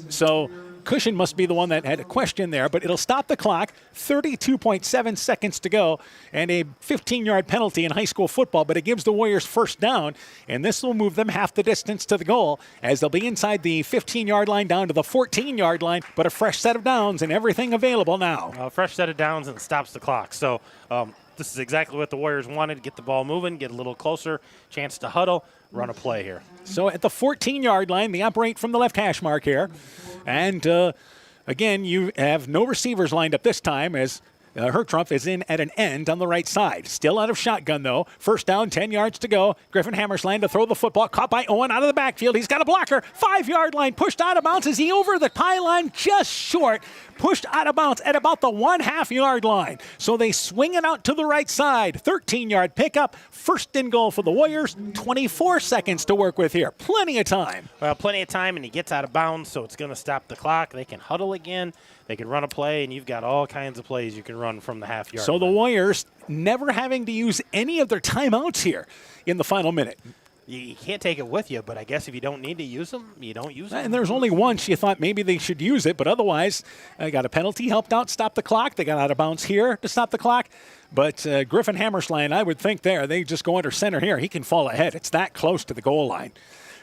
Speaker 1: So Cushion must be the one that had a question there, but it'll stop the clock. 32.7 seconds to go, and a 15-yard penalty in high school football, but it gives the Warriors first down, and this will move them half the distance to the goal, as they'll be inside the 15-yard line down to the 14-yard line, but a fresh set of downs and everything available now.
Speaker 18: A fresh set of downs, and it stops the clock. So this is exactly what the Warriors wanted, get the ball moving, get a little closer, chance to huddle, run a play here.
Speaker 1: So at the 14-yard line, they operate from the left hash mark here. And again, you have no receivers lined up this time, as Hertrump is in at an end on the right side. Still out of shotgun, though. First down, 10 yards to go. Griffin Hammersland to throw the football. Caught by Owen out of the backfield. He's got a blocker. 5-yard line. Pushed out of bounds. Is he over the pylon? Just short. Pushed out of bounds at about the 1/2-yard line. So they swing it out to the right side. 13-yard pickup. First and goal for the Warriors. 24 seconds to work with here. Plenty of time.
Speaker 18: Well, plenty of time, and he gets out of bounds, so it's going to stop the clock. They can huddle again. They can run a play, and you've got all kinds of plays you can run from the half-yard
Speaker 1: So
Speaker 18: line.
Speaker 1: the Warriors never having to use any of their timeouts here in the final minute.
Speaker 18: You can't take it with you, but I guess if you don't need to use them, you don't use them.
Speaker 1: And there's only once you thought maybe they should use it, but otherwise, they got a penalty, helped out, stopped the clock. They got out of bounds here to stop the clock. But Griffin Hammersland, I would think they just go under center here. He can fall ahead. It's that close to the goal line.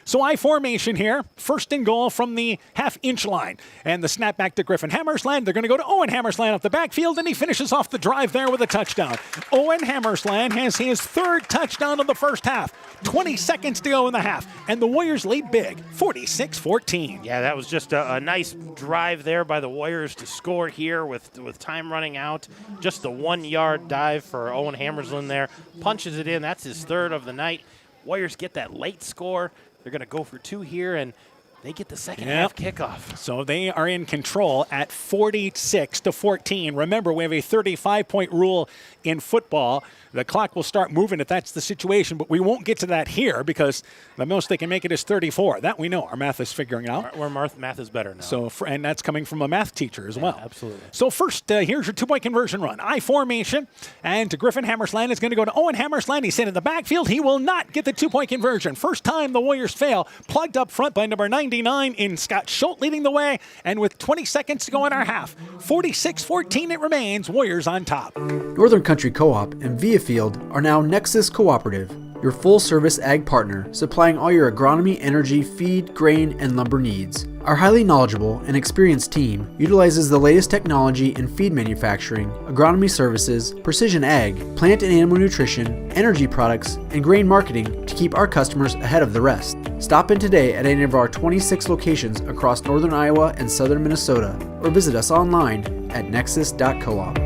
Speaker 1: So I formation here, first and goal from the half-inch line. And the snap back to Griffin Hammersland. They're going to go to Owen Hammersland off the backfield, and he finishes off the drive there with a touchdown. Owen Hammersland has his 3rd touchdown of the first half. 20 seconds to go in the half, and the Warriors lead big, 46-14.
Speaker 18: Yeah, that was just a nice drive there by the Warriors to score here with time running out. Just the 1-yard dive for Owen Hammersland there. Punches it in. That's his 3rd of the night. Warriors get that late score. They're going to go for 2 here, and they get the second half kickoff.
Speaker 1: So they are in control at 46-14. Remember, we have a 35-point rule in football. The clock will start moving if that's the situation, but we won't get to that here because the most they can make it is 34. That we know. Our math is figuring out.
Speaker 18: Our math is better now.
Speaker 1: So, and that's coming from a math teacher as well.
Speaker 18: Absolutely.
Speaker 1: So first, here's your 2-point conversion run. I formation, and Griffin Hammersland is going to go to Owen Hammersland. He's in the backfield. He will not get the 2-point conversion. First time the Warriors fail. Plugged up front by number 99 in Scott Schultz leading the way, and with 20 seconds to go in our half, 46-14 it remains. Warriors on top.
Speaker 11: Northern Country Co-op and Viafield are now Nexus Cooperative, your full-service ag partner supplying all your agronomy, energy, feed, grain, and lumber needs. Our highly knowledgeable and experienced team utilizes the latest technology in feed manufacturing, agronomy services, precision ag, plant and animal nutrition, energy products, and grain marketing to keep our customers ahead of the rest. Stop in today at any of our 26 locations across northern Iowa and southern Minnesota, or visit us online at nexus.coop.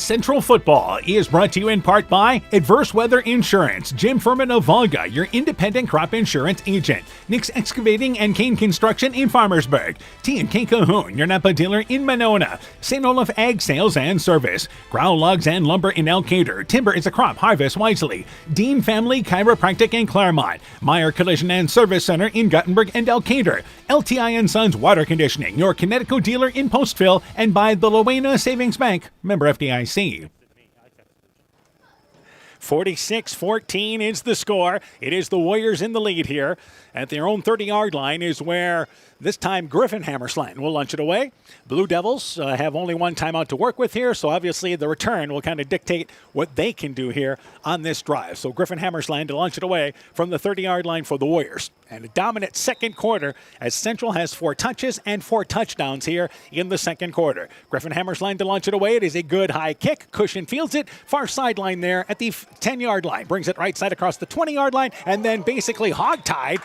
Speaker 1: Central Football is brought to you in part by Adverse Weather Insurance, Jim Furman of Volga, your independent crop insurance agent, Nick's Excavating and Kane Construction in Farmersburg, T&K Cahoon, your Napa dealer in Monona, St. Olaf Ag Sales and Service, Growl Logs and Lumber in Elkader, Timber is a crop, harvest wisely, Dean Family Chiropractic in Claremont, Meyer Collision and Service Center in Guttenberg and Elkader, LTI & Sons Water Conditioning, your Connecticut dealer in Postville, and by the Lowena Savings Bank, member FDIC. 46-14 is the score. It is the Warriors in the lead here. At their own 30-yard line is where this time Griffin Hammersland will lunch it away. Blue Devils have only one timeout to work with here, so obviously the return will kind of dictate what they can do here on this drive. So Griffin Hammersland to lunch it away from the 30-yard line for the Warriors. And a dominant second quarter as Central has 4 touches and 4 touchdowns here in the second quarter. Griffin Hammersland to launch it away. It is a good high kick. Cushion fields it. Far sideline there at the 10-yard line. Brings it right side across the 20-yard line and then basically hogtied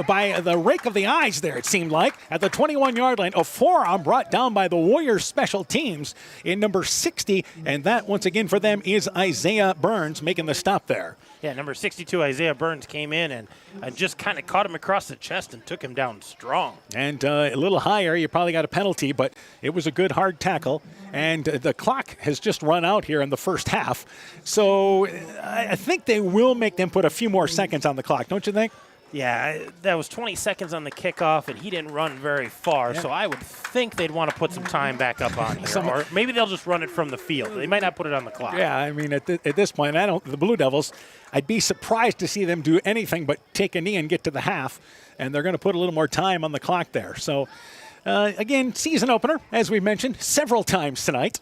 Speaker 1: by the rake of the eyes there, it seemed like. At the 21-yard line, a forearm brought down by the Warriors special teams in number 60. And that, once again, for them is Isaiah Burns making the stop there.
Speaker 18: Yeah, number 62, Isaiah Burns, came in and just kind of caught him across the chest and took him down strong.
Speaker 1: And a little higher, you probably got a penalty, but it was a good hard tackle. And the clock has just run out here in the first half. So I think they will make them put a few more seconds on the clock, don't you think?
Speaker 18: Yeah, that was 20 seconds on the kickoff, and he didn't run very far, so I would think they'd want to put some time back up on here. Or maybe they'll just run it from the field. They might not put it on the clock.
Speaker 1: Yeah, I mean, at this point, the Blue Devils, I'd be surprised to see them do anything but take a knee and get to the half, and they're going to put a little more time on the clock there. So, again, season opener, as we mentioned, several times tonight.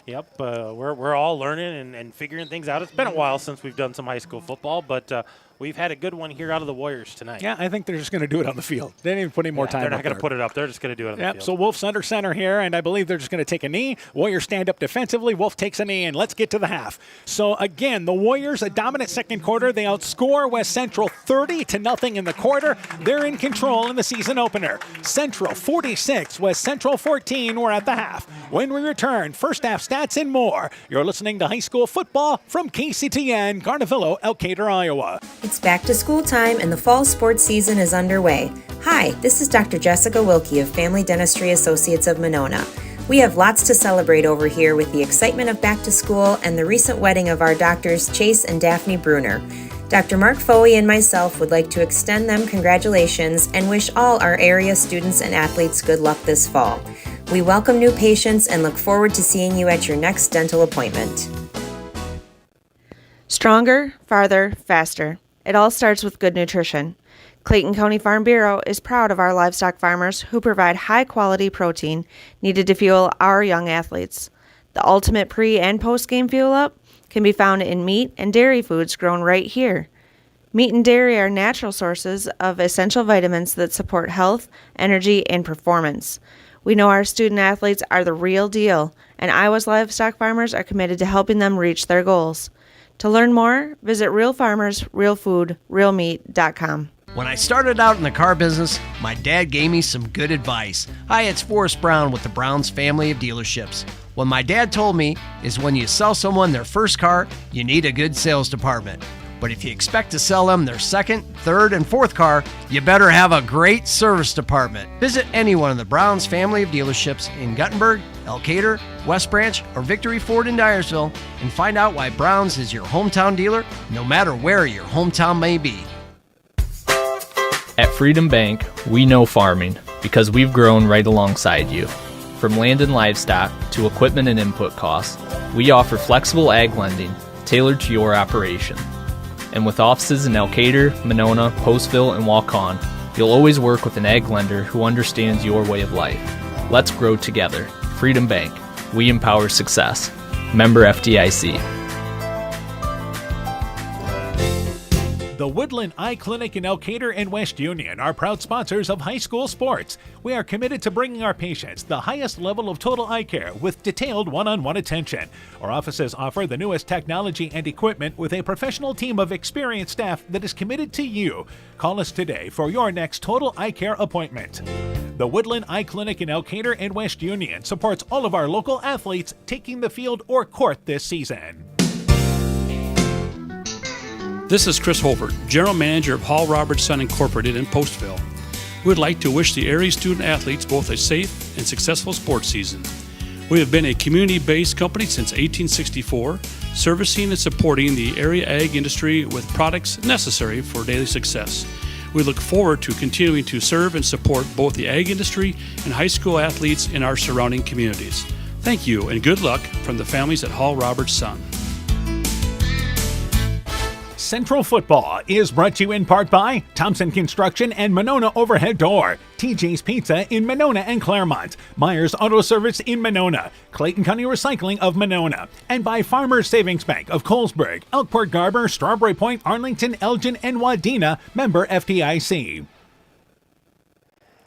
Speaker 18: Yep, we're all learning and figuring things out. It's been a while since we've done some high school football, but we've had a good one here out of the Warriors tonight.
Speaker 1: Yeah, I think they're just going to do it on the field. They didn't even put any more time.
Speaker 18: They're not going to put it up. They're just going to do it on the field.
Speaker 1: So Wolf's under center here, and I believe they're just going to take a knee. Warriors stand up defensively. Wolf takes a knee, and let's get to the half. So, again, the Warriors, a dominant second quarter. They outscore West Central 30-0 in the quarter. They're in control in the season opener. Central 46, West Central 14. We're at the half. When we return, first half stats and more. You're listening to high school football from KCTN, Garnavillo, Elkader, Iowa.
Speaker 12: It's back to school time and the fall sports season is underway. Hi, this is Dr. Jessica Wilkie of Family Dentistry Associates of Monona. We have lots to celebrate over here with the excitement of back to school and the recent wedding of our doctors Chase and Daphne Bruner. Dr. Mark Foley and myself would like to extend them congratulations and wish all our area students and athletes good luck this fall. We welcome new patients and look forward to seeing you at your next dental appointment.
Speaker 13: Stronger, farther, faster. It all starts with good nutrition. Clayton County Farm Bureau is proud of our livestock farmers who provide high-quality protein needed to fuel our young athletes. The ultimate pre- and post-game fuel-up can be found in meat and dairy foods grown right here. Meat and dairy are natural sources of essential vitamins that support health, energy, and performance. We know our student athletes are the real deal, and Iowa's livestock farmers are committed to helping them reach their goals. To learn more, visit realfarmersrealfoodrealmeat.com.
Speaker 23: When I started out in the car business, my dad gave me some good advice. Hi, it's Forrest Brown with the Browns family of dealerships. What my dad told me is when you sell someone their first car, you need a good sales department. But if you expect to sell them their second, third, and fourth car, you better have a great service department. Visit any one of the Browns family of dealerships in Guttenberg, Elkader, West Branch, or Victory Ford in Dyersville and find out why Browns is your hometown dealer, no matter where your hometown may be.
Speaker 24: At Freedom Bank, we know farming because we've grown right alongside you. From land and livestock to equipment and input costs, we offer flexible ag lending tailored to your operation. And with offices in Elkader, Monona, Postville, and Waukon, you'll always work with an ag lender who understands your way of life. Let's grow together. Freedom Bank. We empower success. Member FDIC.
Speaker 1: The Woodland Eye Clinic in Elkader and West Union are proud sponsors of high school sports. We are committed to bringing our patients the highest level of total eye care with detailed one-on-one attention. Our offices offer the newest technology and equipment with a professional team of experienced staff that is committed to you. Call us today for your next total eye care appointment. The Woodland Eye Clinic in Elkader and West Union supports all of our local athletes taking the field or court this season.
Speaker 14: This is Chris Holbert, General Manager of Hall Roberts Son Incorporated in Postville. We would like to wish the area student athletes both a safe and successful sports season. We have been a community-based company since 1864, servicing and supporting the area ag industry with products necessary for daily success. We look forward to continuing to serve and support both the ag industry and high school athletes in our surrounding communities. Thank you and good luck from the families at Hall Roberts Son.
Speaker 1: Central Football is brought to you in part by Thompson Construction and Monona Overhead Door, TJ's Pizza in Monona and Claremont, Myers Auto Service in Monona, Clayton County Recycling of Monona, and by Farmers Savings Bank of Colesburg, Elkport Garber, Strawberry Point, Arlington, Elgin, and Wadena, member FDIC.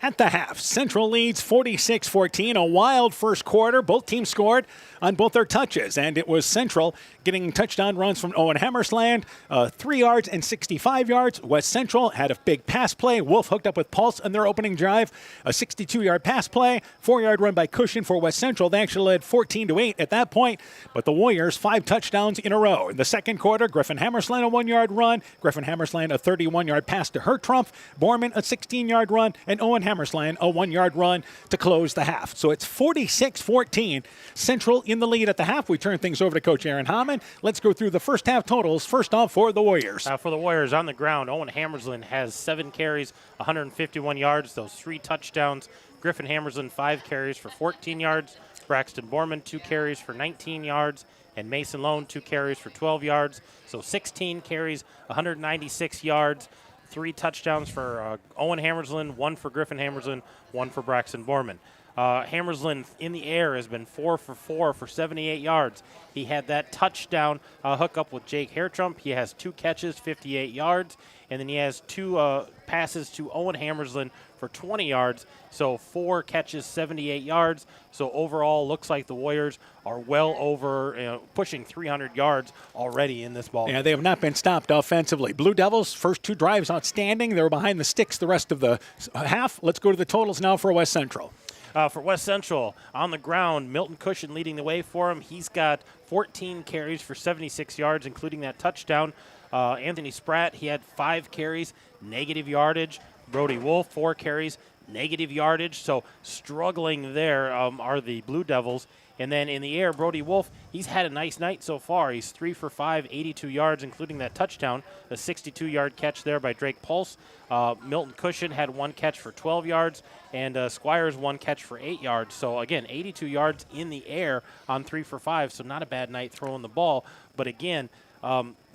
Speaker 1: At the half, Central leads 46-14, a wild first quarter. Both teams scored on both their touches, and it was Central getting touchdown runs from Owen Hammersland, 3 yards and 65 yards. West Central had a big pass play. Wolf hooked up with Pulse on their opening drive, a 62-yard pass play, 4-yard run by Cushion for West Central. They actually led 14-8 at that point, but the Warriors 5 touchdowns in a row. In the second quarter, Griffin Hammersland a 1-yard run, Griffin Hammersland a 31-yard pass to Hertrumpf, Borman a 16-yard run, and Owen Hammersland a 1-yard run to close the half. So it's 46-14. Central in the lead at the half. We turn things over to Coach Aaron Hammond. Let's go through the first half totals. First off for the Warriors.
Speaker 18: For the Warriors on the ground, Owen Hammersland has 7 carries, 151 yards, those 3 touchdowns. Griffin Hammersland 5 carries for 14 yards. Braxton Borman 2 carries for 19 yards. And Mason Lone 2 carries for 12 yards. So 16 carries, 196 yards. 3 touchdowns for Owen Hammersland, 1 for Griffin Hammersland, 1 for Braxton Borman. Hammersland in the air has been 4 for 4 for 78 yards. He had that touchdown hookup with Jake Hairtrump. He has 2 catches, 58 yards, and then he has 2 passes to Owen Hammersland for 20 yards. So 4 catches, 78 yards. So overall, looks like the Warriors are well over, pushing 300 yards already in this ball.
Speaker 1: Yeah, they have not been stopped offensively. Blue Devils, first 2 drives outstanding. They were behind the sticks the rest of the half. Let's go to the totals now for West Central.
Speaker 18: For West Central, on the ground, Milton Cushion leading the way for him. He's got 14 carries for 76 yards, including that touchdown. Anthony Spratt, he had 5 carries, negative yardage. Brody Wolf, 4 carries, negative yardage. So struggling there are the Blue Devils. And then in the air, Brody Wolf, he's had a nice night so far. He's 3 for 5, 82 yards, including that touchdown, a 62-yard catch there by Drake Pulse. Milton Cushion had 1 catch for 12 yards, and Squires 1 catch for 8 yards. So, again, 82 yards in the air on 3 for 5, so not a bad night throwing the ball. But, again,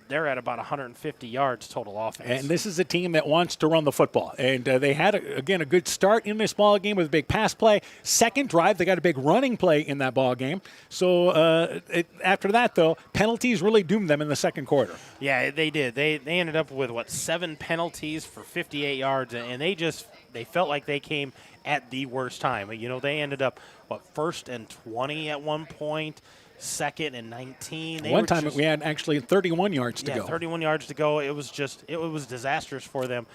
Speaker 18: they're at about 150 yards total offense.
Speaker 1: And this is a team that wants to run the football. And they had, a good start in this ball game with a big pass play. Second drive, they got a big running play in that ball game. So after that, though, penalties really doomed them in the second quarter.
Speaker 18: Yeah, they did. They ended up with, 7 penalties for 58 yards, and they felt like they came at the worst time. They ended up, 1st and 20 at one point. 2nd and 19.
Speaker 1: One time we had actually 31 yards to go.
Speaker 18: 31 yards to go. It was disastrous for them.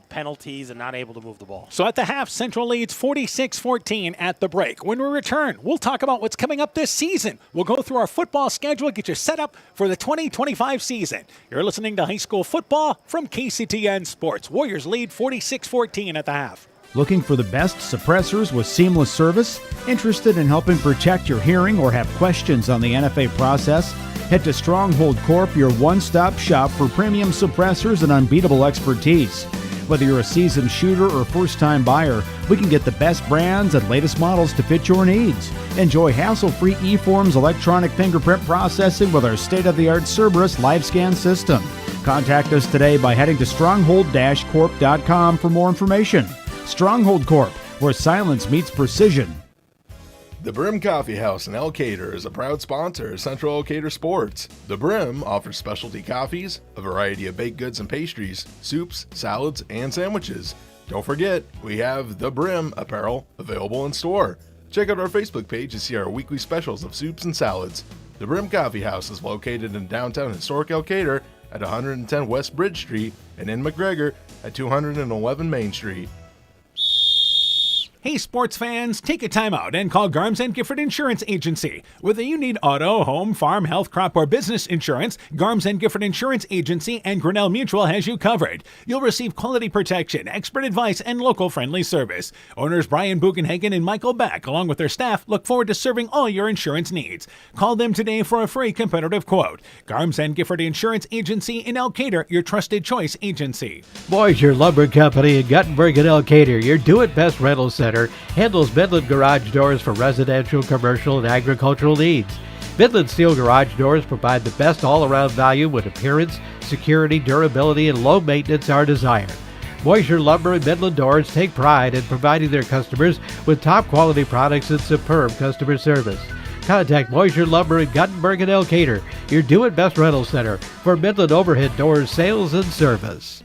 Speaker 18: Penalties and not able to move the ball.
Speaker 1: So at the half, Central leads 46-14 at the break. When we return, we'll talk about what's coming up this season. We'll go through our football schedule, get you set up for the 2025 season. You're listening to High School Football from KCTN Sports. Warriors lead 46-14 at the half.
Speaker 15: Looking for the best suppressors with seamless service? Interested in helping protect your hearing or have questions on the NFA process? Head to Stronghold Corp, your one-stop shop for premium suppressors and unbeatable expertise. Whether you're a seasoned shooter or first-time buyer, we can get the best brands and latest models to fit your needs. Enjoy hassle-free eForms electronic fingerprint processing with our state-of-the-art Cerberus LiveScan system. Contact us today by heading to stronghold-corp.com for more information. Stronghold Corp, where silence meets precision.
Speaker 16: The Brim Coffee House in Elkader is a proud sponsor of Central Elkader Sports. The Brim offers specialty coffees, a variety of baked goods and pastries, soups, salads, and sandwiches. Don't forget, we have The Brim apparel available in store. Check out our Facebook page to see our weekly specials of soups and salads. The Brim Coffee House is located in downtown historic Elkader at 110 West Bridge Street and in McGregor at 211 Main Street.
Speaker 1: Hey, sports fans, take a time out and call Garms and Gifford Insurance Agency. Whether you need auto, home, farm, health, crop, or business insurance, Garms and Gifford Insurance Agency and Grinnell Mutual has you covered. You'll receive quality protection, expert advice, and local-friendly service. Owners Brian Bugenhagen and Michael Beck, along with their staff, look forward to serving all your insurance needs. Call them today for a free competitive quote. Garms and Gifford Insurance Agency in Elkader, your trusted choice agency.
Speaker 17: Boisier Lumber Company in Guttenberg and Elkader, your do-it-best rental center, handles Midland garage doors for residential, commercial, and agricultural needs. Midland Steel garage doors provide the best all-around value when appearance, security, durability, and low maintenance are desired. Boisier Lumber and Midland Doors take pride in providing their customers with top-quality products and superb customer service. Contact Boisier Lumber in Guttenberg and Elkader, your do-it-best rental center for Midland overhead doors sales and service.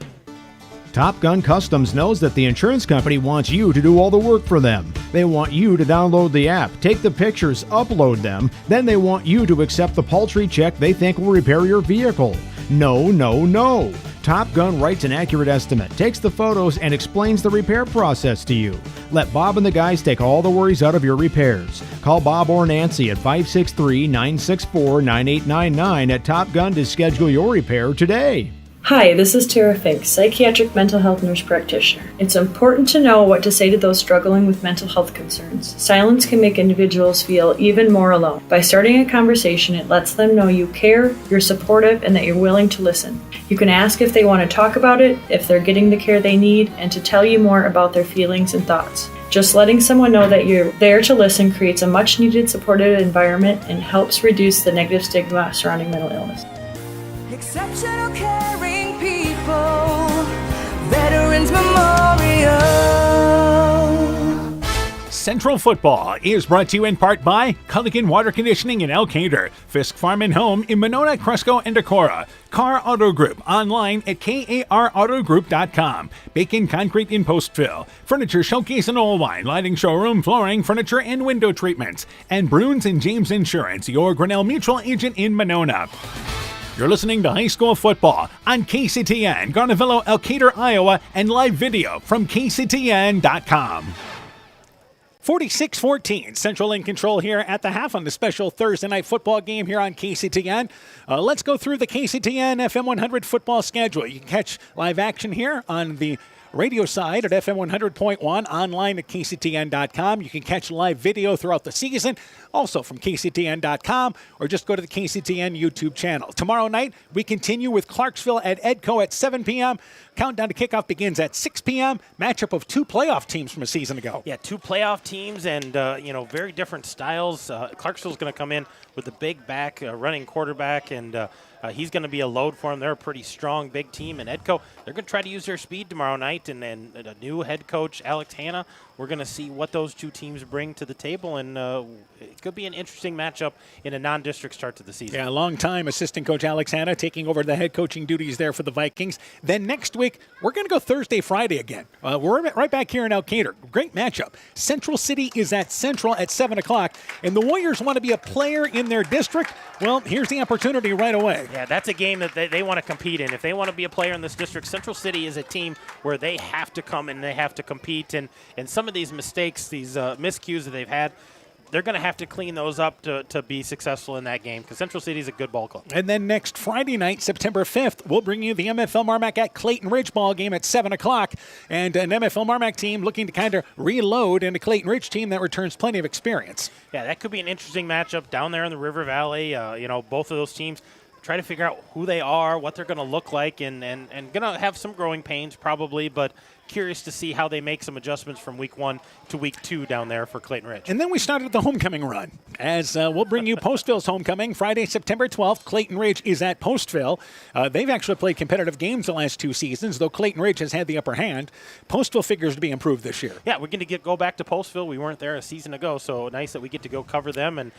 Speaker 15: Top Gun Customs knows that the insurance company wants you to do all the work for them. They want you to download the app, take the pictures, upload them, then they want you to accept the paltry check they think will repair your vehicle. No, no, no. Top Gun writes an accurate estimate, takes the photos, and explains the repair process to you. Let Bob and the guys take all the worries out of your repairs. Call Bob or Nancy at 563-964-9899 at Top Gun to schedule your repair today.
Speaker 19: Hi, this is Tara Fink, psychiatric mental health nurse practitioner. It's important to know what to say to those struggling with mental health concerns. Silence can make individuals feel even more alone. By starting a conversation, it lets them know you care, you're supportive, and that you're willing to listen. You can ask if they want to talk about it, if they're getting the care they need, and to tell you more about their feelings and thoughts. Just letting someone know that you're there to listen creates a much-needed supportive environment and helps reduce the negative stigma surrounding mental illness.
Speaker 20: Exceptional caring people, Veterans Memorial.
Speaker 1: Central Football is brought to you in part by Culligan Water Conditioning in Elkader, Fisk Farm and Home in Monona, Cresco, and Decorah, Carr Auto Group online at karautogroup.com, Bacon Concrete in Postville, Furniture Showcase in Oldwine, Lighting Showroom, Flooring, Furniture, and Window Treatments, and Bruins and James Insurance, your Grinnell Mutual agent in Monona. You're listening to High School Football on KCTN, Garnavillo, Elkader, Iowa, and live video from KCTN.com. 46-14, Central in control here at the half on the special Thursday night football game here on KCTN. Let's go through the KCTN FM 100 football schedule. You can catch live action here on the radio side at FM 100.1, online at KCTN.com. You can catch live video throughout the season, also from KCTN.com, or just go to the KCTN YouTube channel. Tomorrow night, we continue with Clarksville at Edco at 7 p.m. Countdown to kickoff begins at 6 p.m. Matchup of two playoff teams from a season ago.
Speaker 18: Yeah, two playoff teams and, very different styles. Clarksville's going to come in with a big back, running quarterback, and he's going to be a load for them. They're a pretty strong, big team. And Edco, they're going to try to use their speed tomorrow night. And then a new head coach, Alex Hanna, we're going to see what those two teams bring to the table. And it could be an interesting matchup in a non-district start to the season.
Speaker 1: Yeah, long-time assistant coach Alex Hanna taking over the head coaching duties there for the Vikings. Then next week, we're going to go Thursday, Friday again. We're right back here in Elkader. Great matchup. Central City is at Central at 7 o'clock. And the Warriors want to be a player in their district. Well, here's the opportunity right away.
Speaker 18: Yeah, that's a game that they want to compete in. If they want to be a player in this district, Central City is a team where they have to come and they have to compete. And some of these mistakes, these miscues that they've had, they're going to have to clean those up to be successful in that game because Central City is a good ball club.
Speaker 1: And then next Friday night, September 5th, we'll bring you the MFL Marmac at Clayton Ridge ball game at 7 o'clock. And an MFL Marmac team looking to kind of reload and a Clayton Ridge team that returns plenty of experience.
Speaker 18: Yeah, that could be an interesting matchup down there in the River Valley. Both of those teams try to figure out who they are, what they're going to look like, and going to have some growing pains probably, but curious to see how they make some adjustments from week 1 to week 2 down there for Clayton Ridge.
Speaker 1: And then we started the homecoming run, as we'll bring you Postville's homecoming Friday, September 12th. Clayton Ridge is at Postville. They've actually played competitive games the last 2 seasons, though Clayton Ridge has had the upper hand. Postville figures to be improved this year.
Speaker 18: Yeah, we're going to go back to Postville. We weren't there a season ago, so nice that we get to go cover them and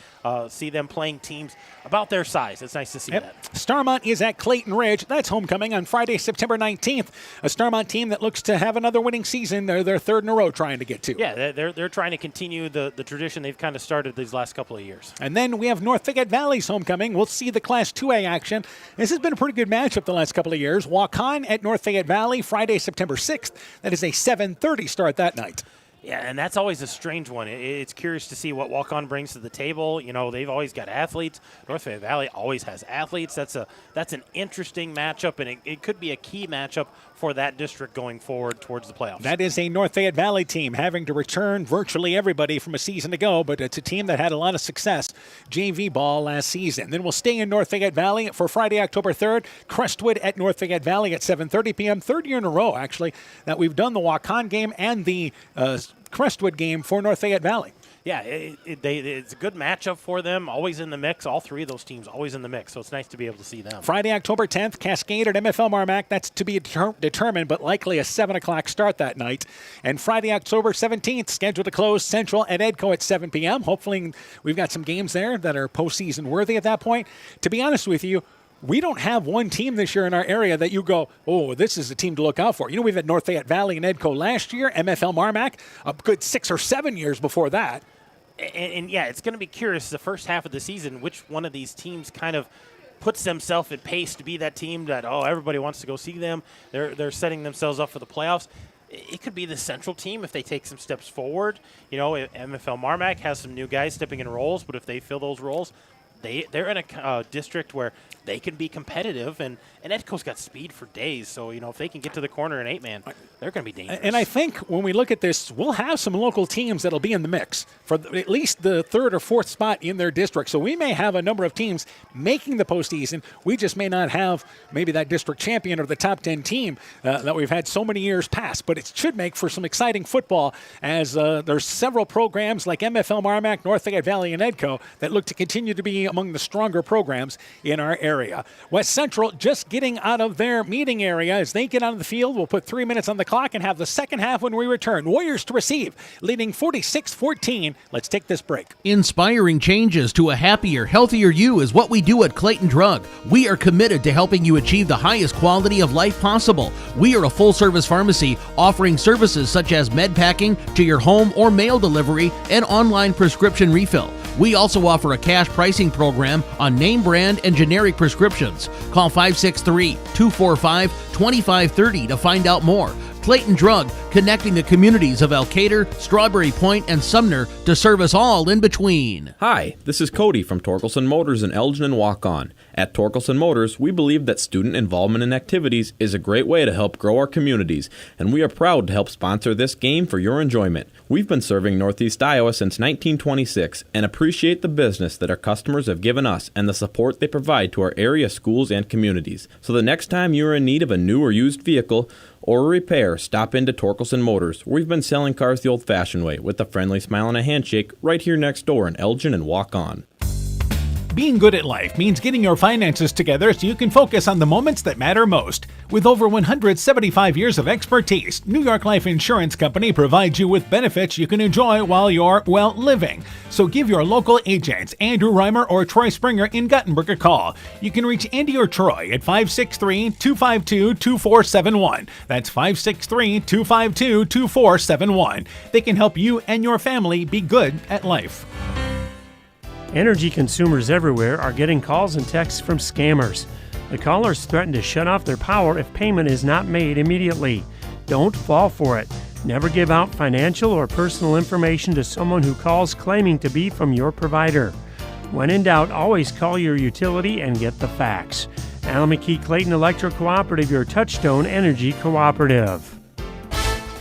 Speaker 18: see them playing teams about their size. It's nice to see that.
Speaker 1: Starmont is at Clayton Ridge. That's homecoming on Friday, September 19th. A Starmont team that looks to have another winning season. They're their third in a row trying to get to.
Speaker 18: Yeah, they're trying to continue the tradition they've kind of started these last couple of years.
Speaker 1: And then we have North Fayette Valley's homecoming. We'll see the Class 2A action. This has been a pretty good matchup the last couple of years. Waukon at North Fayette Valley, Friday, September 6th. That is a 7:30 start that night.
Speaker 18: Yeah, and that's always a strange one. It's curious to see what walk-on brings to the table. You know, they've always got athletes. North Fayette Valley always has athletes. That's an interesting matchup, and it could be a key matchup for that district going forward towards the playoffs.
Speaker 1: That is a North Fayette Valley team having to return virtually everybody from a season ago, but it's a team that had a lot of success JV ball last season. Then we'll stay in North Fayette Valley for Friday, October 3rd. Crestwood at North Fayette Valley at 7:30 p.m. Third year in a row, actually, that we've done the walk-on game and the Crestwood game for North Fayette Valley.
Speaker 18: Yeah, it's a good matchup for them, always in the mix. All three of those teams always in the mix, so it's nice to be able to see them.
Speaker 1: Friday, October 10th, Cascade at MFL Marmac. That's to be determined, but likely a 7 o'clock start that night. And Friday, October 17th, scheduled to close Central at Edco at 7 p.m. Hopefully we've got some games there that are postseason worthy at that point. To be honest with you, we don't have one team this year in our area that you go, oh, this is a team to look out for. You know, we've had North Fayette Valley and Edco last year, MFL Marmac, a good 6 or 7 years before that.
Speaker 18: And yeah, it's going to be curious the first half of the season, which one of these teams kind of puts themselves in pace to be that team that, everybody wants to go see them. They're setting themselves up for the playoffs. It could be the Central team if they take some steps forward. You know, MFL Marmac has some new guys stepping in roles, but if they fill those roles, they're in a district where they can be competitive, and Edco's got speed for days. So, you know, if they can get to the corner in 8-man, they're going to be dangerous.
Speaker 1: And I think when we look at this, we'll have some local teams that'll be in the mix for at least the third or fourth spot in their district. So we may have a number of teams making the postseason. We just may not have maybe that district champion or the top 10 team that we've had so many years past. But it should make for some exciting football as there's several programs like MFL Marmac, North Fayette Valley, and Edco that look to continue to be among the stronger programs in our area. West Central just getting out of their meeting area. As they get on the field, we'll put 3 minutes on the clock and have the second half when we return. Warriors to receive, leading 46-14. Let's take this break.
Speaker 5: Inspiring changes to a happier, healthier you is what we do at Clayton Drug. We are committed to helping you achieve the highest quality of life possible. We are a full-service pharmacy offering services such as med packing to your home or mail delivery and online prescription refill. We also offer a cash pricing program on name brand and generic prescriptions. Call 563-245-2530 to find out more. Clayton Drug, connecting the communities of Elkader, Strawberry Point, and Sumner to serve us all in between.
Speaker 3: Hi, this is Cody from Torkelson Motors in Elgin and Walk-On. At Torkelson Motors, we believe that student involvement in activities is a great way to help grow our communities, and we are proud to help sponsor this game for your enjoyment. We've been serving Northeast Iowa since 1926 and appreciate the business that our customers have given us and the support they provide to our area schools and communities. So the next time you are in need of a new or used vehicle or a repair, stop into Torkelson Motors. We've been selling cars the old-fashioned way with a friendly smile and a handshake right here next door in Elgin and Walk-On.
Speaker 1: Being good at life means getting your finances together so you can focus on the moments that matter most. With over 175 years of expertise, New York Life Insurance Company provides you with benefits you can enjoy while you're, living. So give your local agents, Andrew Reimer or Troy Springer in Guttenberg, a call. You can reach Andy or Troy at 563-252-2471. That's 563-252-2471. They can help you and your family be good at life.
Speaker 2: Energy consumers everywhere are getting calls and texts from scammers. The callers threaten to shut off their power if payment is not made immediately. Don't fall for it. Never give out financial or personal information to someone who calls claiming to be from your provider. When in doubt, always call your utility and get the facts. Alameda Clayton Electric Cooperative, your Touchstone Energy Cooperative.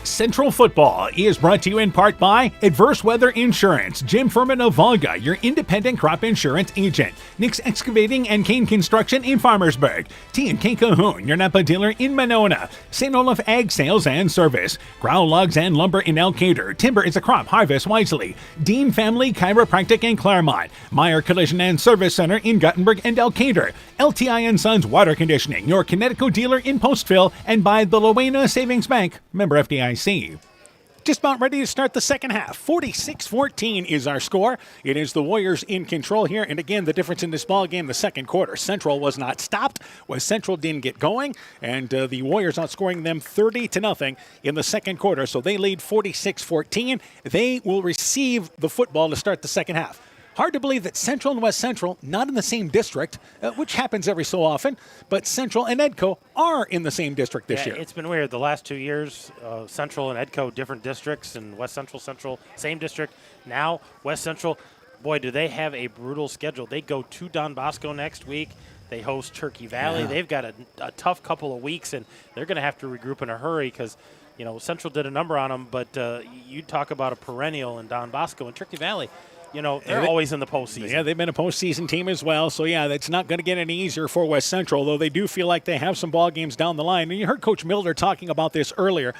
Speaker 1: Central Football is brought to you in part by Adverse Weather Insurance, Jim Furman of Volga, your independent crop insurance agent, Nick's Excavating and Cane Construction in Farmersburg, T&K Cahoon, your Napa dealer in Monona, St. Olaf Ag Sales and Service, Growl Logs and Lumber in Elkader, Timber is a crop, harvest wisely, Dean Family Chiropractic in Claremont, Meyer Collision and Service Center in Guttenberg and Elkader, LTI & Sons Water Conditioning, your Connecticut dealer in Postville, and by the Lowena Savings Bank, member FDIC. Just about ready to start the second half. 46-14 is our score. It is the Warriors in control here. And again, the difference in this ball game, the second quarter. Central was not stopped. West Central didn't get going. And the Warriors outscoring them 30-0 in the second quarter. So they lead 46-14. They will receive the football to start the second half. Hard to believe that Central and West Central, not in the same district, which happens every so often, but Central and Edco are in the same district this year.
Speaker 18: It's been weird. The last 2 years, Central and Edco, different districts, and West Central, same district. Now, West Central, boy, do they have a brutal schedule. They go to Don Bosco next week. They host Turkey Valley.
Speaker 1: Yeah.
Speaker 18: They've got a tough couple of weeks, and they're going to have to regroup in a hurry because, Central did a number on them, but you talk about a perennial in Don Bosco and Turkey Valley. They're always in the postseason.
Speaker 1: Yeah, they've been a postseason team as well. So, yeah, that's not going to get any easier for West Central, though they do feel like they have some ball games down the line. And you heard Coach Milder talking about this earlier,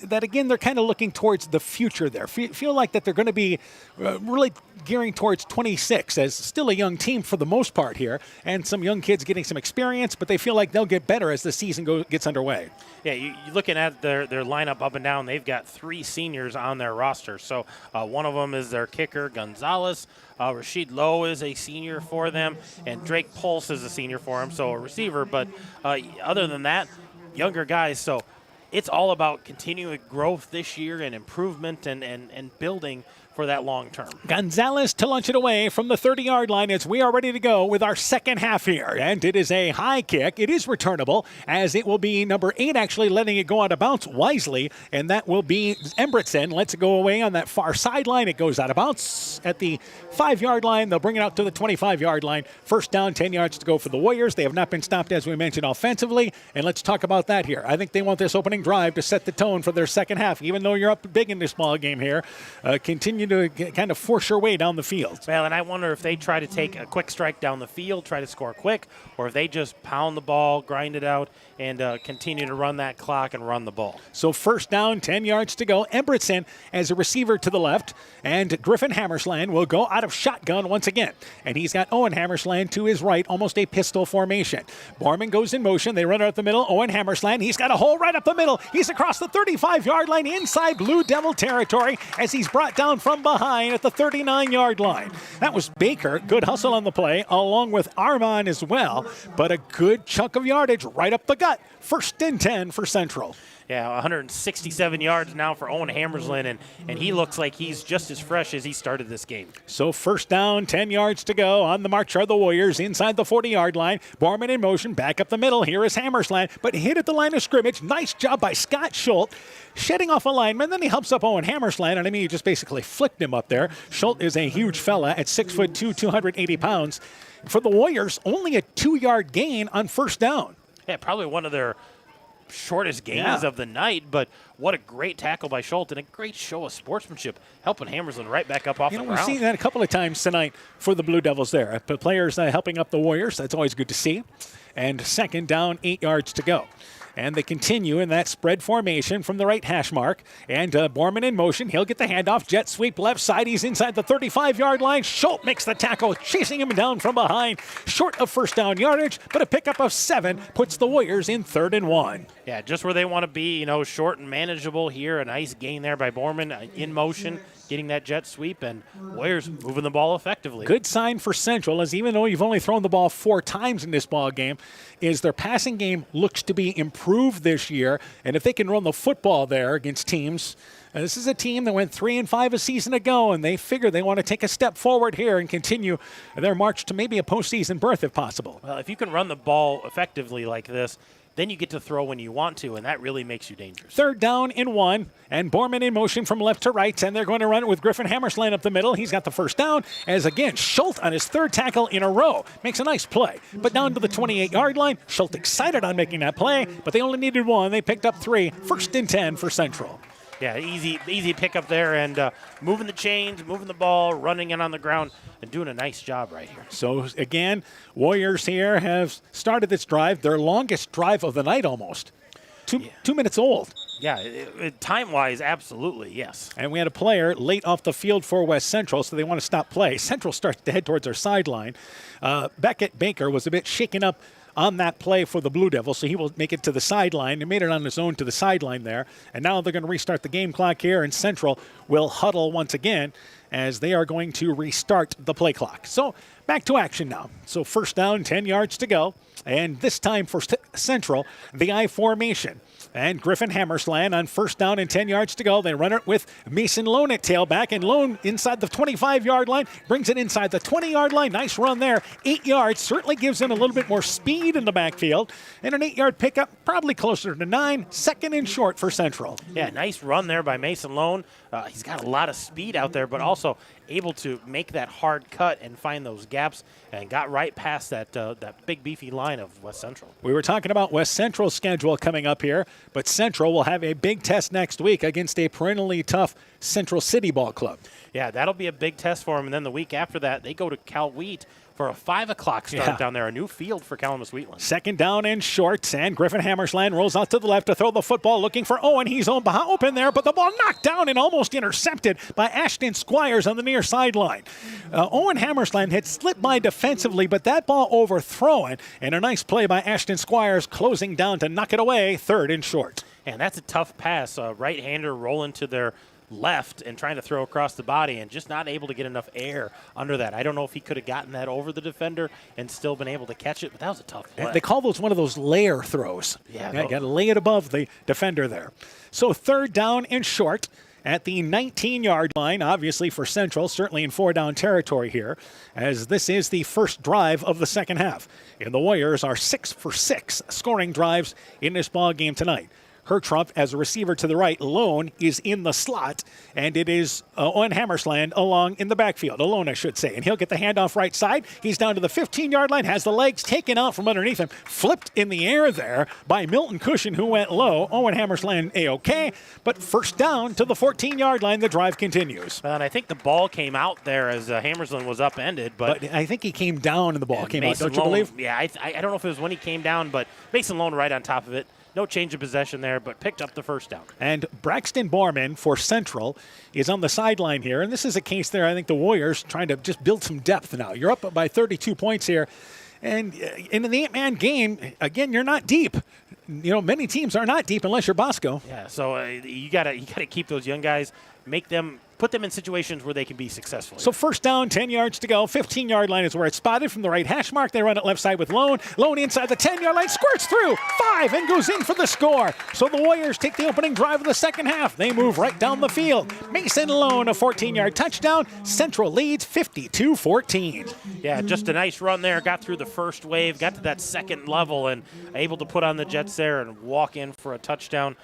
Speaker 1: that, again, they're kind of looking towards the future there. Feel like that they're going to be really gearing towards 26 as still a young team for the most part here, and some young kids getting some experience, but they feel like they'll get better as the season gets underway.
Speaker 18: Yeah, you're looking at their lineup up and down. They've got 3 seniors on their roster. So one of them is their kicker, Gonzalez. Rashid Lowe is a senior for them, and Drake Pulse is a senior for him, so a receiver. But other than that, younger guys. So it's all about continuing growth this year and improvement and building for that long term.
Speaker 1: Gonzalez to launch it away from the 30-yard line as we are ready to go with our second half here. And it is a high kick. It is returnable, as it will be number 8 actually letting it go out of bounds wisely, and that will be Embretson. Lets it go away on that far sideline. It goes out of bounds at the 5-yard line. They'll bring it out to the 25-yard line. First down, 10 yards to go for the Warriors. They have not been stopped, as we mentioned, offensively, and let's talk about that here. I think they want this opening drive to set the tone for their second half. Even though you're up big in this ball game here, continue to kind of force your way down the field.
Speaker 18: Well, and I wonder if they try to take a quick strike down the field, try to score quick, or if they just pound the ball, grind it out, and continue to run that clock and run the ball.
Speaker 1: So first down, 10 yards to go. Embretson as a receiver to the left, and Griffin Hammersland will go out of shotgun once again. And he's got Owen Hammersland to his right, almost a pistol formation. Borman goes in motion. They run it up the middle. Owen Hammersland, he's got a hole right up the middle. He's across the 35-yard line inside Blue Devil territory as he's brought down from behind at the 39-yard line. That was Baker. Good hustle on the play, along with Armand as well, but a good chunk of yardage right up the gut. First and 10 for Central.
Speaker 18: Yeah, 167 yards now for Owen Hammersland, and he looks like he's just as fresh as he started this game.
Speaker 1: So first down, 10 yards to go. On the march are the Warriors inside the 40-yard line. Borman in motion, back up the middle. Here is Hammersland, but hit at the line of scrimmage. Nice job by Scott Schultz, shedding off a lineman. Then he helps up Owen Hammersland, and he just basically flicked him up there. Schultz is a huge fella at 6'2", 280 pounds. For the Warriors, only a 2-yard gain on first down.
Speaker 18: Yeah, probably one of their shortest gains of the night, but what a great tackle by Schultz and a great show of sportsmanship, helping Hammersland right back up off the ground.
Speaker 1: We've seen that a couple of times tonight for the Blue Devils there. The players helping up the Warriors, that's always good to see. And second down, 8 yards to go. And they continue in that spread formation from the right hash mark. And Borman in motion. He'll get the handoff. Jet sweep left side. He's inside the 35-yard line. Schultz makes the tackle, chasing him down from behind. Short of first down yardage, but a pickup of 7 puts the Warriors in 3rd and 1.
Speaker 18: Yeah, just where they want to be, short and manageable here. A nice gain there by Borman in motion, getting that jet sweep, and Warriors moving the ball effectively.
Speaker 1: Good sign for Central, as even though you've only thrown the ball 4 times in this ball game, is their passing game looks to be improved this year. And if they can run the football there against teams, this is a team that went 3-5 a season ago, and they figure they want to take a step forward here and continue their march to maybe a postseason berth if possible.
Speaker 18: Well, if you can run the ball effectively like this, then you get to throw when you want to, and that really makes you dangerous.
Speaker 1: 3rd down and 1, and Borman in motion from left to right, and they're going to run it with Griffin Hammersland up the middle. He's got the first down, as again, Schultz on his 3rd tackle in a row. Makes a nice play. But down to the 28-yard line, Schultz excited on making that play, but they only needed 1. They picked up 3. 1st and 10 for Central.
Speaker 18: Yeah, easy pickup there, and moving the chains, moving the ball, running it on the ground, and doing a nice job right here.
Speaker 1: So, again, Warriors here have started this drive, their longest drive of the night almost. 2 minutes old.
Speaker 18: Yeah, time-wise, absolutely, yes.
Speaker 1: And we had a player late off the field for West Central, so they want to stop play. Central starts to head towards their sideline. Beckett Baker was a bit shaken up on that play for the Blue Devils, so he will make it to the sideline. He made it on his own to the sideline there. And now they're going to restart the game clock here, and Central will huddle once again as they are going to restart the play clock. So Back to action now. So first down, 10 yards to go. And this time for Central, the I formation. And Griffin Hammersland on first down and 10 yards to go. They run it with Mason Lone at tailback. And Lone inside the 25-yard line, brings it inside the 20-yard line. Nice run there. 8 yards. Certainly gives him a little bit more speed in the backfield. And an 8-yard pickup, probably closer to 9. Second and short for Central.
Speaker 18: Yeah, nice run there by Mason Lone. He's got a lot of speed out there, but also able to make that hard cut and find those gaps, and got right past that big beefy line of West Central.
Speaker 1: We were talking about West Central's schedule coming up here, but Central will have a big test next week against a perennially tough Central City Ball Club.
Speaker 18: Yeah, that'll be a big test for them. And then the week after that, they go to Cal Wheat for a 5 o'clock start down there, a new field for Calamus Wheatland.
Speaker 1: Second down and short, and Griffin Hammersland rolls out to the left to throw the football, looking for Owen. He's open there, but the ball knocked down and almost intercepted by Ashton Squires on the near sideline. Owen Hammersland had slipped by defensively, but that ball overthrown, and a nice play by Ashton Squires closing down to knock it away, third and short.
Speaker 18: And that's a tough pass. Right-hander rolling to their left and trying to throw across the body and just not able to get enough air under that. I don't know if he could have gotten that over the defender and still been able to catch it, but that was a tough play.
Speaker 1: They call those one of those layer throws.
Speaker 18: Yeah,
Speaker 1: got to lay it above the defender there. So third down and short at the 19-yard line, obviously for Central, certainly in four-down territory here, as this is the first drive of the second half. And the Warriors are 6 for 6 scoring drives in this ball game tonight. Hertrump as a receiver to the right. Lone is in the slot, and it is Owen Hammersland along in the backfield. Alone, I should say. And he'll get the handoff right side. He's down to the 15-yard line, has the legs taken out from underneath him, flipped in the air there by Milton Cushion, who went low. Owen Hammersland A-OK, but first down to the 14-yard line. The drive continues.
Speaker 18: And I think the ball came out there as Hammersland was upended, but
Speaker 1: I think he came down and the ball came out, don't you believe?
Speaker 18: Yeah, I don't know if it was when he came down, but Mason Lone right on top of it. No change of possession there, but picked up the first down.
Speaker 1: And Braxton Borman for Central is on the sideline here. And this is a case there, I think the Warriors trying to just build some depth now. You're up by 32 points here. And in the 8-man game, again, you're not deep. You know, many teams are not deep unless you're Bosco.
Speaker 18: Yeah, so you gotta keep those young guys, put them in situations where they can be successful.
Speaker 1: So first down, 10 yards to go. 15-yard line is where it's spotted from the right hash mark. They run it left side with Lone. Lone inside the 10-yard line, squirts through 5 and goes in for the score. So the Warriors take the opening drive of the second half. They move right down the field. Mason Lone, a 14-yard touchdown. Central leads 52-14.
Speaker 18: Yeah, just a nice run there. Got through the first wave, got to that second level, and able to put on the Jets there and walk in for a touchdown.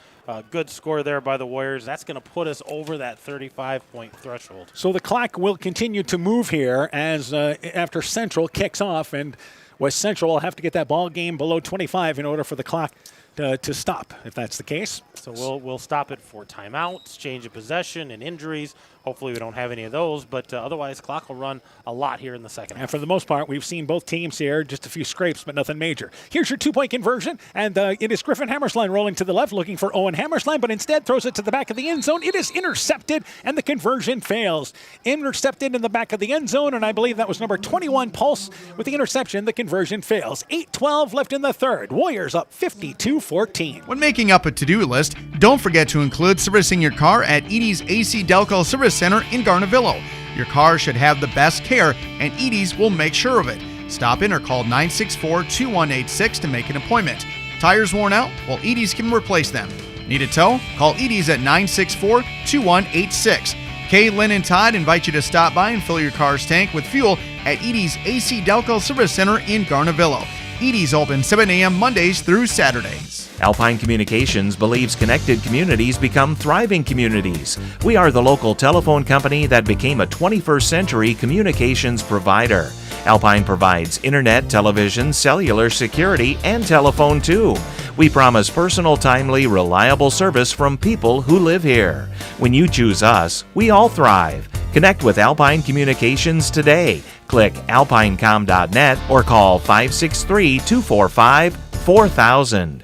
Speaker 18: Good score there by the Warriors. That's going to put us over that 35-point threshold.
Speaker 1: So the clock will continue to move here as after Central kicks off, and West Central will have to get that ball game below 25 in order for the clock to stop, if that's the case.
Speaker 18: So we'll stop it for timeouts, change of possession, and injuries. Hopefully we don't have any of those, but otherwise clock will run a lot here in the second half.
Speaker 1: And for the most part, we've seen both teams here, just a few scrapes, but nothing major. Here's your two-point conversion, and it is Griffin Hammersland rolling to the left, looking for Owen Hammersland, but instead throws it to the back of the end zone. It is intercepted, and the conversion fails. Intercepted in the back of the end zone, and I believe that was number 21, Pulse, with the interception. The conversion fails. 8:12 left in the third. Warriors up 52-14.
Speaker 4: When making up a to-do list, don't forget to include servicing your car at Edie's AC Delco Service Center in Garnavillo. Your car should have the best care, and Edie's will make sure of it. Stop in or call 964-2186 to make an appointment. Tires worn out? Well, Edie's can replace them. Need a tow? Call Edie's at 964-2186. Kay, Lynn, and Todd invite you to stop by and fill your car's tank with fuel at Edie's AC Delco Service Center in Garnavillo. Edie's open 7 a.m. Mondays through Saturdays.
Speaker 6: Alpine Communications believes connected communities become thriving communities. We are the local telephone company that became a 21st century communications provider. Alpine provides internet, television, cellular security, and telephone too. We promise personal, timely, reliable service from people who live here. When you choose us, we all thrive. Connect with Alpine Communications today. Click alpinecom.net or call 563-245-4000.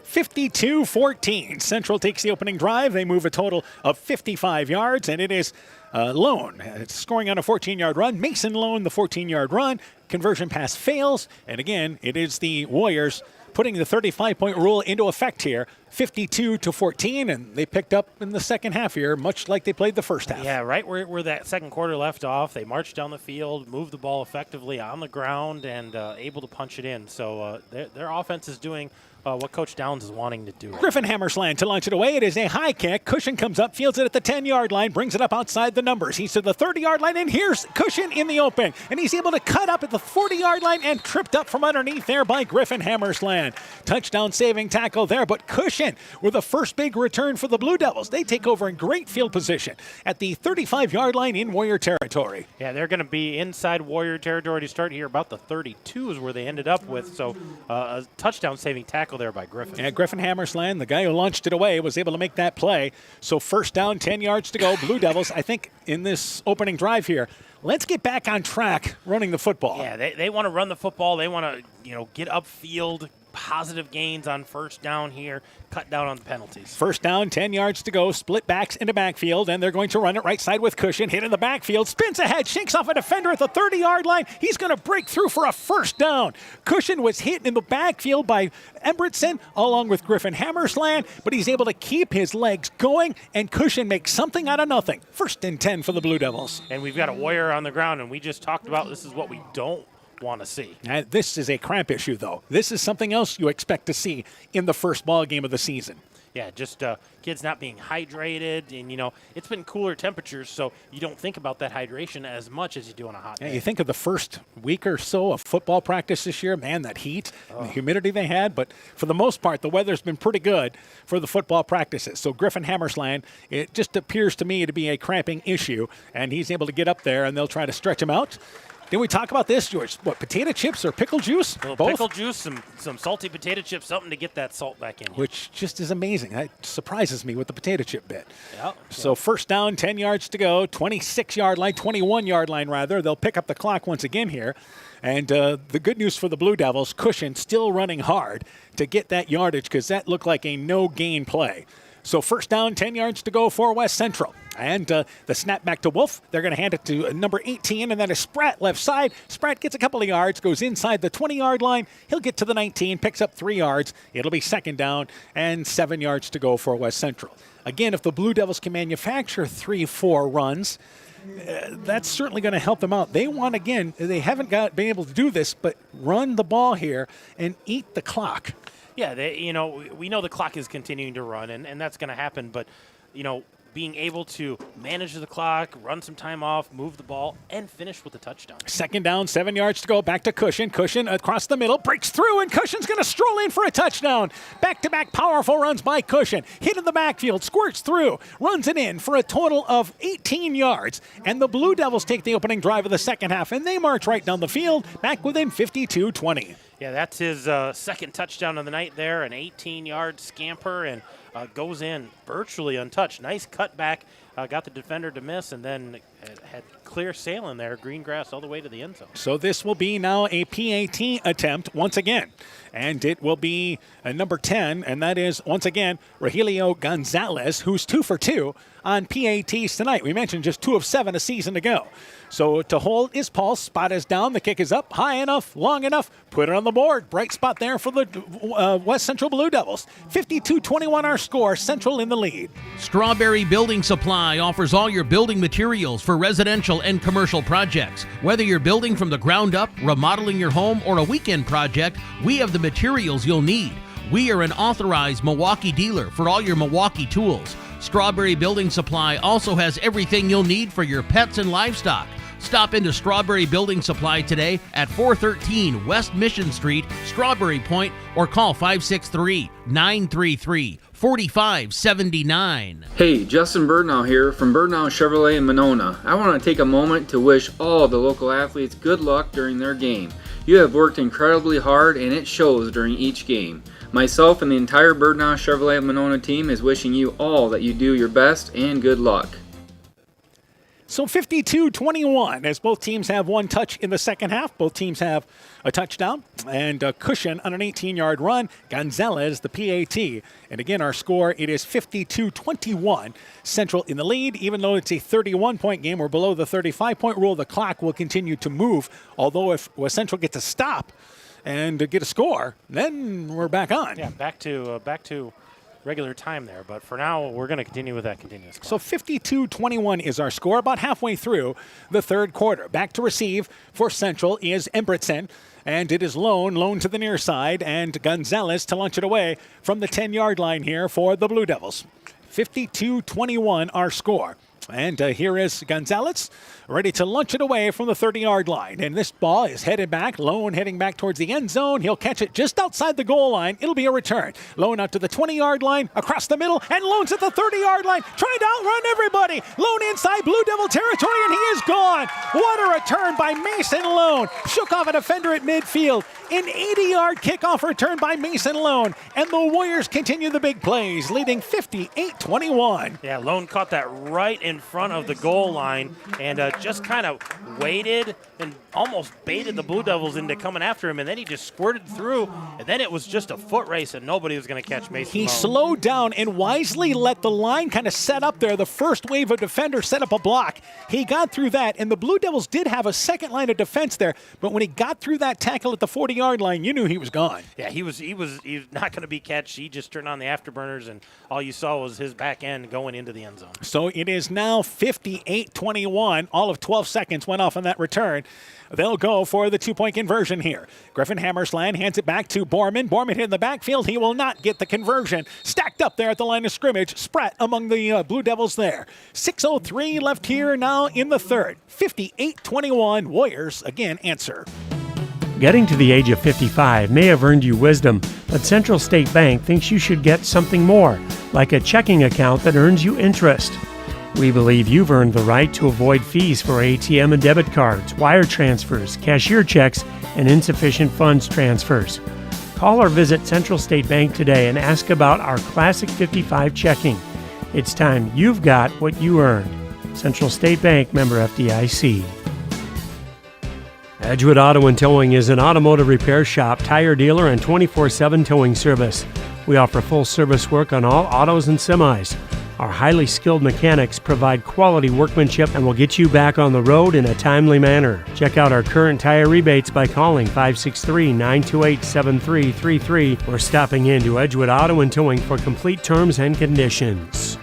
Speaker 1: 52-14. Central takes the opening drive. They move a total of 55 yards, and it is Lone scoring on a 14-yard run. Mason Lone, the 14-yard run. Conversion pass fails, and again, it is the Warriors putting the 35-point rule into effect here, 52-14, and they picked up in the second half here, much like they played the first half.
Speaker 18: Yeah, right where that second quarter left off, they marched down the field, moved the ball effectively on the ground, and able to punch it in. So their offense is doing what Coach Downs is wanting to do.
Speaker 1: Griffin Hammersland to launch it away. It is a high kick. Cushion comes up, fields it at the 10-yard line, brings it up outside the numbers. He's to the 30-yard line, and here's Cushion in the open. And he's able to cut up at the 40-yard line and tripped up from underneath there by Griffin Hammersland. Touchdown saving tackle there, but Cushion with the first big return for the Blue Devils. They take over in great field position at the 35-yard line in Warrior territory.
Speaker 18: Yeah, they're going to be inside Warrior territory to start here. About the 32 is where they ended up with. So a touchdown saving tackle there by Griffin.
Speaker 1: Yeah, Griffin Hammersland, the guy who launched it away, was able to make that play. So first down, 10 yards to go. Blue Devils, I think, in this opening drive here, let's get back on track running the football.
Speaker 18: Yeah, they want to run the football. They want to, get upfield, positive gains on first down here, cut down on the penalties.
Speaker 1: First down, 10 yards to go, split backs into backfield, and they're going to run it right side with Cushion, hit in the backfield, spins ahead, shakes off a defender at the 30-yard line. He's going to break through for a first down. Cushion was hit in the backfield by Embretson along with Griffin Hammersland, but he's able to keep his legs going, and Cushion makes something out of nothing. First and 10 for the Blue Devils.
Speaker 18: And we've got a Warrior on the ground, and we just talked about this is what we don't want to see.
Speaker 1: This is a cramp issue, though. This is something else you expect to see in the first ball game of the season.
Speaker 18: Yeah, just kids not being hydrated, and, it's been cooler temperatures, so you don't think about that hydration as much as you do on a hot day.
Speaker 1: Yeah, you think of the first week or so of football practice this year, man, that heat, and the humidity they had, but for the most part, the weather's been pretty good for the football practices. So Griffin Hammersland, it just appears to me to be a cramping issue, and he's able to get up there, and they'll try to stretch him out. Didn't we talk about this, George? What, potato chips or pickle juice?
Speaker 18: A little
Speaker 1: Both?
Speaker 18: pickle juice, some salty potato chips, something to get that salt back in here.
Speaker 1: Which just is amazing. That surprises me with the potato chip bit.
Speaker 18: Yep.
Speaker 1: So first down, 10 yards to go, 26-yard line, 21-yard line rather. They'll pick up the clock once again here. And the good news for the Blue Devils, Cushion still running hard to get that yardage because that looked like a no-gain play. So first down, 10 yards to go for West Central. And the snap back to Wolf. They're going to hand it to number 18, and then a Spratt left side. Spratt gets a couple of yards, goes inside the 20-yard line. He'll get to the 19, picks up 3 yards. It'll be second down and 7 yards to go for West Central. Again, if the Blue Devils can manufacture 3-4 runs, that's certainly going to help them out. They want, again, they haven't been able to do this, but run the ball here and eat the clock.
Speaker 18: Yeah, we know the clock is continuing to run, and that's going to happen. But, being able to manage the clock, run some time off, move the ball, and finish with a touchdown.
Speaker 1: Second down, 7 yards to go. Back to Cushion. Cushion across the middle, breaks through, and Cushion's going to stroll in for a touchdown. Back-to-back powerful runs by Cushion. Hit in the backfield, squirts through, runs it in for a total of 18 yards. And the Blue Devils take the opening drive of the second half, and they march right down the field, back within 52-20.
Speaker 18: Yeah, that's his second touchdown of the night there, an 18-yard scamper, and goes in virtually untouched. Nice cutback, got the defender to miss, and then had clear sailing there, green grass all the way to the end zone.
Speaker 1: So this will be now a PAT attempt once again. And it will be number 10, and that is, once again, Rogelio Gonzalez, who's 2 for 2 on PATs tonight. We mentioned just 2 of 7 a season ago. So to hold his pulse, spot is down, the kick is up, high enough, long enough, put it on the board. Bright spot there for the West Central Blue Devils. 52-21 our score, Central in the lead.
Speaker 5: Strawberry Building Supply offers all your building materials for residential and commercial projects. Whether you're building from the ground up, remodeling your home, or a weekend project, we have the materials you'll need. We are an authorized Milwaukee dealer for all your Milwaukee tools. Strawberry Building Supply also has everything you'll need for your pets and livestock. Stop into Strawberry Building Supply today at 413 West Mission Street, Strawberry Point, or call 563-933-4579.
Speaker 7: Hey, Justin Birdnow here from Birdnow Chevrolet in Monona. I want to take a moment to wish all the local athletes good luck during their game. You have worked incredibly hard, and it shows during each game. Myself and the entire Birdnow Chevrolet Monona team is wishing you all that you do your best and good luck.
Speaker 1: So 52-21 as both teams have one touch in the second half. Both teams have a touchdown and a Cushion on an 18-yard run. Gonzalez, the PAT. And again, our score, it is 52-21. Central in the lead. Even though it's a 31-point game, we're below the 35-point rule. The clock will continue to move. Although if West Central gets a stop, and get a score. Then we're back on.
Speaker 18: Yeah, back to regular time there. But for now, we're going to continue with that continuous clock.
Speaker 1: So 52-21 is our score, about halfway through the third quarter. Back to receive for Central is Embretson, and it is Lone to the near side, and Gonzalez to launch it away from the 10-yard line here for the Blue Devils. 52-21 our score. And here is Gonzalez ready to launch it away from the 30-yard line. And this ball is headed back. Lone heading back towards the end zone. He'll catch it just outside the goal line. It'll be a return. Lone out to the 20-yard line, across the middle, and Lone's at the 30-yard line, trying to outrun everybody. Lone inside Blue Devil territory, and he is gone. What a return by Mason Lone. Shook off a defender at midfield. An 80-yard kickoff return by Mason Lone. And the Warriors continue the big plays, leading 58-21.
Speaker 18: Yeah, Lone caught that right in front of the goal line and just kind of waited and almost baited the Blue Devils into coming after him, and then he just squirted through, and then it was just a foot race, and nobody was going to catch Mason
Speaker 1: He
Speaker 18: Lone.
Speaker 1: slowed down and wisely let the line kind of set up there. The first wave of defenders set up a block. He got through that, and the Blue Devils did have a second line of defense there, but when he got through that tackle at the 40-yard line, you knew he was gone.
Speaker 18: Yeah, he was not going to be catched. He just turned on the afterburners, and all you saw was his back end going into the end zone.
Speaker 1: So it is now 58-21. All of 12 seconds went off on that return. They'll go for the two-point conversion here. Griffin Hammersland hands it back to Borman. Borman hit in the backfield. He will not get the conversion. Stacked up there at the line of scrimmage. Spratt among the Blue Devils there. 6:03 left here now in the third. 58-21. Warriors again answer.
Speaker 2: Getting to the age of 55 may have earned you wisdom, but Central State Bank thinks you should get something more, like a checking account that earns you interest. We believe you've earned the right to avoid fees for ATM and debit cards, wire transfers, cashier checks, and insufficient funds transfers. Call or visit Central State Bank today and ask about our Classic 55 checking. It's time you've got what you earned. Central State Bank, member FDIC. Edgewood Auto and Towing is an automotive repair shop, tire dealer, and 24/7 towing service. We offer full service work on all autos and semis. Our highly skilled mechanics provide quality workmanship and will get you back on the road in a timely manner. Check out our current tire rebates by calling 563-928-7333 or stopping into Edgewood Auto and Towing for complete terms and conditions.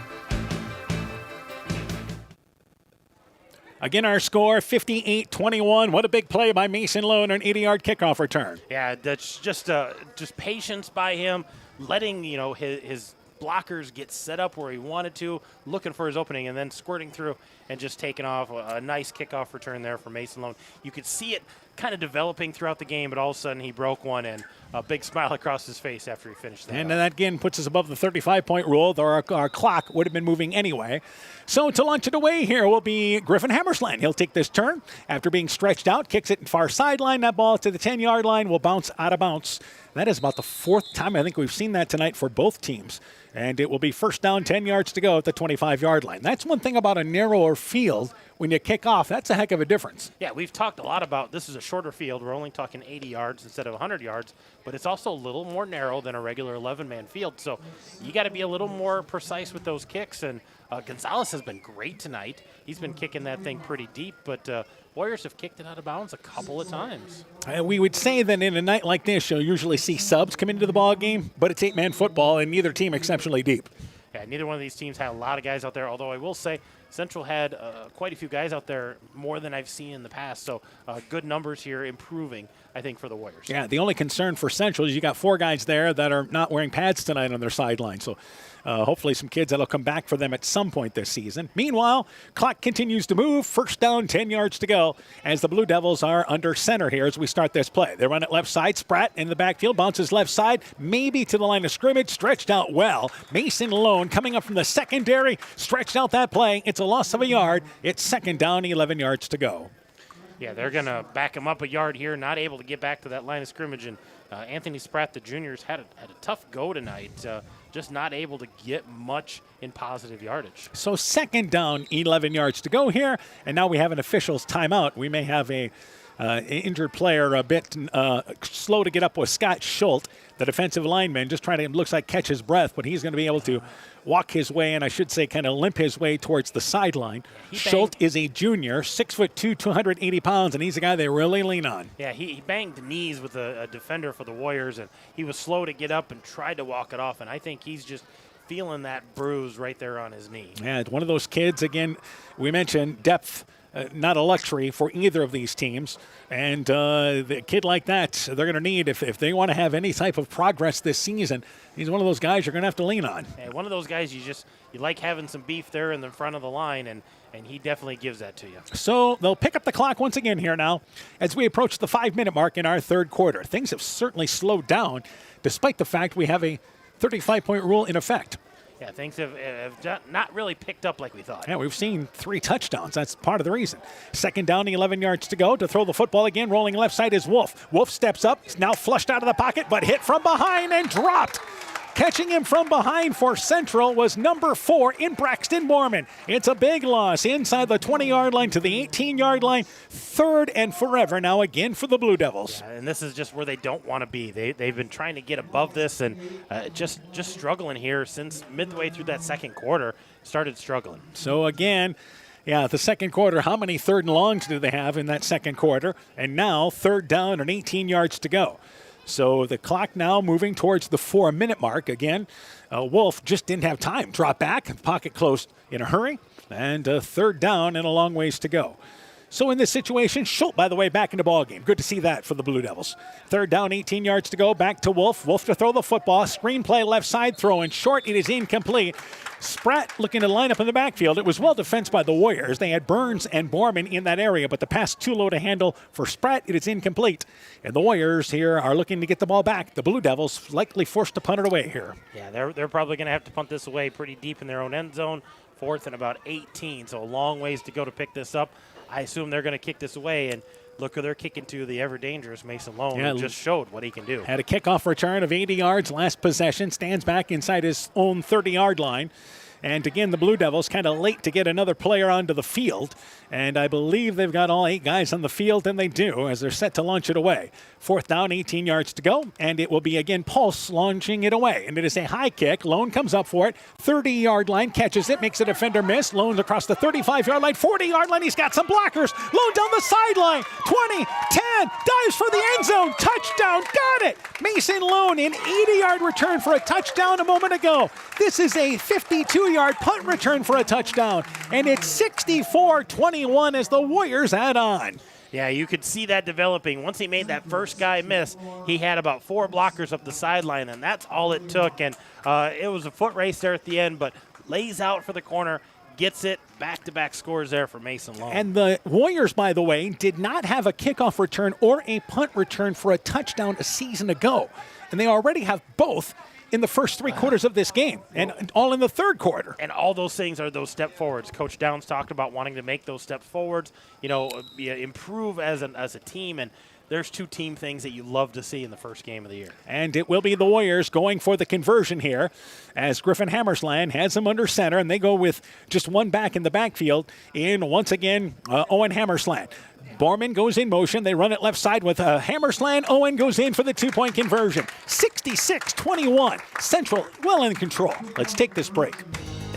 Speaker 1: Again, our score, 58-21. What a big play by Mason Lone, an 80-yard kickoff return.
Speaker 18: Yeah, that's just patience by him, letting his blockers get set up where he wanted to, looking for his opening, and then squirting through and just taking off. A nice kickoff return there for Mason Lone. You could see it kind of developing throughout the game, but all of a sudden he broke one, and a big smile across his face after he finished that.
Speaker 1: And that again puts us above the 35-point rule, though our clock would have been moving anyway. So to launch it away here will be Griffin Hammersland. He'll take this turn after being stretched out, kicks it far sideline. That ball to the 10-yard line will bounce out of bounds. That is about the fourth time I think we've seen that tonight for both teams. And it will be first down, 10 yards to go at the 25-yard line. That's one thing about a narrower field. When you kick off, that's a heck of a difference.
Speaker 18: Yeah, we've talked a lot about this is a shorter field. We're only talking 80 yards instead of 100 yards, but it's also a little more narrow than a regular 11-man field. So you got to be a little more precise with those kicks. And Gonzalez has been great tonight. He's been kicking that thing pretty deep, but Warriors have kicked it out of bounds a couple of times.
Speaker 1: We would say that in a night like this, you'll usually see subs come into the ball game, but it's 8-man football, and neither team exceptionally deep.
Speaker 18: Yeah, neither one of these teams had a lot of guys out there, although I will say Central had quite a few guys out there, more than I've seen in the past. So good numbers here, improving, I think, for the Warriors.
Speaker 1: Yeah, the only concern for Central is you got 4 guys there that are not wearing pads tonight on their sideline. So hopefully some kids that'll come back for them at some point this season. Meanwhile, clock continues to move. First down, 10 yards to go as the Blue Devils are under center here as we start this play. They run it left side. Spratt in the backfield, bounces left side, maybe to the line of scrimmage, stretched out well. Mason Lone coming up from the secondary, stretched out that play. It's a loss of a yard. It's second down, 11 yards to go.
Speaker 18: Yeah, they're going to back him up a yard here, not able to get back to that line of scrimmage. And Anthony Spratt, the juniors, had a tough go tonight, just not able to get much in positive yardage.
Speaker 1: So second down, 11 yards to go here. And now we have an official's timeout. We may have a injured player a bit slow to get up with Scott Schultz, the defensive lineman, just trying to, looks like, catch his breath, but he's going to be able to walk his way, and I should say kind of limp his way towards the sideline. Schultz is a junior, 6'2", 280 pounds, and he's a guy they really lean on.
Speaker 18: Yeah, he banged knees with a defender for the Warriors, and he was slow to get up and tried to walk it off, and I think he's just feeling that bruise right there on his knee.
Speaker 1: Yeah, it's one of those kids, again, we mentioned depth, not a luxury for either of these teams. And the kid like that, they're going to need, if they want to have any type of progress this season, he's one of those guys you're going to have to lean on.
Speaker 18: Yeah, one of those guys you like having some beef there in the front of the line, and he definitely gives that to you.
Speaker 1: So they'll pick up the clock once again here now as we approach the 5-minute mark in our third quarter. Things have certainly slowed down, despite the fact we have a 35-point rule in effect.
Speaker 18: Yeah, things have not really picked up like we thought.
Speaker 1: Yeah, we've seen 3 touchdowns. That's part of the reason. Second down, 11 yards to go. To throw the football again, rolling left side is Wolf. Wolf steps up, is now flushed out of the pocket, but hit from behind and dropped. Catching him from behind for Central was number 4 in Braxton Borman. It's a big loss inside the 20-yard line to the 18-yard line. Third and forever now again for the Blue Devils.
Speaker 18: Yeah, and this is just where they don't want to be. They've been trying to get above this and just struggling here since midway through that second quarter. Started struggling.
Speaker 1: So again, yeah, the second quarter, how many third and longs do they have in that second quarter? And now third down and 18 yards to go. So the clock now moving towards the 4-minute mark. Again, Wolf just didn't have time. Drop back, the pocket closed in a hurry, and third down and a long ways to go. So in this situation, Schultz, by the way, back in the ballgame. Good to see that for the Blue Devils. Third down, 18 yards to go. Back to Wolf. Wolf to throw the football. Screenplay left side, throw in short. It is incomplete. Spratt looking to line up in the backfield. It was well defensed by the Warriors. They had Burns and Borman in that area, but the pass too low to handle for Spratt. It is incomplete. And the Warriors here are looking to get the ball back. The Blue Devils likely forced to punt it away here.
Speaker 18: Yeah, they're probably going to have to punt this away pretty deep in their own end zone. Fourth and about 18, so a long ways to go to pick this up. I assume they're going to kick this away, and look who they're kicking to, the ever-dangerous Mason Lone, who just showed what he can do.
Speaker 1: Had a kickoff return of 80 yards last possession, stands back inside his own 30-yard line. And again, the Blue Devils kind of late to get another player onto the field. And I believe they've got all 8 guys on the field, and they do, as they're set to launch it away. Fourth down, 18 yards to go, and it will be again Pulse launching it away. And it is a high kick. Lone comes up for it. 30-yard line, catches it, makes a defender miss. Lone's across the 35-yard line, 40-yard line. He's got some blockers. Lone down the sideline. 20, 10, dives for the end zone. Touchdown, got it. Mason Lone, an 80-yard return for a touchdown a moment ago. This is a 52-yard punt return for a touchdown. And it's 64-21 as the Warriors add on.
Speaker 18: Yeah, you could see that developing. Once he made that first guy miss, he had about 4 blockers up the sideline, and that's all it took. And it was a foot race there at the end, but lays out for the corner, gets it, back-to-back scores there for Mason Lone.
Speaker 1: And the Warriors, by the way, did not have a kickoff return or a punt return for a touchdown a season ago. And they already have both in the first 3 quarters of this game, and all in the third quarter.
Speaker 18: And all those things are those step forwards. Coach Downs talked about wanting to make those steps forwards, improve as a team, and there's 2 team things that you love to see in the first game of the year.
Speaker 1: And it will be the Warriors going for the conversion here as Griffin Hammersland has them under center, and they go with just 1 back in the backfield in, once again, Owen Hammersland. Borman goes in motion. They run it left side with Hammersland. Owen goes in for the 2-point conversion. 66-21. Central well in control. Let's take this break.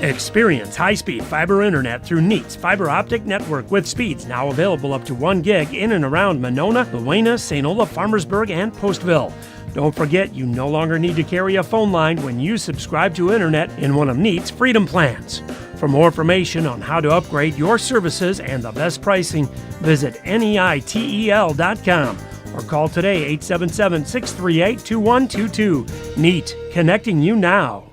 Speaker 2: Experience high-speed fiber internet through Neat's fiber optic network with speeds now available up to 1 gig in and around Monona, Luena, St. Olaf, Farmersburg, and Postville. Don't forget, you no longer need to carry a phone line when you subscribe to internet in one of Neat's Freedom Plans. For more information on how to upgrade your services and the best pricing, visit NEITEL.com or call today 877-638-2122. Neat, connecting you now.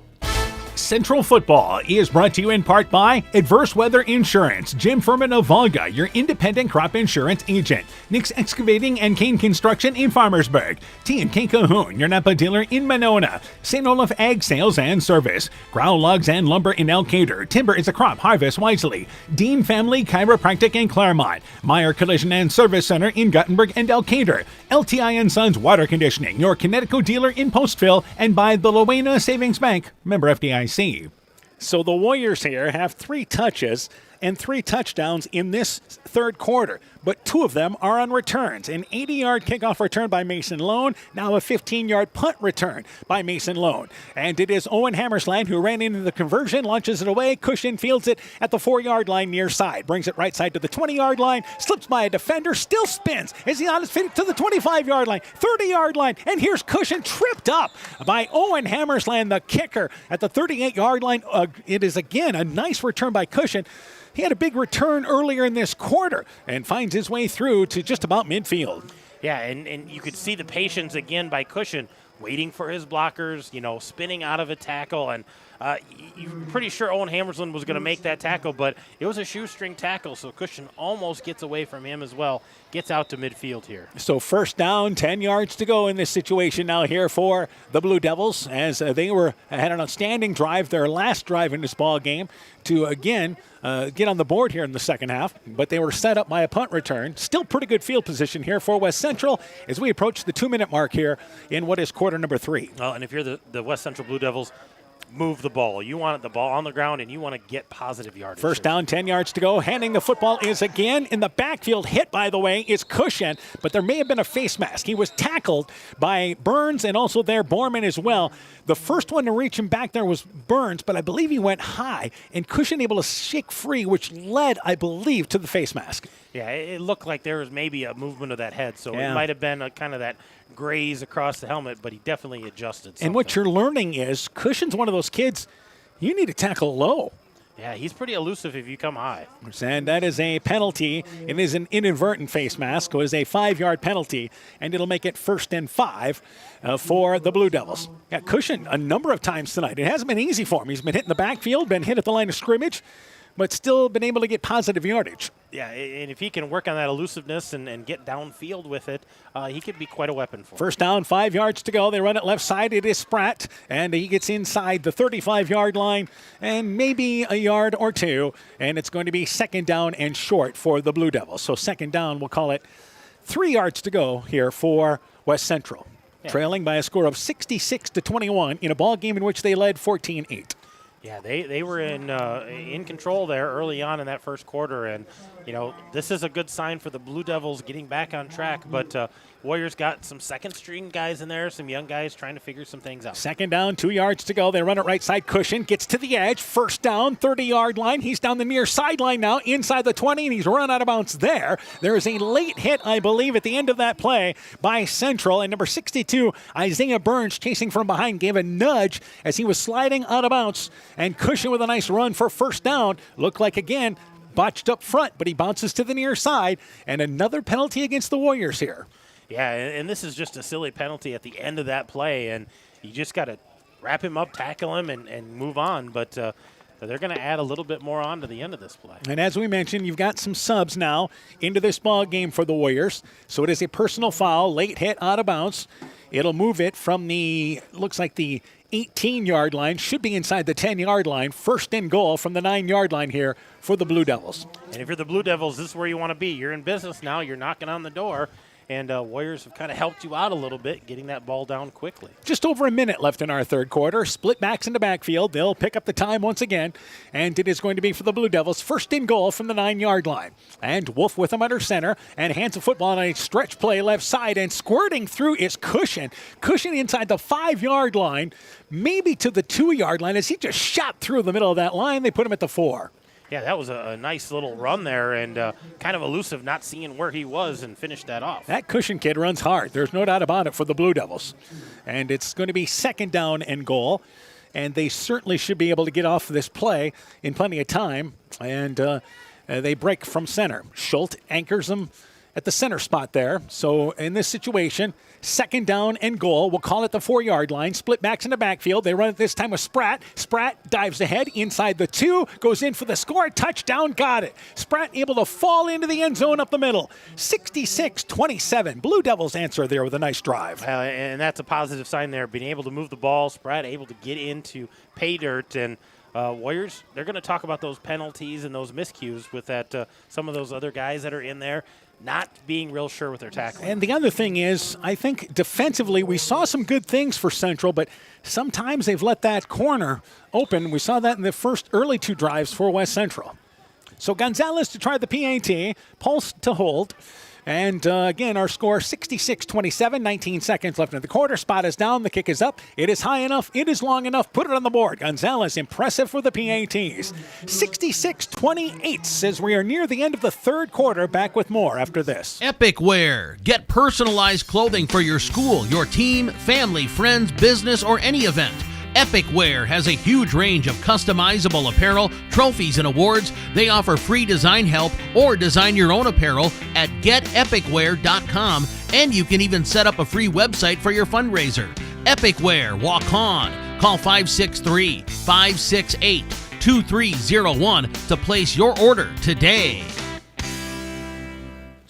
Speaker 1: Central Football is brought to you in part by Adverse Weather Insurance, Jim Furman of Volga, your independent crop insurance agent, Nick's Excavating and Kane Construction in Farmersburg, T&K Cahoon, your Napa dealer in Monona, St. Olaf Ag Sales and Service, Growl Logs and Lumber in Elkader, Timber is a crop, harvest wisely, Dean Family Chiropractic in Claremont, Meyer Collision and Service Center in Guttenberg and Elkader, LTI & Sons Water Conditioning, your Connecticut dealer in Postville, and by the Luena Savings Bank, member FDIC. So the Warriors here have 3 touches and 3 touchdowns in this third quarter, but 2 of them are on returns. An 80-yard kickoff return by Mason Lone, now a 15-yard punt return by Mason Lone. And it is Owen Hammersland who ran into the conversion, launches it away. Cushion fields it at the 4-yard line near side, brings it right side to the 20-yard line, slips by a defender, still spins as he on his feet to the 25-yard line, 30-yard line, and here's Cushion tripped up by Owen Hammersland, the kicker, at the 38-yard line. It is again a nice return by Cushion. He had a big return earlier in this quarter and finds his way through to just about midfield.
Speaker 18: Yeah, and you could see the patience again by Cushion, waiting for his blockers, spinning out of a tackle. And you're pretty sure Owen Hammersland was going to make that tackle, but it was a shoestring tackle, so Cushion almost gets away from him as well, gets out to midfield here.
Speaker 1: So first down, 10 yards to go in this situation now here for the Blue Devils, as they had an outstanding drive, their last drive in this ball game, to again get on the board here in the second half, but they were set up by a punt return. Still pretty good field position here for West Central as we approach the 2-minute mark here in what is quarter number 3.
Speaker 18: Well, and if you're the West Central Blue Devils, move the ball. You want the ball on the ground, and you want to get positive yardage.
Speaker 1: First down, 10 yards to go. Handing the football is again in the backfield. Hit, by the way, is Cushion, but there may have been a face mask. He was tackled by Burns and also there Borman as well. The first one to reach him back there was Burns, but I believe he went high, and Cushion able to shake free, which led, I believe, to the face mask.
Speaker 18: Yeah, it looked like there was maybe a movement of that head, so
Speaker 1: yeah.
Speaker 18: It might have been a kind of that graze across the helmet, but he definitely adjusted something.
Speaker 1: And what you're learning is Cushion's one of those kids, you need to tackle low.
Speaker 18: Yeah, he's pretty elusive if you come high.
Speaker 1: And that is a penalty. It is an inadvertent face mask. It is a 5-yard penalty, and it'll make it 1st and 5 for the Blue Devils. Yeah, Cushion a number of times tonight. It hasn't been easy for him. He's been hit in the backfield, been hit at the line of scrimmage, but still been able to get positive yardage.
Speaker 18: Yeah, and if he can work on that elusiveness and get downfield with it, he could be quite a weapon for him.
Speaker 1: First down, 5 yards to go. They run it left side. It is Spratt, and he gets inside the 35-yard line and maybe a yard or two, and it's going to be second down and short for the Blue Devils. So second down, we'll call it 3 yards to go here for West Central, trailing by a score of 66-21 in a ball game in which they led 14-8.
Speaker 18: Yeah, they were in control there early on in that first quarter, and this is a good sign for the Blue Devils getting back on track. But Warriors got some second-string guys in there, some young guys trying to figure some things out.
Speaker 1: Second down, 2 yards to go. They run it right side. Cushion gets to the edge. First down, 30-yard line. He's down the near sideline now, inside the 20, and he's run out of bounds there. There is a late hit, I believe, at the end of that play by Central, and number 62, Isaiah Burns, chasing from behind, gave a nudge as he was sliding out of bounds. And Cushion with a nice run for first down. Looked like, again, botched up front, but he bounces to the near side. And another penalty against the Warriors here.
Speaker 18: Yeah, and this is just a silly penalty at the end of that play. And you just got to wrap him up, tackle him, and move on. But they're going to add a little bit more on to the end of this play.
Speaker 1: And as we mentioned, you've got some subs now into this ball game for the Warriors. So it is a personal foul, late hit out of bounds. It'll move it from looks like the 18-yard line, should be inside the 10-yard line. First and goal from the 9-yard line here for the Blue Devils.
Speaker 18: And if you're the Blue Devils, this is where you want to be. You're in business now. You're knocking on the door. And Warriors have kind of helped you out a little bit, getting that ball down quickly.
Speaker 1: Just over a minute left in our third quarter. Split backs in the backfield. They'll pick up the time once again. And it is going to be for the Blue Devils. First and goal from the 9-yard line. And Wolf with them under center. And hands the football on a stretch play left side. And squirting through is Cushion. Cushion inside the 5-yard line. Maybe to the 2-yard line. As he just shot through the middle of that line, they put him at the 4.
Speaker 18: Yeah, that was a nice little run there, and kind of elusive, not seeing where he was, and finished that off.
Speaker 1: That Cushion kid runs hard. There's no doubt about it for the Blue Devils. And it's going to be second down and goal. And they certainly should be able to get off this play in plenty of time. And they break from center. Schultz anchors them at the center spot there. So in this situation, second down and goal. We'll call it the 4-yard line. Split backs in the backfield. They run it this time with Spratt. Spratt dives ahead inside the 2. Goes in for the score. Touchdown. Got it. Spratt able to fall into the end zone up the middle. 66-27. Blue Devils answer there with a nice drive.
Speaker 18: And that's a positive sign there. Being able to move the ball. Spratt able to get into pay dirt. And Warriors, they're going to talk about those penalties and those miscues with that some of those other guys that are in there not being real sure with their tackling.
Speaker 1: And the other thing is, I think defensively we saw some good things for Central, but sometimes they've let that corner open. We saw that in the first early 2 drives for West Central. So Gonzalez to try the PAT, Pulse to hold. And again, our score 66-27, 19 seconds left in the quarter. Spot is down, the kick is up. It is high enough, it is long enough. Put it on the board. Gonzalez impressive for the PATs. 66-28 as we are near the end of the third quarter. Back with more after this.
Speaker 5: Epic Wear. Get personalized clothing for your school, your team, family, friends, business, or any event. Epic Wear has a huge range of customizable apparel, trophies, and awards. They offer free design help or design your own apparel at getepicwear.com, and you can even set up a free website for your fundraiser. Epic Wear, walk on. Call 563-568-2301 to place your order today.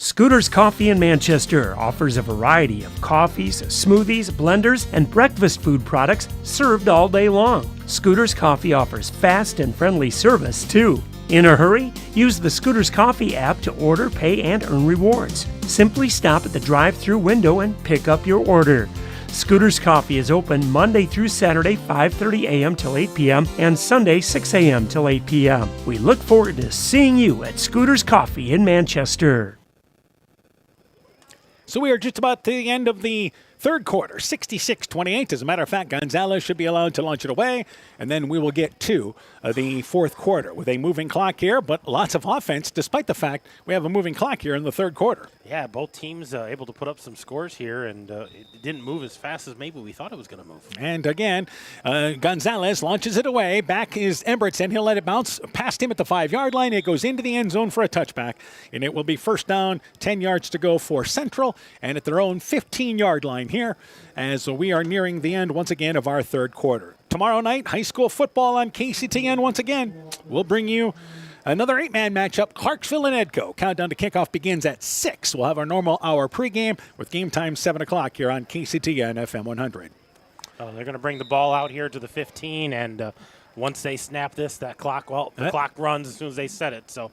Speaker 2: Scooter's Coffee in Manchester offers a variety of coffees, smoothies, blenders, and breakfast food products served all day long. Scooter's Coffee offers fast and friendly service, too. In a hurry? Use the Scooter's Coffee app to order, pay, and earn rewards. Simply stop at the drive-thru window and pick up your order. Scooter's Coffee is open Monday through Saturday, 5:30 a.m. till 8 p.m. and Sunday, 6 a.m. till 8 p.m. We look forward to seeing you at Scooter's Coffee in Manchester.
Speaker 1: So we are just about to the end of the third quarter, 66-28. As a matter of fact, Gonzalez should be allowed to launch it away, and then we will get to the fourth quarter with a moving clock here, but lots of offense, despite the fact we have a moving clock here in the third quarter.
Speaker 18: Yeah, both teams able to put up some scores here, and it didn't move as fast as maybe we thought it was going to move.
Speaker 1: And again, Gonzalez launches it away. Back is Embertson. He'll let it bounce past him at the 5-yard line. It goes into the end zone for a touchback, and it will be first down, 10 yards to go for Central, and at their own 15-yard line here, as we are nearing the end once again of our third quarter. Tomorrow night, high school football on KCTN once again. We'll bring you another 8-man matchup, Clarksville and Edco. Countdown to kickoff begins at 6. We'll have our normal hour pregame with game time 7 o'clock here on KCTN FM 100.
Speaker 18: They're going to bring the ball out here to the 15, and once they snap this, that clock, the clock runs as soon as they set it. So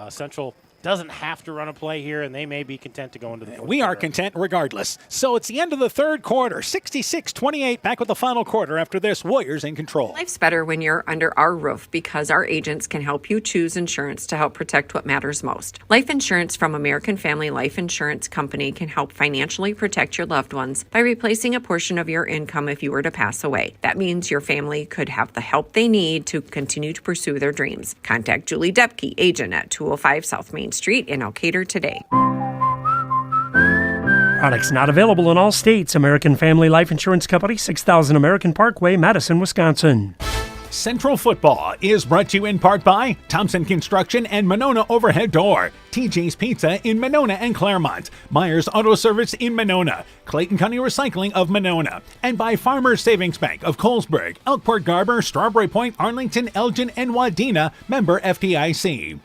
Speaker 18: Central doesn't have to run a play here, and they may be content to go into the fourth
Speaker 1: We are
Speaker 18: quarter.
Speaker 1: content regardless. So it's the end of the third quarter, 66-28. Back with the final quarter after this. Warriors in control.
Speaker 8: Life's better when you're under our roof because our agents can help you choose insurance to help protect what matters most. Life insurance from American Family Life Insurance Company can help financially protect your loved ones by replacing a portion of your income if you were to pass away. That means your family could have the help they need to continue to pursue their dreams. Contact Julie Depke, agent at 205 South Main Street in Elkader today.
Speaker 2: Products not available in all states. American Family Life Insurance Company, 6000 American Parkway, Madison, Wisconsin.
Speaker 1: Central Football is brought to you in part by Thompson Construction and Monona Overhead Door, TJ's Pizza in Monona and Claremont, Myers Auto Service in Monona, Clayton County Recycling of Monona, and by Farmers Savings Bank of Colesburg, Elkport, Garber, Strawberry Point, Arlington, Elgin, and Wadena, member FDIC.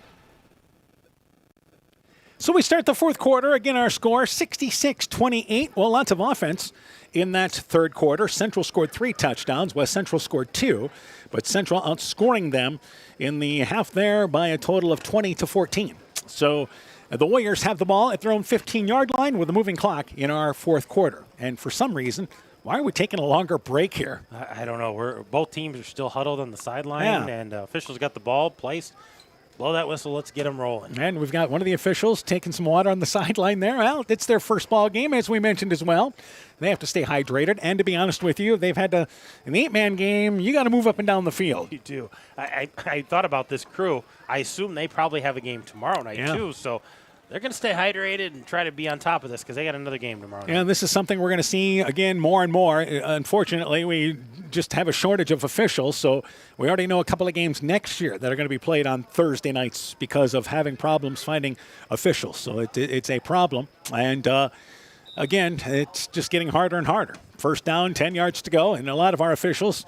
Speaker 1: So we start the fourth quarter. Again, our score, 66-28. Well, lots of offense in that third quarter. Central scored 3 touchdowns. West Central scored 2. But Central outscoring them in the half there by a total of 20-14. So the Warriors have the ball at their own 15-yard line with a moving clock in our fourth quarter. And for some reason, why are we taking a longer break here?
Speaker 18: I don't know. Both teams are still huddled on the sideline, and officials got the ball placed. Blow that whistle. Let's get them rolling.
Speaker 1: And we've got one of the officials taking some water on the sideline there. Well, it's their first ball game, as we mentioned as well. They have to stay hydrated. And to be honest with you, they've had to, in the 8-man game, you got to move up and down the field.
Speaker 18: You do. I thought about this crew. I assume they probably have a game tomorrow night, too. So they're going to stay hydrated and try to be on top of this because they got another game tomorrow night.
Speaker 1: Yeah, this is something we're going to see, again, more and more. Unfortunately, we just have a shortage of officials, so we already know a couple of games next year that are going to be played on Thursday nights because of having problems finding officials. So it's a problem. And, again, it's just getting harder and harder. First down, 10 yards to go, and a lot of our officials,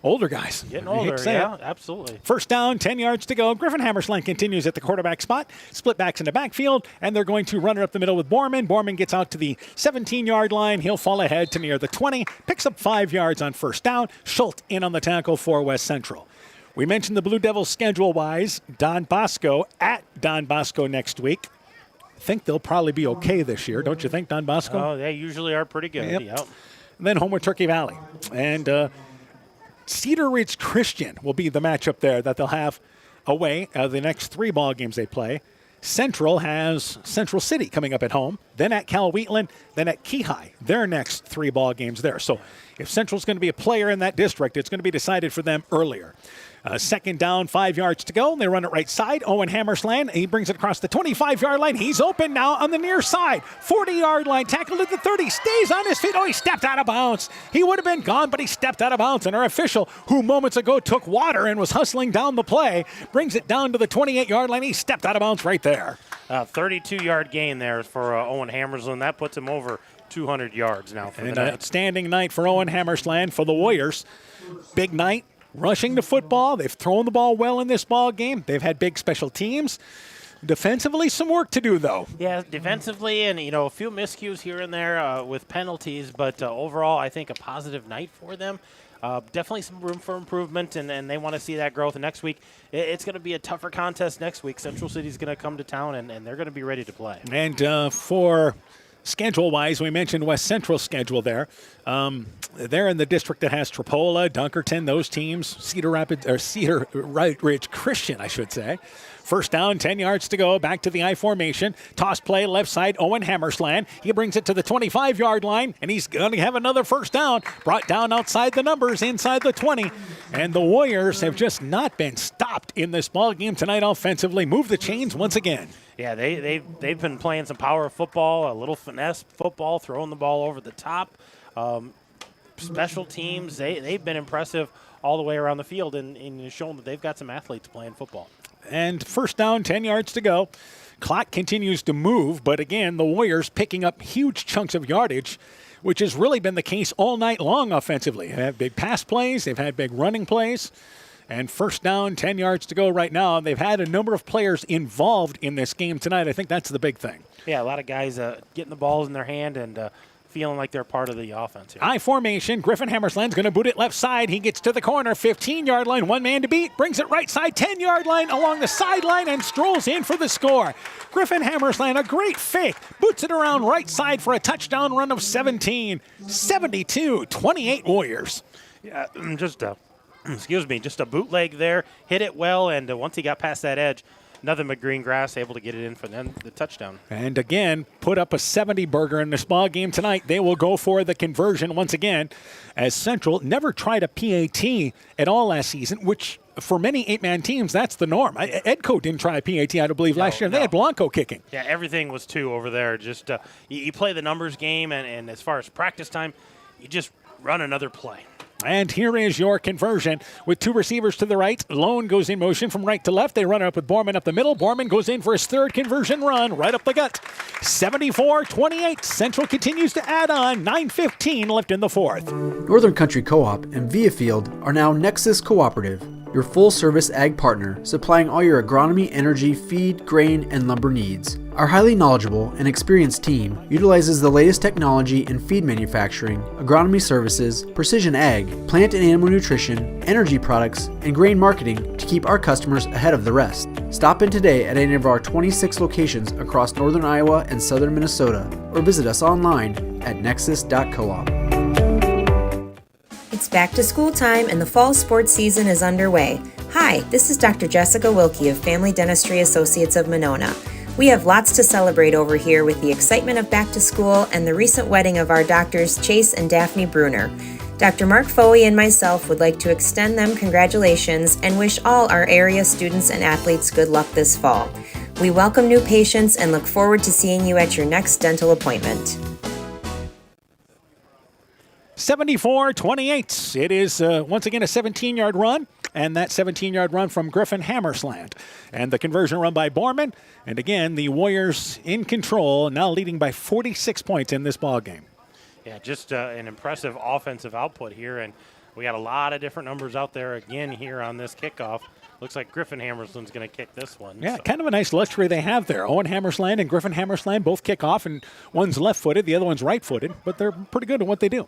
Speaker 1: older guys.
Speaker 18: Getting older, yeah, absolutely.
Speaker 1: First down, 10 yards to go. Griffin Hammerslang continues at the quarterback spot. Split backs in the backfield, and they're going to run it up the middle with Borman. Borman gets out to the 17-yard line. He'll fall ahead to near the 20. Picks up 5 yards on first down. Schultz in on the tackle for West Central. We mentioned the Blue Devils schedule-wise. Don Bosco at Don Bosco next week. I think they'll probably be okay this year, don't you think, Don Bosco?
Speaker 18: Oh, they usually are pretty good. Yep.
Speaker 1: And then home with Turkey Valley. And Cedar Ridge Christian will be the matchup there that they'll have away. The next 3 ball games they play. Central has Central City coming up at home, then at Cal Wheatland, then at Keyhigh, their next 3 ball games there. So if Central's going to be a player in that district, it's going to be decided for them earlier. Second down, 5 yards to go. They run it right side. Owen Hammersland, he brings it across the 25-yard line. He's open now on the near side. 40-yard line, tackled at the 30, stays on his feet. Oh, he stepped out of bounds. He would have been gone, but he stepped out of bounds. And our official, who moments ago took water and was hustling down the play, brings it down to the 28-yard line. He stepped out of bounds right there.
Speaker 18: 32-yard gain there for Owen Hammersland. That puts him over 200 yards now for the night.
Speaker 1: An outstanding night for Owen Hammersland for the Warriors. Big night. Rushing the football. They've thrown the ball well in this ball game. They've had big special teams. Defensively, some work to do, though.
Speaker 18: Yeah, defensively, and a few miscues here and there with penalties, but overall, I think a positive night for them. Definitely some room for improvement, and they want to see that growth. And next week, it's going to be a tougher contest next week. Central City's going to come to town, and they're going to be ready to play.
Speaker 1: And for schedule-wise, we mentioned West Central's schedule there. They're in the district that has Tripola, Dunkerton, those teams, Cedar Ridge Christian, I should say. First down, 10 yards to go, back to the I formation. Toss play, left side, Owen Hammersland. He brings it to the 25-yard line, and he's going to have another first down. Brought down outside the numbers, inside the 20. And the Warriors have just not been stopped in this ball game tonight offensively. Move the chains once again.
Speaker 18: Yeah, they've been playing some power football, a little finesse football, throwing the ball over the top. Special teams, they've been impressive all the way around the field and shown that they've got some athletes playing football.
Speaker 1: And first down, 10 yards to go. Clock continues to move, but again, the Warriors picking up huge chunks of yardage, which has really been the case all night long offensively. They have big pass plays, they've had big running plays. And first down, 10 yards to go right now. They've had a number of players involved in this game tonight. I think that's the big thing.
Speaker 18: Yeah, a lot of guys getting the balls in their hand and feeling like they're part of the offense here.
Speaker 1: I formation. Griffin Hammersland's going to boot it left side. He gets to the corner, 15-yard line, one man to beat. Brings it right side, 10-yard line along the sideline and strolls in for the score. Griffin Hammersland, a great fake. Boots it around right side for a touchdown run of 17. 72-28 Warriors.
Speaker 18: Yeah, just a bootleg there. Hit it well, and once he got past that edge, nothing but green grass, able to get it in for them, the touchdown.
Speaker 1: And again, put up a 70-burger in this ball game tonight. They will go for the conversion once again, as Central never tried a PAT at all last season, which for many 8-man teams, that's the norm. Edco didn't try a PAT, I don't believe, last year. They had Blanco kicking.
Speaker 18: Yeah, everything was 2 over there. Just you play the numbers game, and as far as practice time, you just run another play.
Speaker 1: And here is your conversion with 2 receivers to the right. Lone goes in motion from right to left. They run it up with Borman up the middle. Borman goes in for his 3rd conversion run right up the gut. 74-28. Central continues to add on. 9:15 left in the 4th.
Speaker 11: Northern Country Co-op and Viafield are now Nexus Cooperative, your full-service ag partner supplying all your agronomy, energy, feed, grain, and lumber needs. Our highly knowledgeable and experienced team utilizes the latest technology in feed manufacturing, agronomy services, precision ag, plant and animal nutrition, energy products, and grain marketing to keep our customers ahead of the rest. Stop in today at any of our 26 locations across northern Iowa and southern Minnesota, or visit us online at nexus.coop.
Speaker 12: It's back to school time and the fall sports season is underway. Hi, this is Dr. Jessica Wilkie of Family Dentistry Associates of Monona. We have lots to celebrate over here with the excitement of back to school and the recent wedding of our doctors Chase and Daphne Bruner. Dr. Mark Foley and myself would like to extend them congratulations and wish all our area students and athletes good luck this fall. We welcome new patients and look forward to seeing you at your next dental appointment.
Speaker 1: 74-28. It is once again a 17-yard run, and that 17-yard run from Griffin Hammersland. And the conversion run by Borman. And again, the Warriors in control, now leading by 46 points in this ball game.
Speaker 18: Yeah, just an impressive offensive output here, and we got a lot of different numbers out there again here on this kickoff. Looks like Griffin Hammersland's going to kick this one.
Speaker 1: Yeah, kind of a nice luxury they have there. Owen Hammersland and Griffin Hammersland both kick off, and one's left-footed, the other one's right-footed, but they're pretty good at what they do.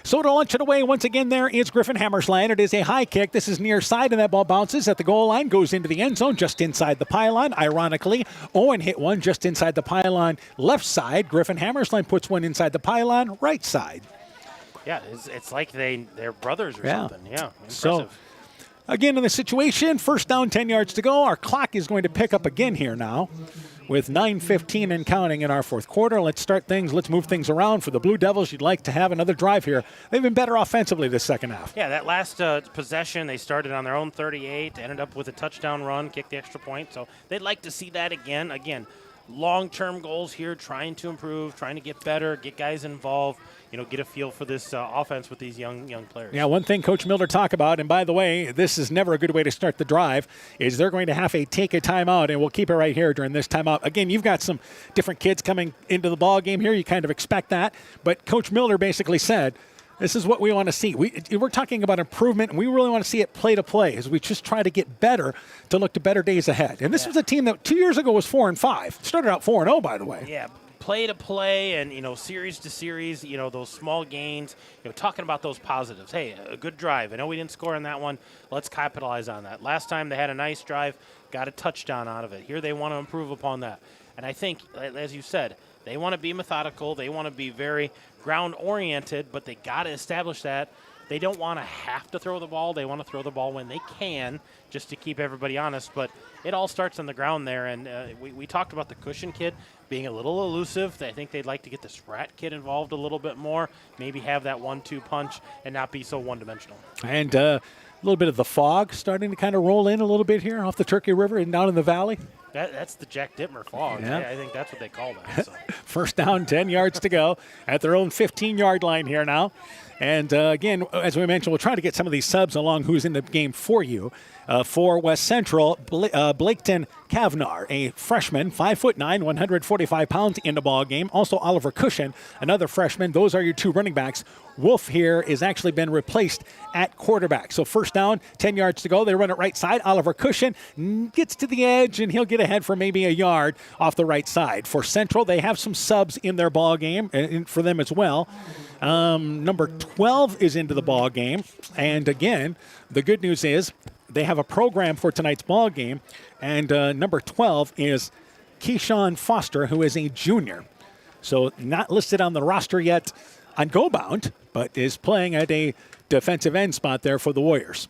Speaker 1: So to launch it away once again there is Griffin Hammersland. It is a high kick. This is near side, and that ball bounces at the goal line, goes into the end zone just inside the pylon. Ironically, Owen hit one just inside the pylon left side. Griffin Hammersland puts one inside the pylon right side.
Speaker 18: Yeah, it's like they're brothers or something. Yeah, impressive.
Speaker 1: So Again, in the situation, first down, 10 yards to go. Our clock is going to pick up again here now with 9:15 and counting in our fourth quarter. Let's move things around for the Blue Devils. You'd like to have another drive here. They've been better offensively this second half.
Speaker 18: Yeah, that last possession, they started on their own 38, ended up with a touchdown run, kicked the extra point. So they'd like to see that again. Again, long-term goals here, trying to improve, trying to get better, get guys involved, get a feel for this offense with these young players.
Speaker 1: Yeah, one thing Coach Miller talked about, and by the way, this is never a good way to start the drive, is they're going to have to take a timeout, and we'll keep it right here during this timeout. Again, you've got some different kids coming into the ball game here. You kind of expect that, but Coach Miller basically said, this is what we want to see. We're talking about improvement, and we really want to see it play to play as we just try to get better to look to better days ahead. And this was a team that 2 years ago was 4-5. Started out 4-0, by the way.
Speaker 18: Yeah, play to play and, series to series, those small gains, talking about those positives. Hey, a good drive. I know we didn't score on that one. Let's capitalize on that. Last time they had a nice drive, got a touchdown out of it. Here they want to improve upon that. And I think, as you said, they want to be methodical. They want to be very ground-oriented, but they got to establish that. They don't want to have to throw the ball. They want to throw the ball when they can, just to keep everybody honest. But it all starts on the ground there. And we talked about the Cushion kid being a little elusive. I think they'd like to get the Spratt kid involved a little bit more, maybe have that 1-2 punch and not be so one-dimensional.
Speaker 1: And a little bit of the fog starting to kind of roll in a little bit here off the Turkey River and down in the valley.
Speaker 18: That's the Jack Dittmer fog.
Speaker 1: Yeah.
Speaker 18: I think that's what they call that. So.
Speaker 1: First down, 10 yards to go at their own 15-yard line here now. And again, as we mentioned, we'll try to get some of these subs along who's in the game for you. For West Central, Blaketon Kavnar, a freshman, 5'9", 145 pounds in the ball game. Also Oliver Cushion, another freshman. Those are your two running backs. Wolf here has actually been replaced at quarterback. So first down, 10 yards to go. They run it right side. Oliver Cushion gets to the edge, and he'll get ahead for maybe a yard off the right side. For Central, they have some subs in their ball game, and for them as well. Number 12 is into the ball game. And again, the good news is they have a program for tonight's ball game, and number 12 is Keyshawn Foster, who is a junior. So not listed on the roster yet on Go Bound, but is playing at a defensive end spot there for the Warriors.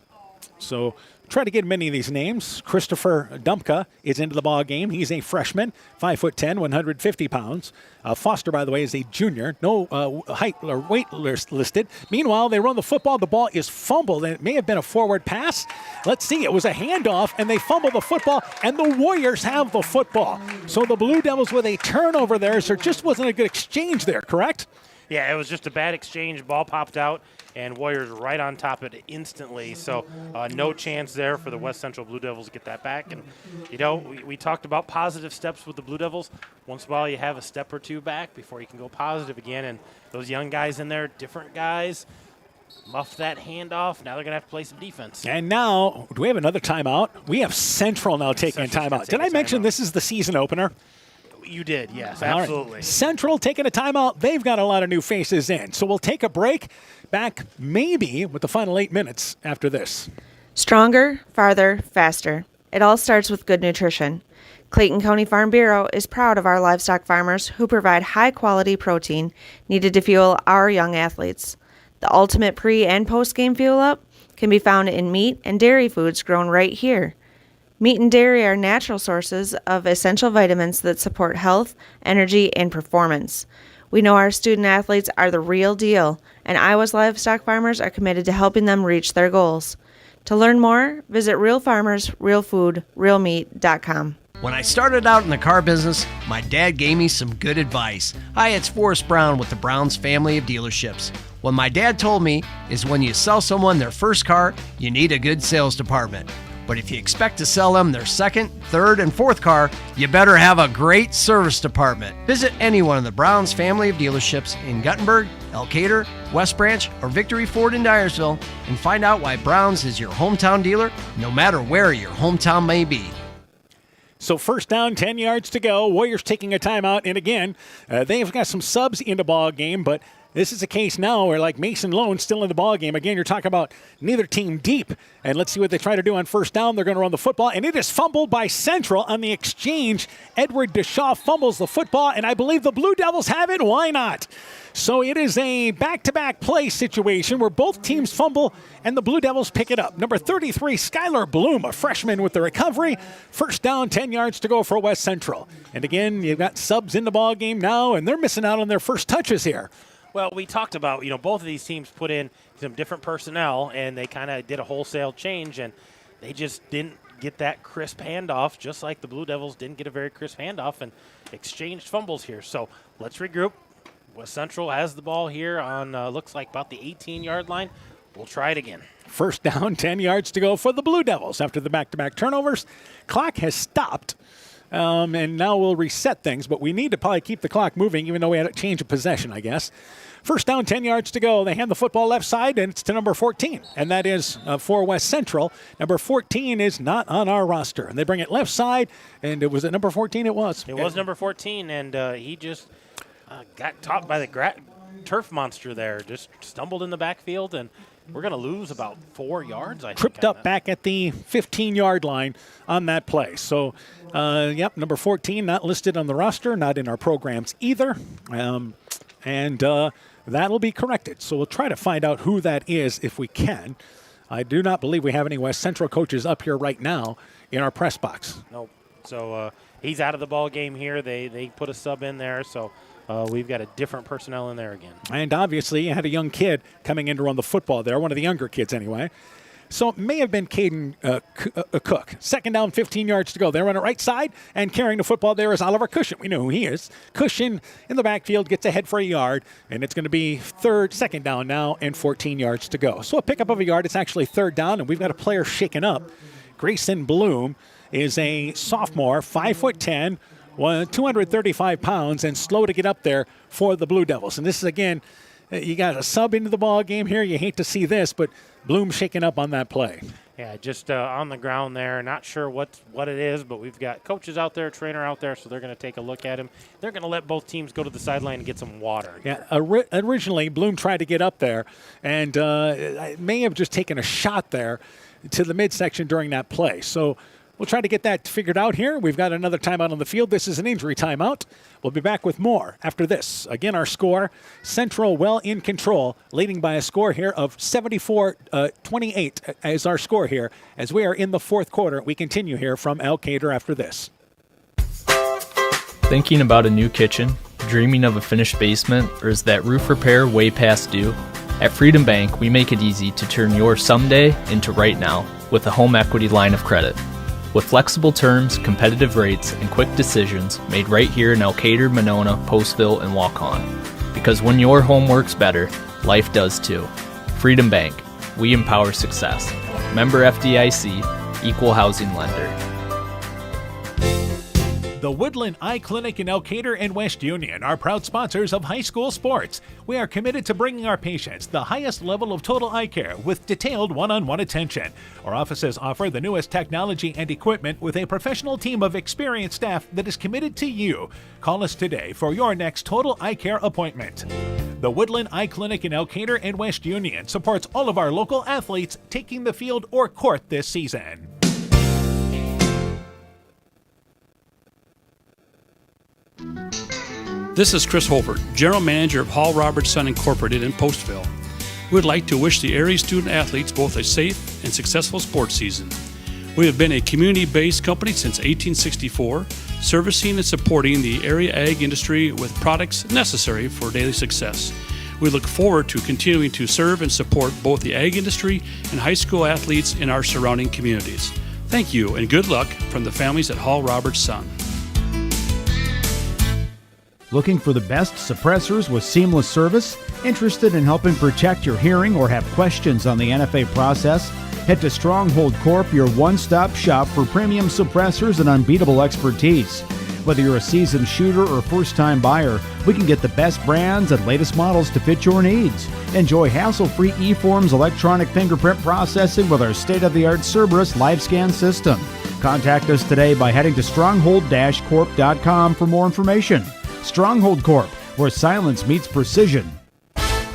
Speaker 1: So try to get many of these names. Christopher Dumpka is into the ball game. He's a freshman, 5'10", 150 pounds. Foster, by the way, is a junior. No height or weight listed. Meanwhile, they run the football. The ball is fumbled, and it may have been a forward pass. Let's see. It was a handoff, and they fumble the football, and the Warriors have the football. So the Blue Devils with a turnover there. So there just wasn't a good exchange there, correct?
Speaker 18: Yeah, it was just a bad exchange. Ball popped out, and Warriors right on top of it instantly. So no chance there for the West Central Blue Devils to get that back. And, we talked about positive steps with the Blue Devils. Once in a while you have a step or two back before you can go positive again. And those young guys in there, different guys, muff that handoff. Now they're going to have to play some defense.
Speaker 1: And now, do we have another timeout? We have Central now taking a timeout. Did I mention this is the season opener?
Speaker 18: You did, yes, absolutely.
Speaker 1: Right. Central taking a timeout. They've got a lot of new faces in. So we'll take a break. Back maybe with the final 8 minutes after this.
Speaker 13: Stronger, farther, faster. It all starts with good nutrition. Clayton County Farm Bureau is proud of our livestock farmers who provide high-quality protein needed to fuel our young athletes. The ultimate pre- and post-game fuel-up can be found in meat and dairy foods grown right here. Meat and dairy are natural sources of essential vitamins that support health, energy, and performance. We know our student athletes are the real deal, and Iowa's livestock farmers are committed to helping them reach their goals. To learn more, visit realfarmersrealfoodrealmeat.com.
Speaker 23: When I started out in the car business, my dad gave me some good advice. Hi, it's Forrest Brown with the Brown's family of dealerships. What my dad told me is when you sell someone their first car, you need a good sales department. But if you expect to sell them their second, third, and fourth car, you better have a great service department. Visit any one of the Brown's family of dealerships in Guttenberg, Elkader, West Branch, or Victory Ford in Dyersville and find out why Brown's is your hometown dealer, no matter where your hometown may be.
Speaker 1: So first down, 10 yards to go. Warriors taking a timeout. And again, they've got some subs in the ball game, but This is a case now where, like, Mason Loan still in the ballgame. Again, you're talking about neither team deep. And let's see what they try to do on first down. They're going to run the football, and it is fumbled by Central on the exchange. Edward Deshaw fumbles the football, and I believe the Blue Devils have it. Why not? So it is a back-to-back play situation where both teams fumble, and the Blue Devils pick it up. Number 33, Skylar Bloom, a freshman with the recovery. First down, 10 yards to go for West Central. And again, you've got subs in the ballgame now, and they're missing out on their first touches here.
Speaker 18: Well, we talked about, both of these teams put in some different personnel, and they kind of did a wholesale change, and they just didn't get that crisp handoff, just like the Blue Devils didn't get a very crisp handoff and exchanged fumbles here. So let's regroup. West Central has the ball here on, looks like about the 18-yard line. We'll try it again.
Speaker 1: First down, 10 yards to go for the Blue Devils after the back-to-back turnovers. Clock has stopped. And now we'll reset things, but we need to probably keep the clock moving, even though we had a change of possession, I guess. First down, 10 yards to go. They hand the football left side, and it's to number 14, and that is for West Central. Number 14 is not on our roster, and they bring it left side, and it was at number 14 it was.
Speaker 18: It was number 14, and he just got topped by the turf monster there, just stumbled in the backfield, and we're going to lose about 4 yards, I think.
Speaker 1: Tripped up back at the 15-yard line on that play. So, number 14 not listed on the roster, not in our programs either. That'll be corrected. So we'll try to find out who that is if we can. I do not believe we have any West Central coaches up here right now in our press box.
Speaker 18: Nope. So he's out of the ball game here. They put a sub in there, so we've got a different personnel in there again.
Speaker 1: And obviously you had a young kid coming in to run the football there, one of the younger kids anyway. So it may have been Caden Cook. Second down, 15 yards to go. They run it right side, and carrying the football there is Oliver Cushion. We know who he is. Cushion in the backfield gets ahead for a yard, and it's going to be second down now, and 14 yards to go. So a pickup of a yard. It's actually third down, and we've got a player shaken up. Grayson Bloom is a sophomore, 5'10", 235 pounds, and slow to get up there for the Blue Devils. And this is, again, you got a sub into the ball game here. You hate to see this, but Bloom shaking up on that play.
Speaker 18: Yeah, just on the ground there. Not sure what it is, but we've got coaches out there, trainer out there, so they're going to take a look at him. They're going to let both teams go to the sideline and get some water.
Speaker 1: Yeah, originally Bloom tried to get up there and may have just taken a shot there to the midsection during that play. So we'll try to get that figured out here. We've got another timeout on the field. This is an injury timeout. We'll be back with more after this. Again, our score, Central well in control, leading by a score here of 74-28 as our score here. As we are in the fourth quarter, we continue here from Elkader after this.
Speaker 24: Thinking about a new kitchen? Dreaming of a finished basement? Or is that roof repair way past due? At Freedom Bank, we make it easy to turn your someday into right now with a home equity line of credit. With flexible terms, competitive rates, and quick decisions made right here in Elkader, Monona, Postville, and Waukon. Because when your home works better, life does too. Freedom Bank. We empower success. Member FDIC, Equal Housing Lender.
Speaker 1: The Woodland Eye Clinic in Elkader and West Union are proud sponsors of high school sports. We are committed to bringing our patients the highest level of total eye care with detailed one-on-one attention. Our offices offer the newest technology and equipment with a professional team of experienced staff that is committed to you. Call us today for your next total eye care appointment. The Woodland Eye Clinic in Elkader and West Union supports all of our local athletes taking the field or court this season.
Speaker 14: This is Chris Holbert, General Manager of Hall Roberts Son Incorporated in Postville. We would like to wish the area student athletes both a safe and successful sports season. We have been a community-based company since 1864, servicing and supporting the area ag industry with products necessary for daily success. We look forward to continuing to serve and support both the ag industry and high school athletes in our surrounding communities. Thank you and good luck from the families at Hall Roberts Son.
Speaker 15: Looking for the best suppressors with seamless service? Interested in helping protect your hearing or have questions on the NFA process? Head to Stronghold Corp, your one-stop shop for premium suppressors and unbeatable expertise. Whether you're a seasoned shooter or first-time buyer, we can get the best brands and latest models to fit your needs. Enjoy hassle-free eForms electronic fingerprint processing with our state-of-the-art Cerberus live scan system. Contact us today by heading to stronghold-corp.com for more information. Stronghold Corp, where silence meets precision.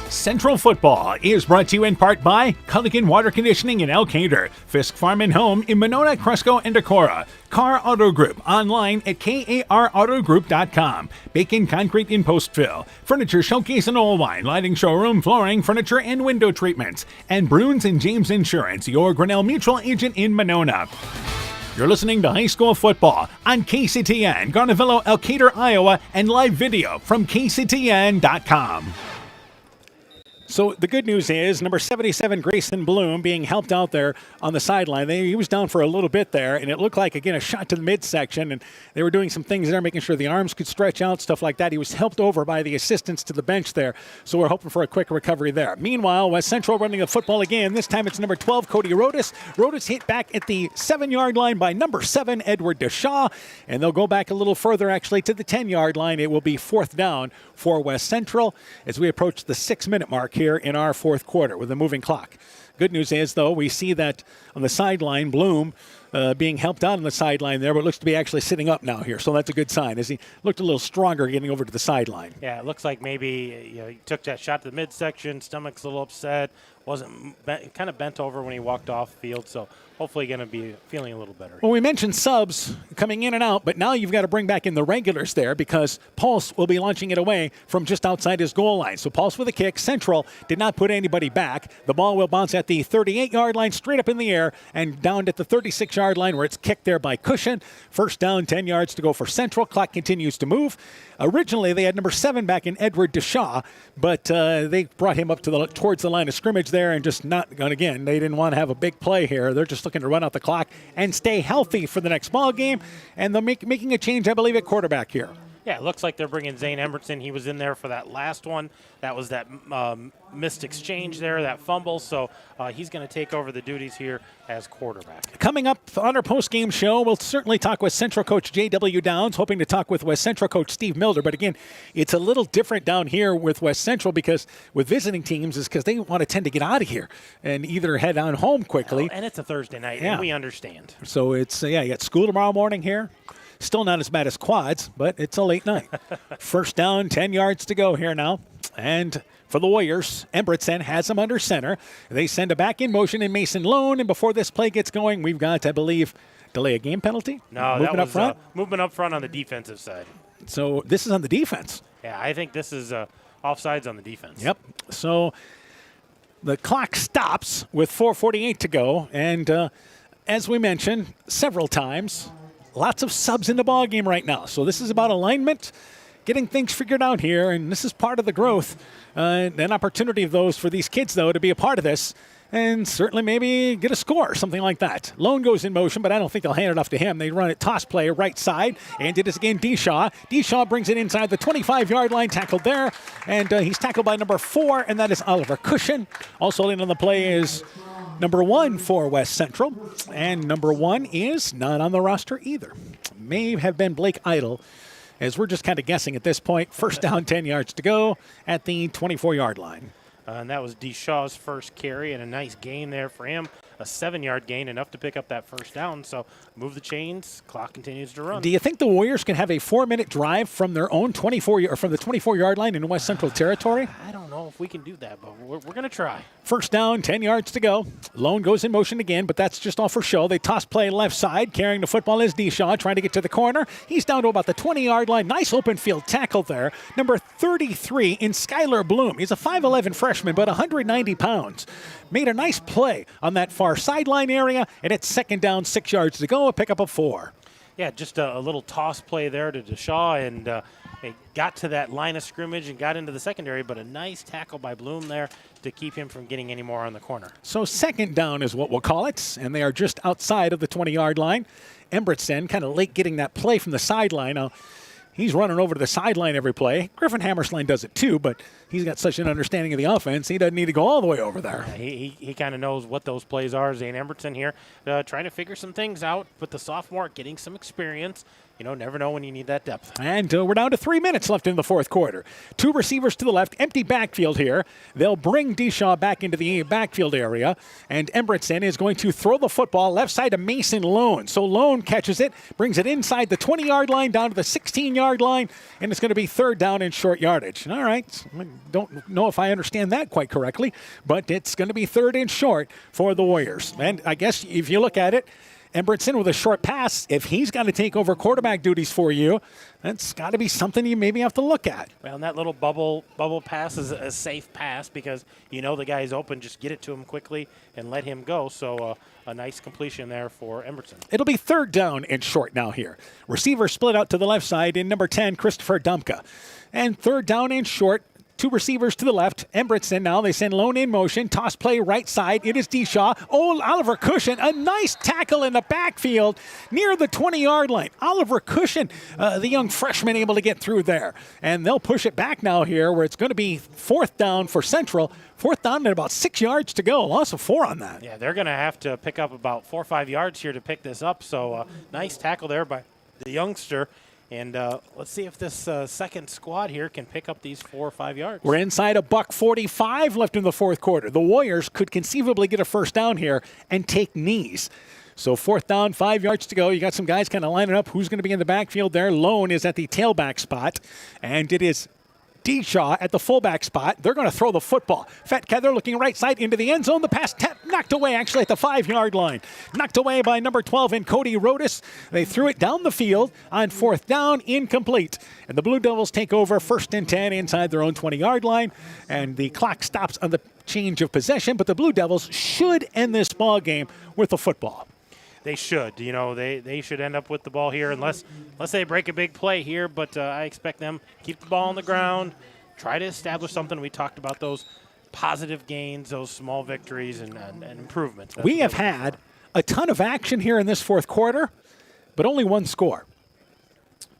Speaker 1: Central Football is brought to you in part by Culligan Water Conditioning in Elkader, Fisk Farm and Home in Monona, Cresco, and Decorah, Carr Auto Group online at karautogroup.com, Bacon Concrete in Postville, Furniture Showcase in Oldwine, Lighting Showroom, Flooring, Furniture, and Window Treatments, and Bruins and James Insurance, your Grinnell Mutual agent in Monona. You're listening to High School Football on KCTN, Garnavillo, Elkader, Iowa, and live video from kctn.com. So the good news is number 77, Grayson Bloom, being helped out there on the sideline. He was down for a little bit there, and it looked like, again, a shot to the midsection, and they were doing some things there, making sure the arms could stretch out, stuff like that. He was helped over by the assistants to the bench there, so we're hoping for a quick recovery there. Meanwhile, West Central running the football again. This time it's number 12, Cody Rodas. Rodas hit back at the 7-yard line by number 7, Edward Deshaw, and they'll go back a little further, actually, to the 10-yard line. It will be 4th down for West Central as we approach the 6-minute mark here in our 4th quarter with a moving clock. Good news is, though, we see that on the sideline, Bloom being helped out on the sideline there, but looks to be actually sitting up now here, so that's a good sign as he looked a little stronger getting over to the sideline.
Speaker 18: Yeah, it looks like maybe he took that shot to the midsection, stomach's a little upset, wasn't kind of bent over when he walked off the field, so hopefully going to be feeling a little better.
Speaker 1: Well, we mentioned subs coming in and out, but now you've got to bring back in the regulars there because Pulse will be launching it away from just outside his goal line. So Pulse with a kick. Central did not put anybody back. The ball will bounce at the 38-yard line, straight up in the air, and down at the 36-yard line where it's kicked there by Cushion. First down, 10 yards to go for Central. Clock continues to move. Originally, they had number 7 back in Edward Deshaw, but they brought him up to towards the line of scrimmage there and just not, and again, they didn't want to have a big play here. They're just looking to run out the clock and stay healthy for the next ball game, and they're making a change, I believe, at quarterback here.
Speaker 18: Yeah, it looks like they're bringing Zane Embertson. He was in there for that last one. That was that missed exchange there, that fumble. So he's going to take over the duties here as quarterback.
Speaker 1: Coming up on our post-game show, we'll certainly talk with Central coach J.W. Downs, hoping to talk with West Central coach Steve Milder. But again, it's a little different down here with West Central because with visiting teams is because they want to tend to get out of here and either head on home quickly.
Speaker 18: And it's a Thursday night,
Speaker 1: yeah.
Speaker 18: And we understand.
Speaker 1: So it's, you got school tomorrow morning here. Still not as bad as quads, but it's a late night. First down, 10 yards to go here now. And for the Warriors, Embretson has them under center. They send a back in motion in Mason Lone, and before this play gets going, we've got, I believe, delay a game penalty?
Speaker 18: No,
Speaker 1: movement
Speaker 18: that was
Speaker 1: up front?
Speaker 18: movement up front on the defensive side.
Speaker 1: So this is on the defense.
Speaker 18: Yeah, I think this is offsides on the defense.
Speaker 1: Yep. So the clock stops with 4:48 to go, and as we mentioned several times, lots of subs in the ball game right now. So this is about alignment, getting things figured out here, and this is part of the growth. An opportunity of those for these kids, though, to be a part of this and certainly maybe get a score, something like that. Lone goes in motion, but I don't think they'll hand it off to him. They run it toss play right side, and it is again Deshaw. Deshaw brings it inside the 25-yard line, tackled there, and he's tackled by number 4, and that is Oliver Cushion. Also in on the play is number 1 for West Central, and number 1 is not on the roster either. May have been Blake Idle, as we're just kind of guessing at this point. First down, 10 yards to go at the 24-yard line.
Speaker 18: And that was Deshaw's first carry, and a nice gain there for him. A 7-yard gain, enough to pick up that first down. So move the chains, clock continues to run.
Speaker 1: Do you think the Warriors can have a 4-minute drive from their own 24-yard line in West Central territory?
Speaker 18: I don't know if we can do that, but we're going to try.
Speaker 1: First down, 10 yards to go. Lone goes in motion again, but that's just all for show. They toss play left side. Carrying the football is Deshaw, trying to get to the corner. He's down to about the 20-yard line. Nice open field tackle there. Number 33 in Skylar Bloom. He's a 5'11 freshman, but 190 pounds. Made a nice play on that far sideline area, and it's second down, 6 yards to go, a pickup of 4.
Speaker 18: Yeah, just a little toss play there to Deshaw, and it got to that line of scrimmage and got into the secondary, but a nice tackle by Bloom there to keep him from getting any more on the corner.
Speaker 1: So second down is what we'll call it, and they are just outside of the 20-yard line. Embretson kind of late getting that play from the sideline. Now, he's running over to the sideline every play. Griffin Hammerstein does it too, but he's got such an understanding of the offense, he doesn't need to go all the way over there.
Speaker 18: Yeah, he kind of knows what those plays are. Zane Embertson here trying to figure some things out with the sophomore, getting some experience. never know when you need that depth.
Speaker 1: And we're down to 3 minutes left in the fourth quarter. 2 receivers to the left, empty backfield here. They'll bring Deshaw back into the backfield area, and Embretson is going to throw the football left side to Mason Lone. So Lone catches it, brings it inside the 20-yard line down to the 16-yard line, and it's going to be third down in short yardage. All right, I don't know if I understand that quite correctly, but it's going to be third and short for the Warriors. And I guess if you look at it, Embretson with a short pass, if he's got to take over quarterback duties for you, that's got to be something you maybe have to look at.
Speaker 18: Well, and that little bubble pass is a safe pass because the guy's open. Just get it to him quickly and let him go. So a nice completion there for Embretson.
Speaker 1: It'll be third down and short now here. Receiver split out to the left side in number 10, Christopher Dumpka. And third down and short. 2 receivers to the left. Embretson now, they send Lone in motion. Toss play right side. It is Deshaw. Oh, Oliver Cushion. A nice tackle in the backfield near the 20-yard line. Oliver Cushion, the young freshman, able to get through there. And they'll push it back now here where it's going to be fourth down for Central. Fourth down and about 6 yards to go. Loss of 4 on that.
Speaker 18: Yeah, they're going to have to pick up about 4 or 5 yards here to pick this up. So nice tackle there by the youngster. And let's see if this second squad here can pick up these 4 or 5 yards.
Speaker 1: We're inside a $1:45 left in the fourth quarter. The Warriors could conceivably get a first down here and take knees. So fourth down, 5 yards to go. You got some guys kind of lining up. Who's going to be in the backfield there? Lone is at the tailback spot. And it is Deshaw at the fullback spot. They're going to throw the football. Fetkether looking right side into the end zone. The pass knocked away actually at the 5-yard line. Knocked away by number 12 in Cody Rodas. They threw it down the field on fourth down, incomplete. And the Blue Devils take over first and 10 inside their own 20-yard line. And the clock stops on the change of possession. But the Blue Devils should end this ball game with the football.
Speaker 18: They should. They should end up with the ball here unless they break a big play here. But I expect them keep the ball on the ground, try to establish something. We talked about those positive gains, those small victories, and improvements.
Speaker 1: We have had a ton of action here in this fourth quarter, but only one score.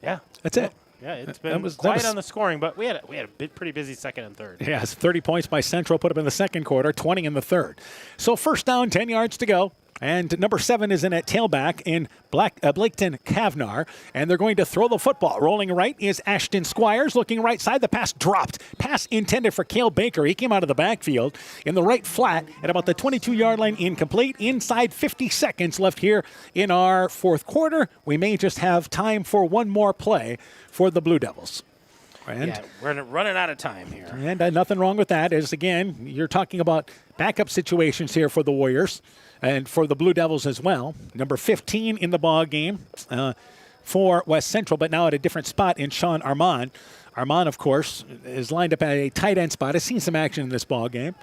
Speaker 18: Yeah.
Speaker 1: That's it.
Speaker 18: Yeah, it's been quiet on the scoring, but we had a pretty busy second and third.
Speaker 1: Yes, 30 points by Central put up in the second quarter, 20 in the third. So first down, 10 yards to go. And number 7 is in at tailback in Blaketon Kavnar. And they're going to throw the football. Rolling right is Ashton Squires. Looking right side. The pass dropped. Pass intended for Cale Baker. He came out of the backfield in the right flat at about the 22-yard line, incomplete. Inside 50 seconds left here in our fourth quarter. We may just have time for one more play for the Blue Devils.
Speaker 18: And we're running out of time here.
Speaker 1: And nothing wrong with that. As again, you're talking about backup situations here for the Warriors. And for the Blue Devils as well. Number 15 in the ball game for West Central, but now at a different spot in Sean Armand. Armand, of course, is lined up at a tight end spot. Has seen some action in this ball game.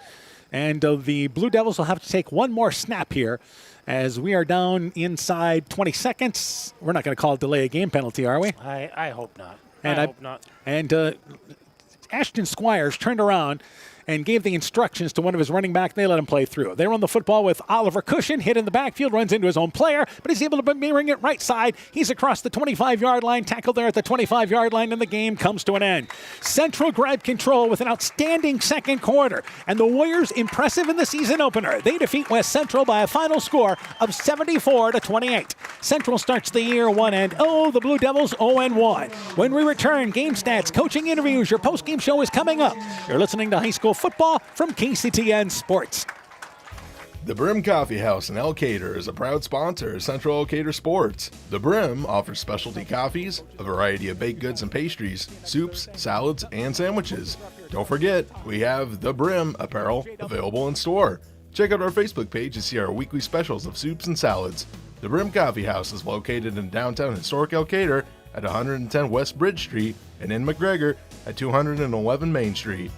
Speaker 1: And the Blue Devils will have to take one more snap here as we are down inside 20 seconds. We're not going to call it delay a game penalty, are we?
Speaker 18: I hope not.
Speaker 1: And
Speaker 18: I hope not.
Speaker 1: And Ashton Squires turned around and gave the instructions to one of his running back. They let him play through. They run the football with Oliver Cushion, hit in the backfield, runs into his own player, but he's able to bring it right side. He's across the 25-yard line, tackled there at the 25-yard line, and the game comes to an end. Central grabbed control with an outstanding second quarter, and the Warriors impressive in the season opener. They defeat West Central by a final score of 74-28. Central starts the year 1-0, the Blue Devils 0-1. When we return, game stats, coaching interviews, your post-game show is coming up. You're listening to high school football from KCTN Sports.
Speaker 16: The Brim Coffee House in Elkader is a proud sponsor of Central Elkader Sports. The Brim offers specialty coffees, a variety of baked goods and pastries, soups, salads, and sandwiches. Don't forget, we have The Brim apparel available in store. Check out our Facebook page to see our weekly specials of soups and salads. The Brim Coffee House is located in downtown historic Elkader at 110 West Bridge Street and in McGregor at 211 Main Street.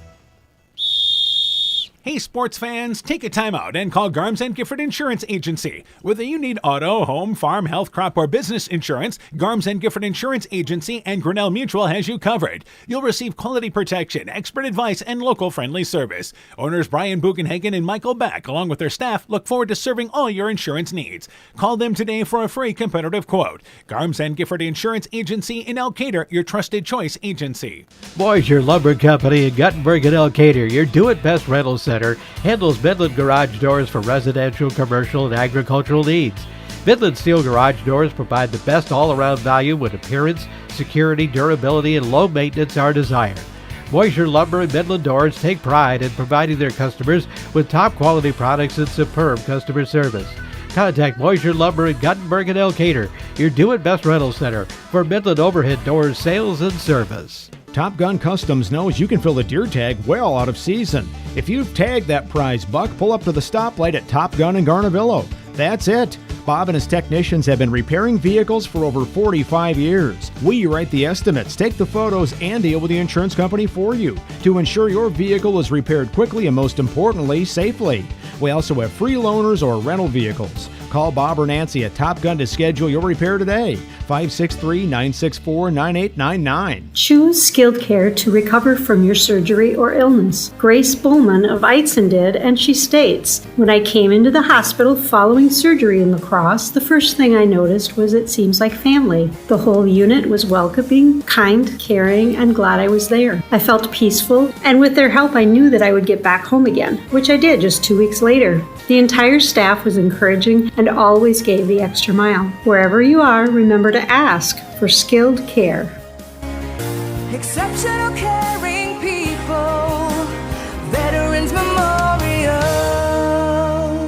Speaker 1: Hey, sports fans, take a time out and call Garms & Gifford Insurance Agency. Whether you need auto, home, farm, health, crop, or business insurance, Garms & Gifford Insurance Agency and Grinnell Mutual has you covered. You'll receive quality protection, expert advice, and local-friendly service. Owners Brian Bugenhagen and Michael Beck, along with their staff, look forward to serving all your insurance needs. Call them today for a free competitive quote. Garms & Gifford Insurance Agency in Elkader, your trusted choice agency.
Speaker 17: Boisier Lumber Company in Guttenberg and Elkader, your do-it-best rental center, handles Midland garage doors for residential, commercial, and agricultural needs. Midland Steel Garage Doors provide the best all-around value when appearance, security, durability, and low maintenance are desired. Moisure Lumber and Midland Doors take pride in providing their customers with top-quality products and superb customer service. Contact Moisure Lumber in Guttenberg and Elkader, your do-it-best rental center, for Midland overhead doors sales and service.
Speaker 15: Top Gun Customs knows you can fill a deer tag well out of season. If you've tagged that prize buck, pull up to the stoplight at Top Gun in Garnavillo. That's it. Bob and his technicians have been repairing vehicles for over 45 years. We write the estimates, take the photos, and deal with the insurance company for you to ensure your vehicle is repaired quickly and, most importantly, safely. We also have free loaners or rental vehicles. Call Bob or Nancy at Top Gun to schedule your repair today. 563-964-9899.
Speaker 19: Choose skilled care to recover from your surgery or illness. Grace Bullman of Eitzen did, and she states, "When I came into the hospital following surgery in La Crosse, the first thing I noticed was it seems like family. The whole unit was welcoming, kind, caring, and glad I was there. I felt peaceful, and with their help I knew that I would get back home again, which I did just 2 weeks later. The entire staff was encouraging and always gave the extra mile. Wherever you are, remember to ask for skilled care."
Speaker 20: Exceptional caring people, Veterans Memorial.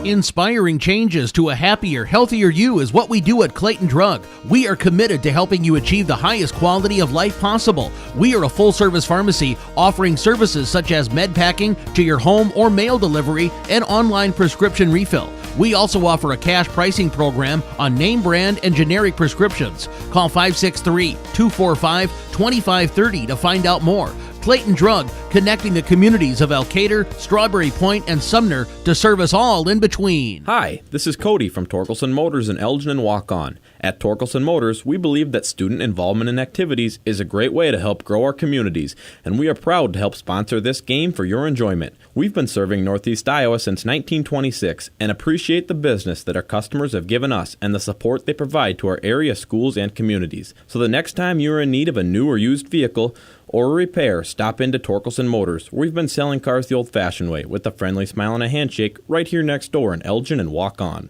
Speaker 5: Inspiring changes to a happier, healthier you is what we do at Clayton Drug. We are committed to helping you achieve the highest quality of life possible. We are a full-service pharmacy offering services such as med packing to your home or mail delivery and online prescription refill. We also offer a cash pricing program on name brand and generic prescriptions. Call 563-245-2530 to find out more. Clayton Drug, connecting the communities of Elkader, Strawberry Point, and Sumner to serve us all in between.
Speaker 3: Hi, this is Cody from Torkelson Motors in Elgin and Waukon. At Torkelson Motors, we believe that student involvement in activities is a great way to help grow our communities, and we are proud to help sponsor this game for your enjoyment. We've been serving Northeast Iowa since 1926 and appreciate the business that our customers have given us and the support they provide to our area schools and communities. So the next time you're in need of a new or used vehicle or a repair, stop into Torkelson Motors. We've been selling cars the old-fashioned way with a friendly smile and a handshake right here next door in Elgin and Waukon.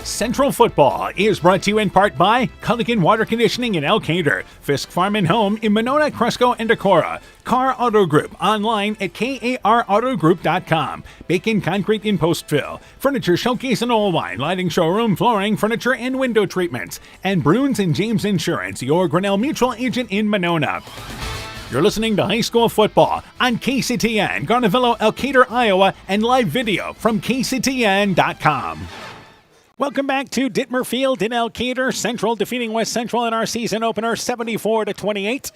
Speaker 1: Central Football is brought to you in part by Culligan Water Conditioning in Elkader, Fisk Farm and Home in Monona, Cresco, and Decorah, Carr Auto Group online at karautogroup.com, Bacon Concrete in Postville, Furniture Showcase in Olwine, Lighting Showroom, Flooring, Furniture, and Window Treatments, and Bruins and James Insurance, your Grinnell Mutual agent in Monona. You're listening to High School Football on KCTN, Garnavillo, Elkader, Iowa, and live video from KCTN.com. Welcome back to Dittmer Field in Elkader. Central defeating West Central in our season opener 74-28.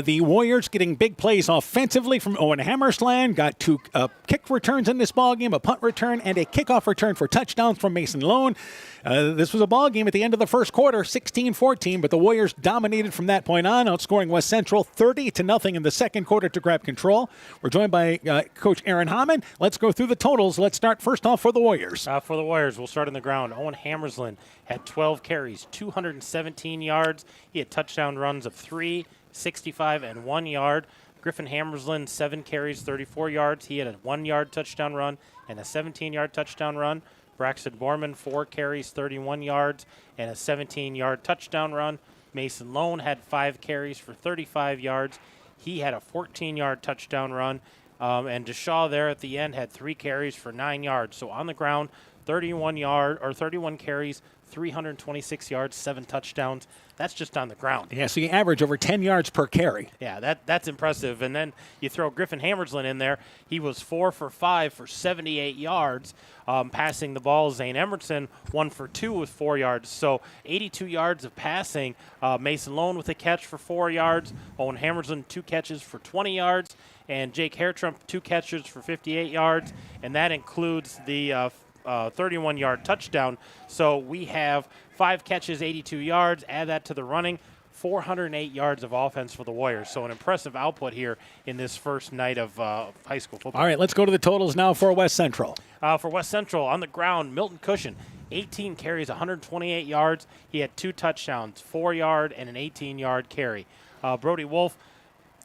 Speaker 1: The Warriors getting big plays offensively from Owen Hammersland. Got two kick returns in this ballgame, a punt return and a kickoff return for touchdowns from Mason Lone. This was a ball game at the end of the first quarter, 16-14, but the Warriors dominated from that point on, outscoring West Central 30-0 in the second quarter to grab control. We're joined by Coach Aaron Hammond. Let's go through the totals. Let's start first off for the Warriors.
Speaker 18: For the Warriors, we'll start on the ground. Owen Hammersland had 12 carries, 217 yards. He had touchdown runs of 3, 65, and 1 yard. Griffin Hammersland, 7 carries, 34 yards. He had a 1-yard touchdown run and a 17-yard touchdown run. Braxton Borman, 4 carries, 31 yards, and a 17-yard touchdown run. Mason Lone had 5 carries for 35 yards. He had a 14-yard touchdown run. And Deshaw there at the end had 3 carries for 9 yards. So on the ground, 31 carries, 326 yards, 7 touchdowns. That's just on the ground.
Speaker 1: Yeah, so you average over 10 yards per carry.
Speaker 18: Yeah, that's impressive. And then you throw Griffin Hammersland in there. He was 4 for 5 for 78 yards, passing the ball. Zane Emerson 1 for 2 with 4 yards. So 82 yards of passing. Mason Lone with a catch for 4 yards. Owen Hammersland 2 catches for 20 yards. And Jake Hairtrump 2 catches for 58 yards. And that includes the 31-yard touchdown. So we have 5 catches, 82 yards. Add that to the running, 408 yards of offense for the Warriors. So an impressive output here in this first night of high school football.
Speaker 1: All right, let's go to the totals now for West Central.
Speaker 18: For West Central, on the ground, Milton Cushion, 18 carries, 128 yards. He had 2 touchdowns, 4-yard and an 18-yard carry. Brody Wolf,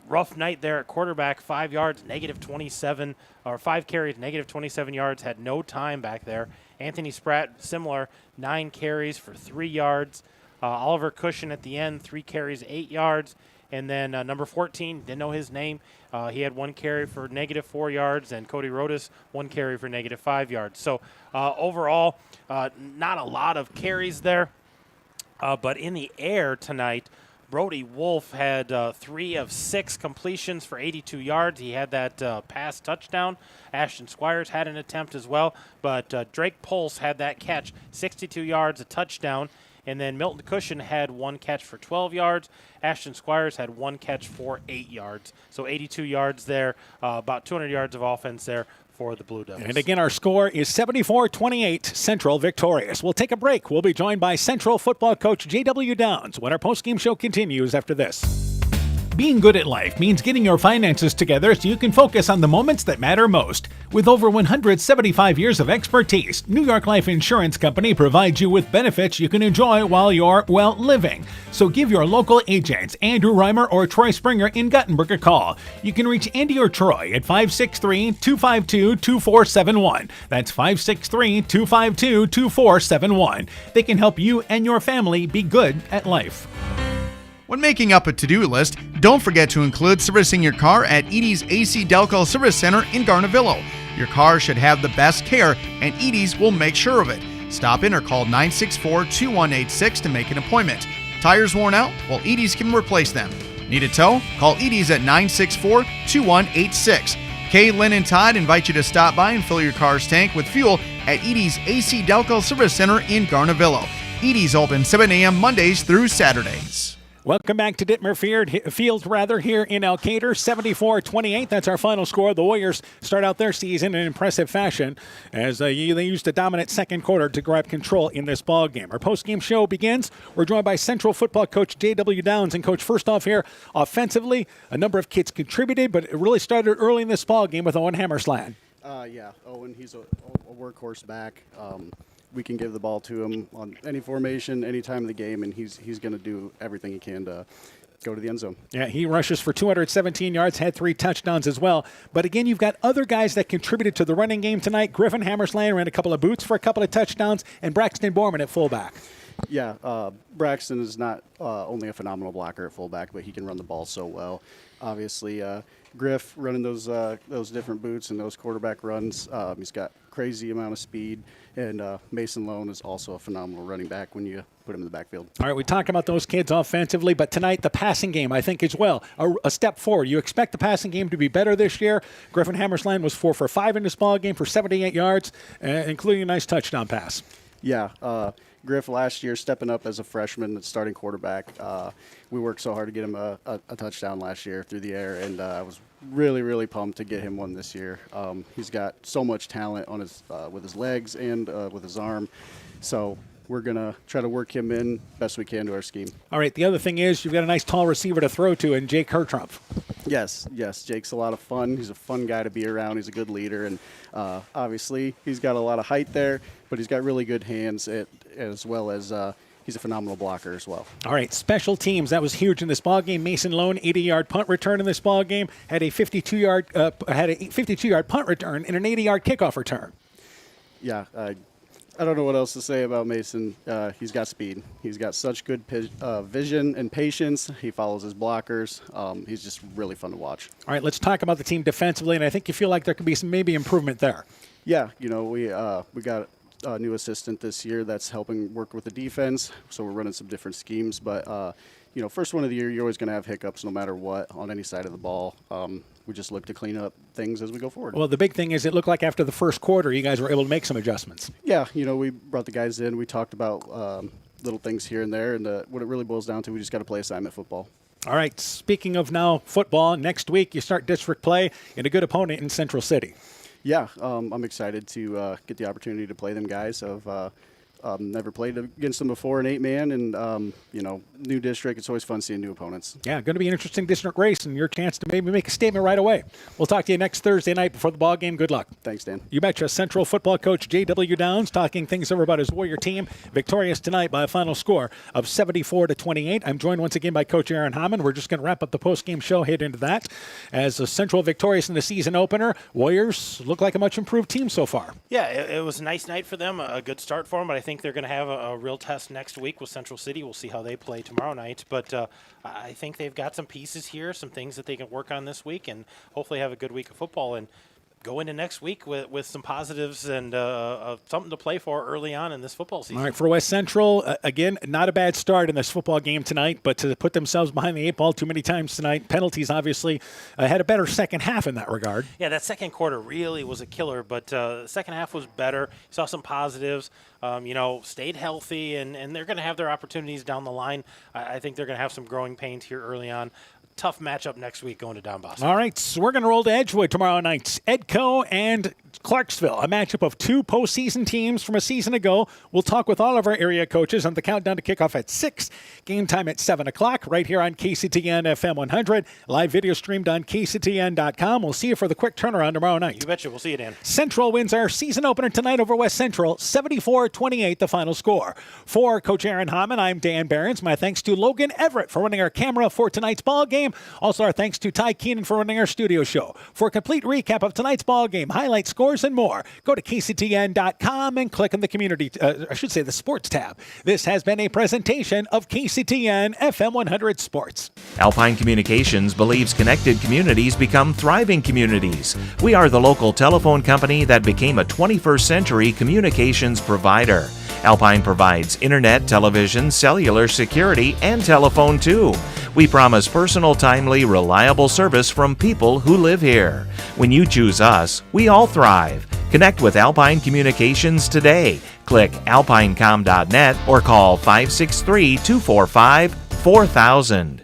Speaker 18: rough night there at quarterback, 5 yards, -27, or 5 carries, -27 yards, had no time back there. Anthony Spratt, similar, 9 carries for 3 yards. Oliver Cushion at the end, 3 carries, 8 yards. And then number 14, didn't know his name. He had 1 carry for -4 yards, and Cody Rodas, 1 carry for -5 yards. So overall, not a lot of carries there. But in the air tonight, Brody Wolf had 3 of 6 completions for 82 yards. He had that pass touchdown. Ashton Squires had an attempt as well. But Drake Pulse had that catch, 62 yards, a touchdown. And then Milton Cushion had 1 catch for 12 yards. Ashton Squires had 1 catch for 8 yards. So 82 yards there, about 200 yards of offense there for the Blue Devils.
Speaker 1: And again, our score is 74-28, Central victorious. We'll take a break. We'll be joined by Central football coach J.W. Downs when our postgame show continues after this. Being good at life means getting your finances together so you can focus on the moments that matter most. With over 175 years of expertise, New York Life Insurance Company provides you with benefits you can enjoy while you're, well, living. So give your local agents, Andrew Reimer or Troy Springer in Guttenberg, a call. You can reach Andy or Troy at 563-252-2471. That's 563-252-2471. They can help you and your family be good at life.
Speaker 4: When making up a to-do list, don't forget to include servicing your car at Edie's AC Delco Service Center in Garnavillo. Your car should have the best care, and Edie's will make sure of it. Stop in or call 964-2186 to make an appointment. Tires worn out? Well, Edie's can replace them. Need a tow? Call Edie's at 964-2186. Kay, Lynn, and Todd invite you to stop by and fill your car's tank with fuel at Edie's AC Delco Service Center in Garnavillo. Edie's open 7 a.m. Mondays through Saturdays.
Speaker 1: Welcome back to Dittmer Field here in Elkader, 74-28. That's our final score. The Warriors start out their season in impressive fashion as they used a dominant second quarter to grab control in this ball game. Our postgame show begins. We're joined by Central football coach J.W. Downs. And, Coach, first off here, offensively, a number of kids contributed, but it really started early in this ball game with Owen Hammersland.
Speaker 9: Yeah, Owen, he's a workhorse back. We can give the ball to him on any formation, any time of the game, and he's going to do everything he can to go to the end zone.
Speaker 1: Yeah, he rushes for 217 yards, had 3 touchdowns as well. But again, you've got other guys that contributed to the running game tonight. Griffin Hammersland ran a couple of boots for a couple of touchdowns, and Braxton Borman at fullback.
Speaker 9: Yeah, Braxton is not only a phenomenal blocker at fullback, but he can run the ball so well. Obviously, Griff running those different boots and those quarterback runs. He's got crazy amount of speed, and Mason Lone is also a phenomenal running back when you put him in the backfield.
Speaker 1: All right, we talked about those kids offensively, but tonight the passing game, I think, as well, a step forward. You expect the passing game to be better this year. Griffin Hammersland was 4 for 5 in this ball game for 78 yards, including a nice touchdown pass.
Speaker 9: Yeah, Griff last year stepping up as a freshman, starting quarterback. We worked so hard to get him a touchdown last year through the air, and I was really, really pumped to get him one this year. He's got so much talent on his with his legs and with his arm. So we're going to try to work him in best we can to our scheme.
Speaker 1: All right, the other thing is you've got a nice tall receiver to throw to in Jake Hertrump.
Speaker 9: Yes, Jake's a lot of fun. He's a fun guy to be around. He's a good leader, and obviously he's got a lot of height there, but he's got really good hands as well as he's a phenomenal blocker as well.
Speaker 1: All right, special teams. That was huge in this ball game. Mason Lone, 80-yard punt return in this ball game, had a 52-yard punt return and an 80-yard kickoff return.
Speaker 9: Yeah, I don't know what else to say about Mason. He's got speed. He's got such good vision and patience. He follows his blockers. He's just really fun to watch.
Speaker 1: All right, let's talk about the team defensively, and I think you feel like there could be some maybe improvement there.
Speaker 9: Yeah, we got a new assistant this year that's helping work with the defense, so we're running some different schemes. But, first one of the year, you're always going to have hiccups no matter what on any side of the ball. We just look to clean up things as we go forward.
Speaker 1: Well, the big thing is it looked like after the first quarter you guys were able to make some adjustments.
Speaker 9: Yeah, we brought the guys in. We talked about little things here and there, and what it really boils down to, we just got to play assignment football.
Speaker 1: All right, speaking of now football, next week you start district play in a good opponent in Central City.
Speaker 9: Yeah, I'm excited to get the opportunity to play them guys. I've Never played against them before in 8-man, and new district. It's always fun seeing new opponents.
Speaker 1: Yeah, going to be an interesting district race, and your chance to maybe make a statement right away. We'll talk to you next Thursday night before the ball game. Good luck.
Speaker 9: Thanks, Dan.
Speaker 1: You betcha. Central football coach J.W. Downs talking things over about his Warrior team, victorious tonight by a final score of 74-28. I'm joined once again by Coach Aaron Hammond. We're just going to wrap up the post-game show, head into that. As Central victorious in the season opener, Warriors look like a much improved team so far.
Speaker 18: Yeah, it was a nice night for them, a good start for them, but I think they're going to have a real test next week with Central City. We'll see how they play tomorrow night, but I think they've got some pieces here, some things that they can work on this week, and hopefully have a good week of football and go into next week with some positives and something to play for early on in this football season.
Speaker 1: All right, for West Central, again, not a bad start in this football game tonight, but to put themselves behind the 8 ball too many times tonight, penalties obviously had a better second half in that regard.
Speaker 18: Yeah, that second quarter really was a killer, but the second half was better. Saw some positives, stayed healthy, and they're going to have their opportunities down the line. I think they're going to have some growing pains here early on. Tough matchup next week going to Don Bosco.
Speaker 1: All right, so we're going to roll to Edgewood tomorrow night. Edco and Clarksville, a matchup of two postseason teams from a season ago. We'll talk with all of our area coaches on the countdown to kickoff at 6. Game time at 7 o'clock right here on KCTN FM 100. Live video streamed on KCTN.com. We'll see you for the quick turnaround tomorrow night.
Speaker 18: You betcha. We'll see you, Dan.
Speaker 1: Central wins our season opener tonight over West Central, 74-28 the final score. For Coach Aaron Hammond, I'm Dan Behrens. My thanks to Logan Everett for running our camera for tonight's ball game. Also, our thanks to Ty Keenan for running our studio show. For a complete recap of tonight's ball game, highlights, scores, and more, go to KCTN.com and click on the the sports tab. This has been a presentation of KCTN FM 100 Sports.
Speaker 6: Alpine Communications believes connected communities become thriving communities. We are the local telephone company that became a 21st century communications provider. Alpine provides internet, television, cellular security, and telephone too. We promise personal, timely, reliable service from people who live here. When you choose us, we all thrive. Connect with Alpine Communications today. Click alpinecom.net or call 563-245-4000.